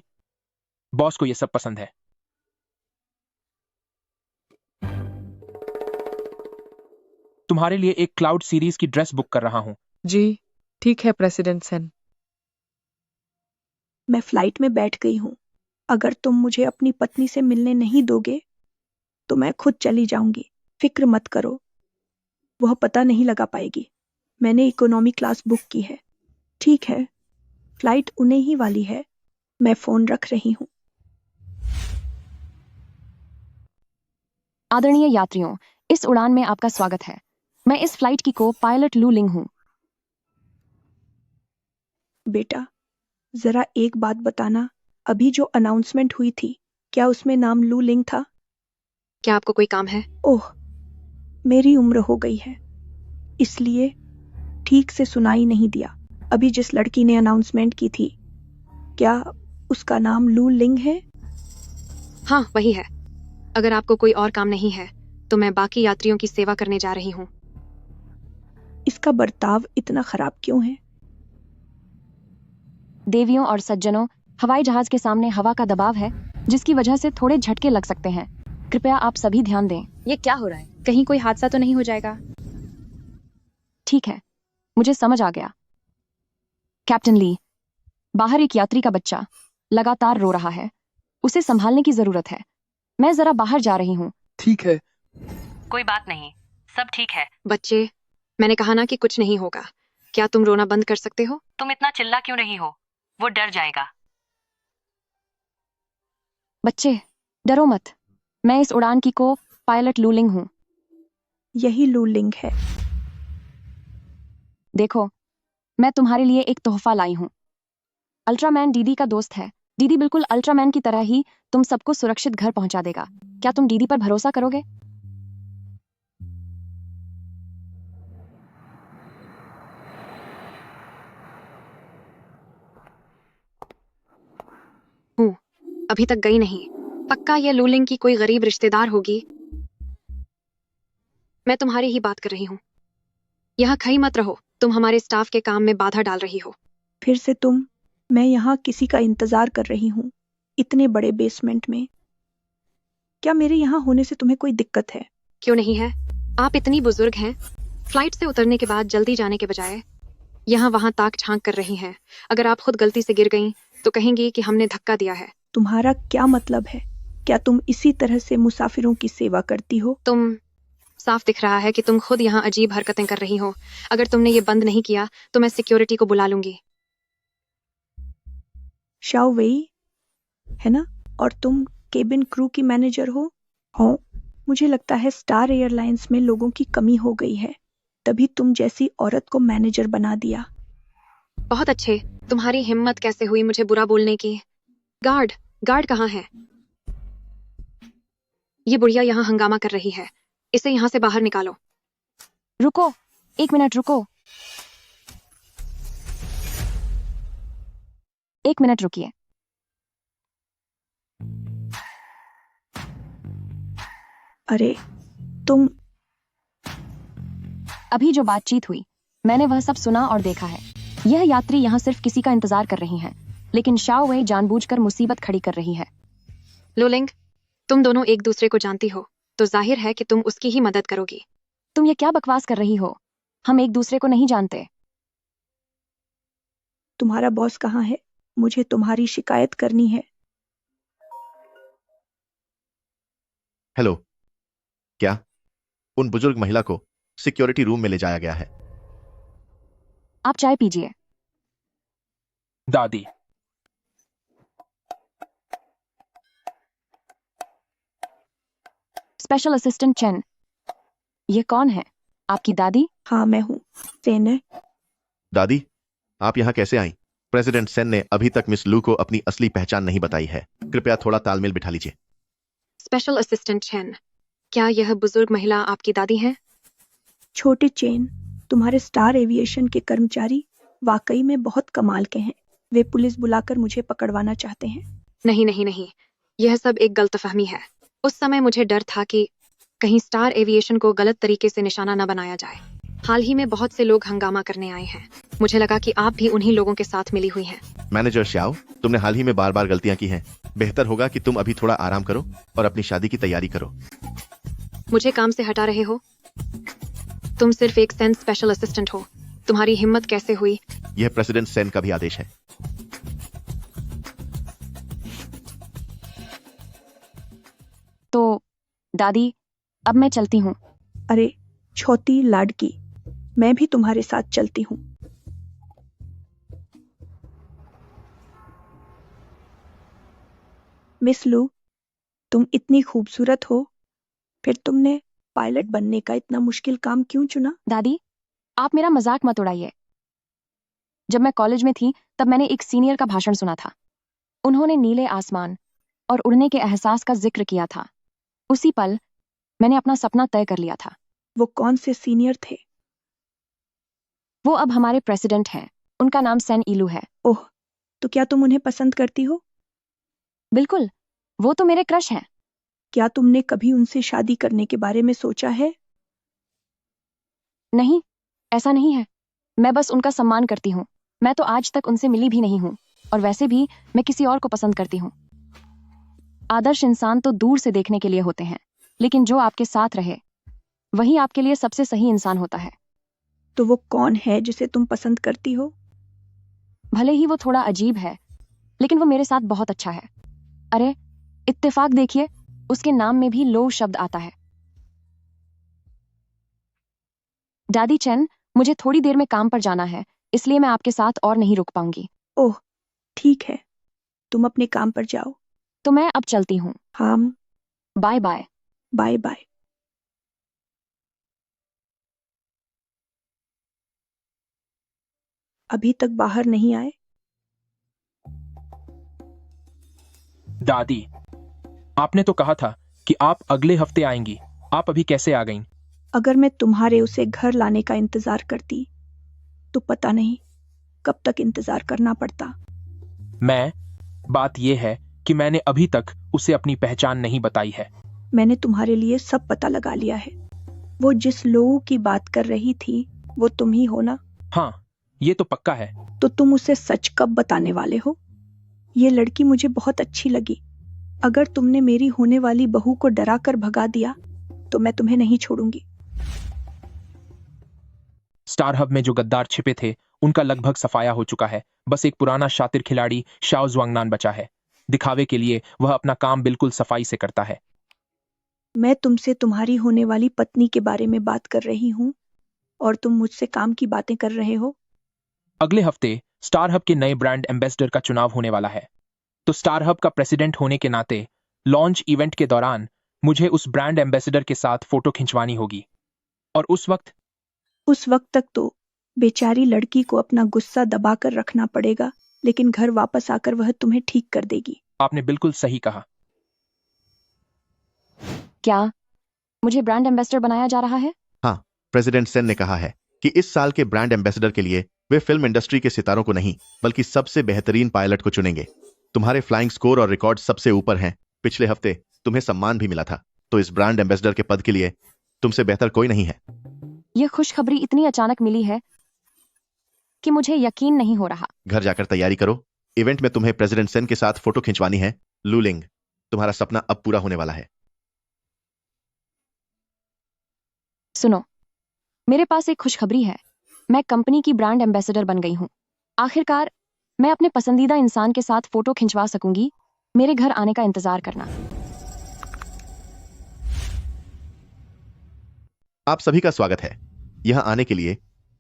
बॉस को यह सब पसंद है। तुम्हारे लिए एक क्लाउड सीरीज की ड्रेस बुक कर रहा हूं। जी ठीक है प्रेसिडेंट सेन। मैं फ्लाइट में बैठ गई हूँ। अगर तुम मुझे अपनी पत्नी से मिलने नहीं दोगे तो मैं खुद चली जाऊंगी। फिक्र मत करो, वह पता नहीं लगा पाएगी। मैंने इकोनॉमी क्लास बुक की है। ठीक है, फ्लाइट उन्हें ही वाली है। मैं फोन रख रही हूँ। आदरणीय यात्रियों, इस उड़ान में आपका स्वागत है। मैं इस फ्लाइट की को पायलट लू लिंग हूँ। बेटा, जरा एक बात बताना, अभी जो अनाउंसमेंट हुई थी, क्या उसमें नाम लू लिंग था? क्या आपको कोई काम है? ओह, मेरी उम्र हो गई है, इसलिए ठीक से सुनाई नहीं दिया। अभी जिस लड़की ने अनाउंसमेंट की थी, क्या उसका नाम लू लिंग है? हाँ, वही है। अगर आपको कोई और काम नहीं है तो मैं बाकी यात्रियों की सेवा करने जा रही हूँ। इसका बर्ताव इतना खराब क्यों है? देवियों और सज्जनों, हवाई जहाज के सामने हवा का दबाव है, जिसकी वजह से थोड़े झटके लग सकते हैं। कृपया आप सभी ध्यान दें। ये क्या हो रहा है? कहीं कोई हादसा तो नहीं हो जाएगा? ठीक है, मुझे समझ आ गया। कैप्टन ली, बाहर एक यात्री का बच्चा लगातार रो रहा है। उसे संभालने की जरूरत है। मैं जरा बाहर जा रही हूँ। ठीक है। कोई बात नहीं, सब ठीक है। बच्चे, मैंने कहा ना कि कुछ नहीं होगा। क्या तुम रोना बंद कर सकते हो? तुम इतना चिल्ला क्यों रही हो? वो डर जाएगा। बच्चे, डरो मत। मैं इस उड़ान की को पायलट लू लिंग हूँ। यही लू लिंग है। देखो, मैं तुम्हारे लिए एक तोहफा लाई हूँ। अल्ट्रामैन दीदी का दोस्त है। दीदी बिल्कुल अल्ट्रामैन की तरह ही तुम सबको सुरक्षित घर पहुंचा देगा। क्या तुम दीदी पर भरोसा करोगे? हूँ, अभी तक गई नहीं। पक्का ये लूलिंग की कोई गरीब रिश्तेदार होगी। मैं तुम्हारी ही बात कर रही हूँ। यहाँ खई मत रहो, तुम हमारे स्टाफ के काम में बाधा डाल रही हो। फिर से तुम? मैं यहाँ किसी का इंतजार कर रही हूँ, इतने बड़े बेसमेंट में। क्या मेरे यहाँ होने से तुम्हें कोई दिक्कत है? क्यों नहीं है? आप इतनी बुजुर्ग हैं, फ्लाइट से उतरने के बाद जल्दी जाने के बजाय यहाँ वहां ताक झांक कर रही हैं। अगर आप खुद गलती से गिर गईं तो कहेंगी कि हमने धक्का दिया है। तुम्हारा क्या मतलब है? क्या तुम इसी तरह से मुसाफिरों की सेवा करती हो? तुम साफ दिख रहा है कि तुम खुद यहाँ अजीब हरकतें कर रही हो। अगर तुमने ये बंद नहीं किया तो मैं सिक्योरिटी को बुला लूंगी। शाओ वेई है ना? और तुम केबिन क्रू की मैनेजर हो? हाँ, मुझे लगता है स्टार एयरलाइंस में लोगों की कमी हो गई है, तभी तुम जैसी औरत को मैनेजर बना दिया। बहुत अच्छे। तुम्हारी हिम्मत कैसे हुई मुझे बुरा बोलने की? गार्ड कहाँ है? ये बुढ़िया यहाँ हंगामा कर रही है, इसे यहाँ से बाहर निकालो। रुको, 1 मिनट रुको। 1 मिनट रुकिए। अरे तुम अभी जो बातचीत हुई मैंने वह सब सुना और देखा है। यह यात्री यहाँ सिर्फ किसी का इंतजार कर रही हैं, लेकिन शाओ वही जानबूझकर मुसीबत खड़ी कर रही है। लुलिंग, तुम दोनों एक दूसरे को जानती हो, तो जाहिर है कि तुम उसकी ही मदद करोगी। तुम ये क्या बकवास कर रही हो? हम एक दूसरे को नहीं जानते। तुम्हारा बॉस कहाँ है? मुझे तुम्हारी शिकायत करनी है। हेलो, क्या उन बुजुर्ग महिला को सिक्योरिटी रूम में ले जाया गया है? आप चाय पीजिए। दादी, स्पेशल असिस्टेंट चेन, ये कौन है? आपकी दादी? हाँ मैं हूँ, सेन है। दादी, आप यहाँ कैसे आई? प्रेसिडेंट सेन ने अभी तक मिस लू को अपनी असली पहचान नहीं बताई है। कृपया थोड़ा तालमेल बिठा लीजिए। स्पेशल असिस्टेंट चेन, क्या यह बुजुर्ग महिला आपकी दादी है? छोटे चेन, तुम्हारे स्टार एविएशन के कर्मचारी वाकई में बहुत कमाल के हैं। वे पुलिस बुलाकर मुझे पकड़वाना चाहते हैं। नहीं नहीं नहीं, यह सब एक गलतफहमी है। उस समय मुझे डर था कि कहीं स्टार एविएशन को गलत तरीके से निशाना न बनाया जाए। हाल ही में बहुत से लोग हंगामा करने आए हैं। मुझे लगा कि आप भी उन्हीं लोगों के साथ मिली हुई हैं। मैनेजर श्याओ, तुमने हाल ही में बार बार गलतियां की हैं। बेहतर होगा कि तुम अभी थोड़ा आराम करो और अपनी शादी की तैयारी करो। मुझे काम से हटा रहे हो? तुम सिर्फ एक सेन स्पेशल असिस्टेंट हो। तुम्हारी हिम्मत कैसे हुई? यह प्रेसिडेंट सेन का भी आदेश है। तो दादी, अब मैं चलती हूँ। अरे छोटी लाडकी, मैं भी तुम्हारे साथ चलती हूँ। मिस लू, तुम इतनी खूबसूरत हो, फिर तुमने पायलट बनने का इतना मुश्किल काम क्यों चुना? दादी, आप मेरा मजाक मत उड़ाइए। जब मैं कॉलेज में थी तब मैंने एक सीनियर का भाषण सुना था। उन्होंने नीले आसमान और उड़ने के एहसास का जिक्र किया था। उसी पल मैंने अपना सपना तय कर लिया था। वो कौन से सीनियर थे? वो अब हमारे प्रेसिडेंट हैं। उनका नाम सेन इलू है। ओह, तो क्या तुम उन्हें पसंद करती हो? बिल्कुल, वो तो मेरे क्रश हैं। क्या तुमने कभी उनसे शादी करने के बारे में सोचा है? नहीं, ऐसा नहीं है। मैं बस उनका सम्मान करती हूँ। मैं तो आज तक उनसे मिली भी नहीं हूँ, और वैसे भी मैं किसी और को पसंद करती हूँ। आदर्श इंसान तो दूर से देखने के लिए होते हैं, लेकिन जो आपके साथ रहे वही आपके लिए सबसे सही इंसान होता है। तो वो कौन है जिसे तुम पसंद करती हो? भले ही वो थोड़ा अजीब है, लेकिन वो मेरे साथ बहुत अच्छा है। अरे इत्तेफाक देखिए, उसके नाम में भी लो शब्द आता है। दादी चेन, मुझे थोड़ी देर में काम पर जाना है, इसलिए मैं आपके साथ और नहीं रुक पाऊंगी। ओह ठीक है, तुम अपने काम पर जाओ। तो मैं अब चलती हूँ। हाँ, बाय बाय। Bye bye. अभी तक बाहर नहीं आए? दादी, आपने तो कहा था कि आप अगले हफ्ते आएंगी। आप अभी कैसे आ गईं? अगर मैं तुम्हारे उसे घर लाने का इंतजार करती तो पता नहीं कब तक इंतजार करना पड़ता। बात यह है कि मैंने अभी तक उसे अपनी पहचान नहीं बताई है। मैंने तुम्हारे लिए सब पता लगा लिया है। वो जिस लोगों की बात कर रही थी वो तुम ही हो ना? हाँ, ये तो पक्का है। तो तुम उसे सच कब बताने वाले हो? ये लड़की मुझे बहुत अच्छी लगी। अगर तुमने मेरी होने वाली बहू को डरा कर भगा दिया तो मैं तुम्हें नहीं छोड़ूंगी। स्टार हब में जो गद्दार छिपे थे उनका लगभग सफाया हो चुका है। बस एक पुराना शातिर खिलाड़ी शाओ ज़ुआंगनान बचा है। दिखावे के लिए वह अपना काम बिल्कुल सफाई से करता है। मैं तुमसे तुम्हारी होने वाली पत्नी के बारे में बात कर रही हूँ और तुम मुझसे काम की बातें कर रहे हो। अगले हफ्ते स्टार हब के नए ब्रांड एम्बेसडर का चुनाव होने वाला है, तो स्टार हब का प्रेसिडेंट होने के नाते लॉन्च इवेंट के दौरान मुझे उस ब्रांड एम्बेसडर के साथ फोटो खिंचवानी होगी। और उस वक्त तक तो बेचारी लड़की को अपना गुस्सा दबा कर रखना पड़ेगा, लेकिन घर वापस आकर वह तुम्हें ठीक कर देगी। आपने बिल्कुल सही कहा। क्या मुझे ब्रांड एम्बेसडर बनाया जा रहा है? हाँ, प्रेसिडेंट सेन ने कहा है कि इस साल के ब्रांड एम्बेसडर के लिए वे फिल्म इंडस्ट्री के सितारों को नहीं बल्कि सबसे बेहतरीन पायलट को चुनेंगे। तुम्हारे फ्लाइंग स्कोर और रिकॉर्ड सबसे ऊपर हैं। पिछले हफ्ते तुम्हें सम्मान भी मिला था, तो इस ब्रांड एम्बेसडर के पद के लिए तुमसे बेहतर कोई नहीं है। यह खुशखबरी इतनी अचानक मिली है कि मुझे यकीन नहीं हो रहा। घर जाकर तैयारी करो। इवेंट में तुम्हें प्रेसिडेंट सेन के साथ फोटो खिंचवानी है। लू लिंग, तुम्हारा सपना अब पूरा होने वाला है। सुनो, मेरे पास एक खुशखबरी है। मैं कंपनी की ब्रांड एम्बेसडर बन गई हूँ। आखिरकार मैं अपने पसंदीदा इंसान के साथ फोटो खिंचवा सकूंगी। मेरे घर आने का इंतजार करना। आप सभी का स्वागत है यहां आने के लिए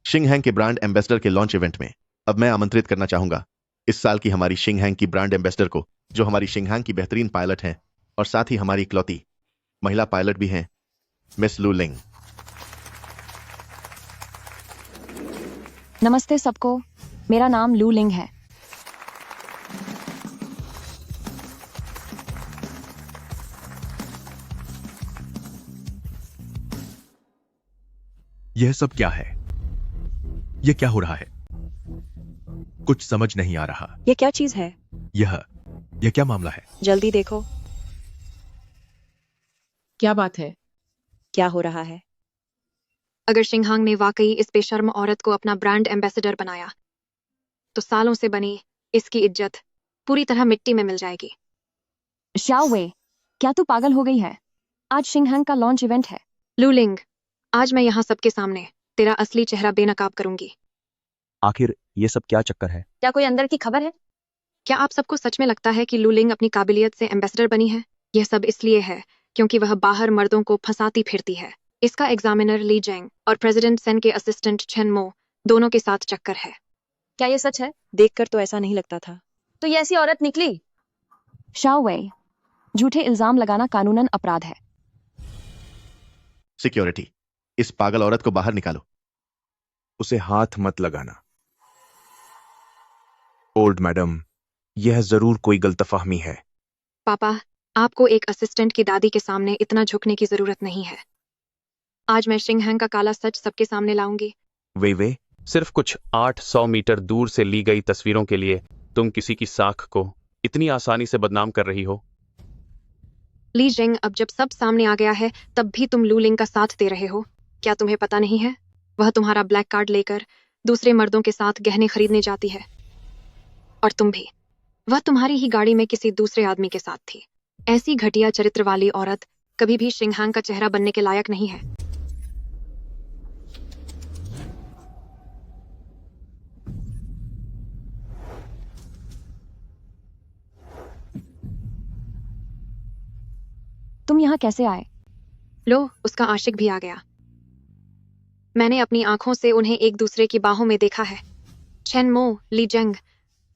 शिंगहैंग के ब्रांड एम्बेसडर के लॉन्च इवेंट में। अब मैं आमंत्रित करना चाहूंगा इस साल की हमारी शिंगहैंग की ब्रांड एम्बेसडर को, जो हमारी शिंगहैंग की बेहतरीन पायलट हैं और साथ ही हमारी इकलौती महिला पायलट भी हैं, मिस लू लिंग। नमस्ते सबको, मेरा नाम लू लिंग है। यह सब क्या है? यह क्या हो रहा है? कुछ समझ नहीं आ रहा। ये क्या चीज है? यह क्या मामला है? जल्दी देखो। क्या बात है? क्या हो रहा है? अगर शिंगहांग ने वाकई इस बेशर्म औरत को अपना ब्रांड एम्बेसडर बनाया, तो सालों से बनी इसकी इज्जत पूरी तरह मिट्टी में मिल जाएगी। शाओ वे, क्या तू पागल हो गई है? आज शिंगहांग का लॉन्च इवेंट है। लू लिंग, आज मैं यहाँ सबके सामने तेरा असली चेहरा बेनकाब करूंगी। आखिर ये सब क्या चक्कर है? क्या कोई अंदर की खबर है? क्या आप सबको सच में लगता है कि लू लिंग अपनी काबिलियत से एम्बेसडर बनी है? यह सब इसलिए है क्योंकि वह बाहर मर्दों को फंसाती फिरती है। इसका एग्जामिनर ली जेंग और प्रेसिडेंट सेन के असिस्टेंट छेन मो दोनों के साथ चक्कर है। क्या ये सच है? देखकर तो ऐसा नहीं लगता था। तो ये ऐसी औरत निकली? शाओ वे, झूठे इल्जाम लगाना कानूनन अपराध है। सिक्योरिटी, इस पागल औरत को बाहर निकालो। उसे हाथ मत लगाना। ओल्ड मैडम, यह जरूर कोई गलतफहमी है। पापा, आपको एक असिस्टेंट की दादी के सामने इतना झुकने की जरूरत नहीं है। आज मैं शिंगहैंग का काला सच सबके सामने लाऊंगी। वे सिर्फ कुछ 800 मीटर दूर से ली गई तस्वीरों के लिए तुम किसी की साख को इतनी आसानी से बदनाम कर रही हो। ली जेंग, अब जब सब सामने आ गया है तब भी तुम लू लिंग का साथ दे रहे हो। क्या तुम्हें पता नहीं है? वह तुम्हारा ब्लैक कार्ड लेकर दूसरे मर्दों के साथ गहने खरीदने जाती है। और तुम भी। वह तुम्हारी ही गाड़ी में किसी दूसरे आदमी के साथ थी। ऐसी घटिया चरित्र वाली औरत कभी भी शिंगहांग का चेहरा बनने के लायक नहीं है। तुम यहाँ कैसे आए? लो, उसका आशिक भी आ गया। मैंने अपनी आंखों से उन्हें एक दूसरे की बाहों में देखा है। छेन मो, ली जेंग,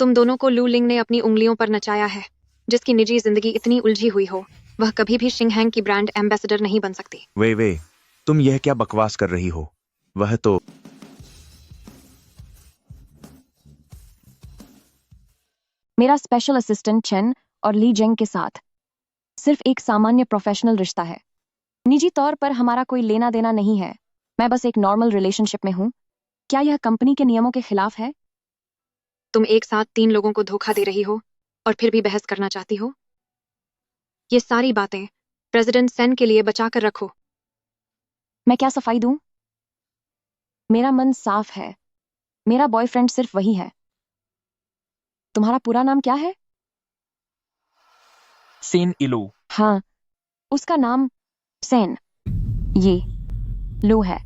तुम दोनों को लू लिंग ने अपनी उंगलियों पर नचाया है। जिसकी निजी जिंदगी इतनी उलझी हुई हो, वह कभी भी शिंगहैंग की ब्रांड एम्बेसडर नहीं बन सकती। वे तुम यह क्या बकवास कर रही हो? वह तो मेरा स्पेशल असिस्टेंट छेन और ली जेंग के साथ सिर्फ एक सामान्य प्रोफेशनल रिश्ता है। निजी तौर पर हमारा कोई लेना देना नहीं है। मैं बस एक नॉर्मल रिलेशनशिप में हूँ। क्या यह कंपनी के नियमों के खिलाफ है? तुम एक साथ 3 लोगों को धोखा दे रही हो और फिर भी बहस करना चाहती हो? ये सारी बातें प्रेसिडेंट सेन के लिए बचा कर रखो। मैं क्या सफाई दूं? मेरा मन साफ है। मेरा बॉयफ्रेंड सिर्फ वही है। तुम्हारा पूरा नाम क्या है? सेन इलू। हाँ, उसका नाम सेन, ये लू है।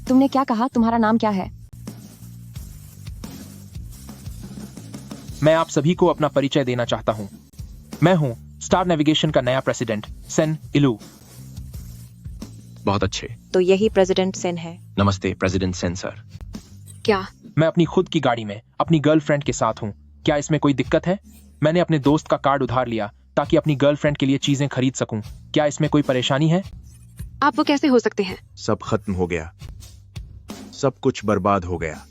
तुमने क्या कहा? तुम्हारा नाम क्या है? मैं आप सभी को अपना परिचय देना चाहता हूं। मैं हूं स्टार नेविगेशन का नया प्रेसिडेंट सेन इलू। बहुत अच्छे। तो यही प्रेसिडेंट सेन है। नमस्ते प्रेसिडेंट सेन सर। क्या? मैं अपनी खुद की गाड़ी में अपनी गर्लफ्रेंड के साथ हूं। क्या इसमें कोई दिक्कत है? मैंने अपने दोस्त का कार्ड उधार लिया ताकि अपनी गर्लफ्रेंड के लिए चीजें खरीद सकूं। क्या इसमें कोई परेशानी है? आप वो कैसे हो सकते हैं? सब खत्म हो गया। सब कुछ बर्बाद हो गया।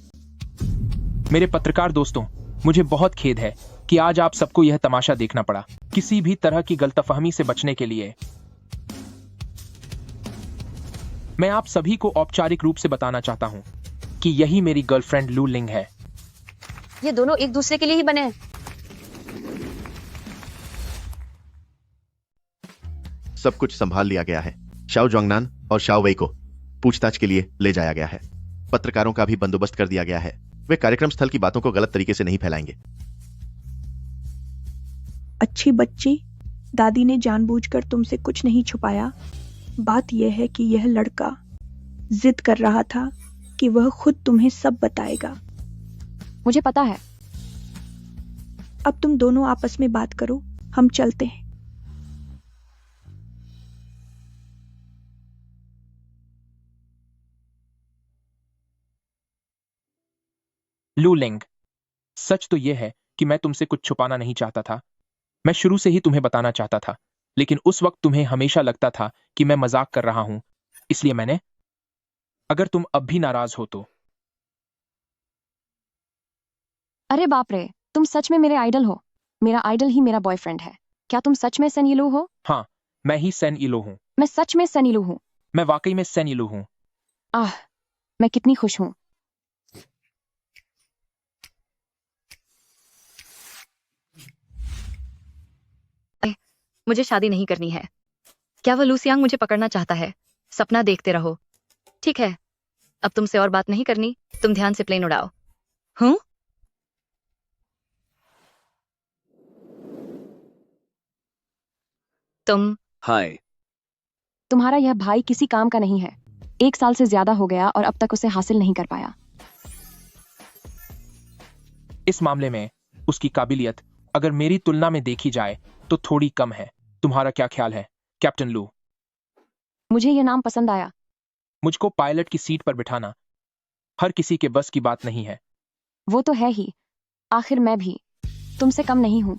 मेरे पत्रकार दोस्तों, मुझे बहुत खेद है कि आज आप सबको यह तमाशा देखना पड़ा। किसी भी तरह की गलतफहमी से बचने के लिए मैं आप सभी को औपचारिक रूप से बताना चाहता हूँ कि यही मेरी गर्लफ्रेंड लू लिंग है। ये दोनों एक दूसरे के लिए ही बने हैं। सब कुछ संभाल लिया गया है। शाओ जोंगनान और शाओ वेई को पूछताछ के लिए ले जाया गया है। पत्रकारों का भी बंदोबस्त कर दिया गया है। वे कार्यक्रम स्थल की बातों को गलत तरीके से नहीं फैलाएंगे। अच्छी बच्ची, दादी ने जानबूझकर तुमसे कुछ नहीं छुपाया। बात यह है कि यह लड़का जिद कर रहा था कि वह खुद तुम्हें सब बताएगा। मुझे पता है। अब तुम दोनों आपस में बात करो, हम चलते हैं। लू लिंग, सच तो यह है कि मैं तुमसे कुछ छुपाना नहीं चाहता था। मैं शुरू से ही तुम्हें बताना चाहता था, लेकिन उस वक्त तुम्हें हमेशा लगता था कि मैं मजाक कर रहा हूं, इसलिए मैंने। अगर तुम अब भी नाराज हो तो। अरे बाप रे, तुम सच में मेरे आइडल हो। मेरा आइडल ही मेरा बॉयफ्रेंड है। क्या तुम सच में सेन यिलू हो? हाँ, मैं ही सेन यिलू हूं। मैं सच में सेन यिलू हूं। मैं वाकई में सेन यिलू हूं। आह, मैं कितनी खुश हूं। मुझे शादी नहीं करनी है। क्या वो लूसियांग मुझे पकड़ना चाहता है? सपना देखते रहो। ठीक है, अब तुमसे और बात नहीं करनी। तुम ध्यान से प्लेन उड़ाओ। हूं? तुम। हाय। तुम्हारा यह भाई किसी काम का नहीं है। 1 साल से ज्यादा हो गया और अब तक उसे हासिल नहीं कर पाया। इस मामले में उसकी काबिलियत अगर मेरी तुलना में देखी जाए तो थोड़ी कम है। तुम्हारा क्या ख्याल है, कैप्टन लू? मुझे यह नाम पसंद आया। मुझको पायलट की सीट पर बिठाना हर किसी के बस की बात नहीं है। वो तो है ही। आखिर मैं भी तुमसे कम नहीं हूं।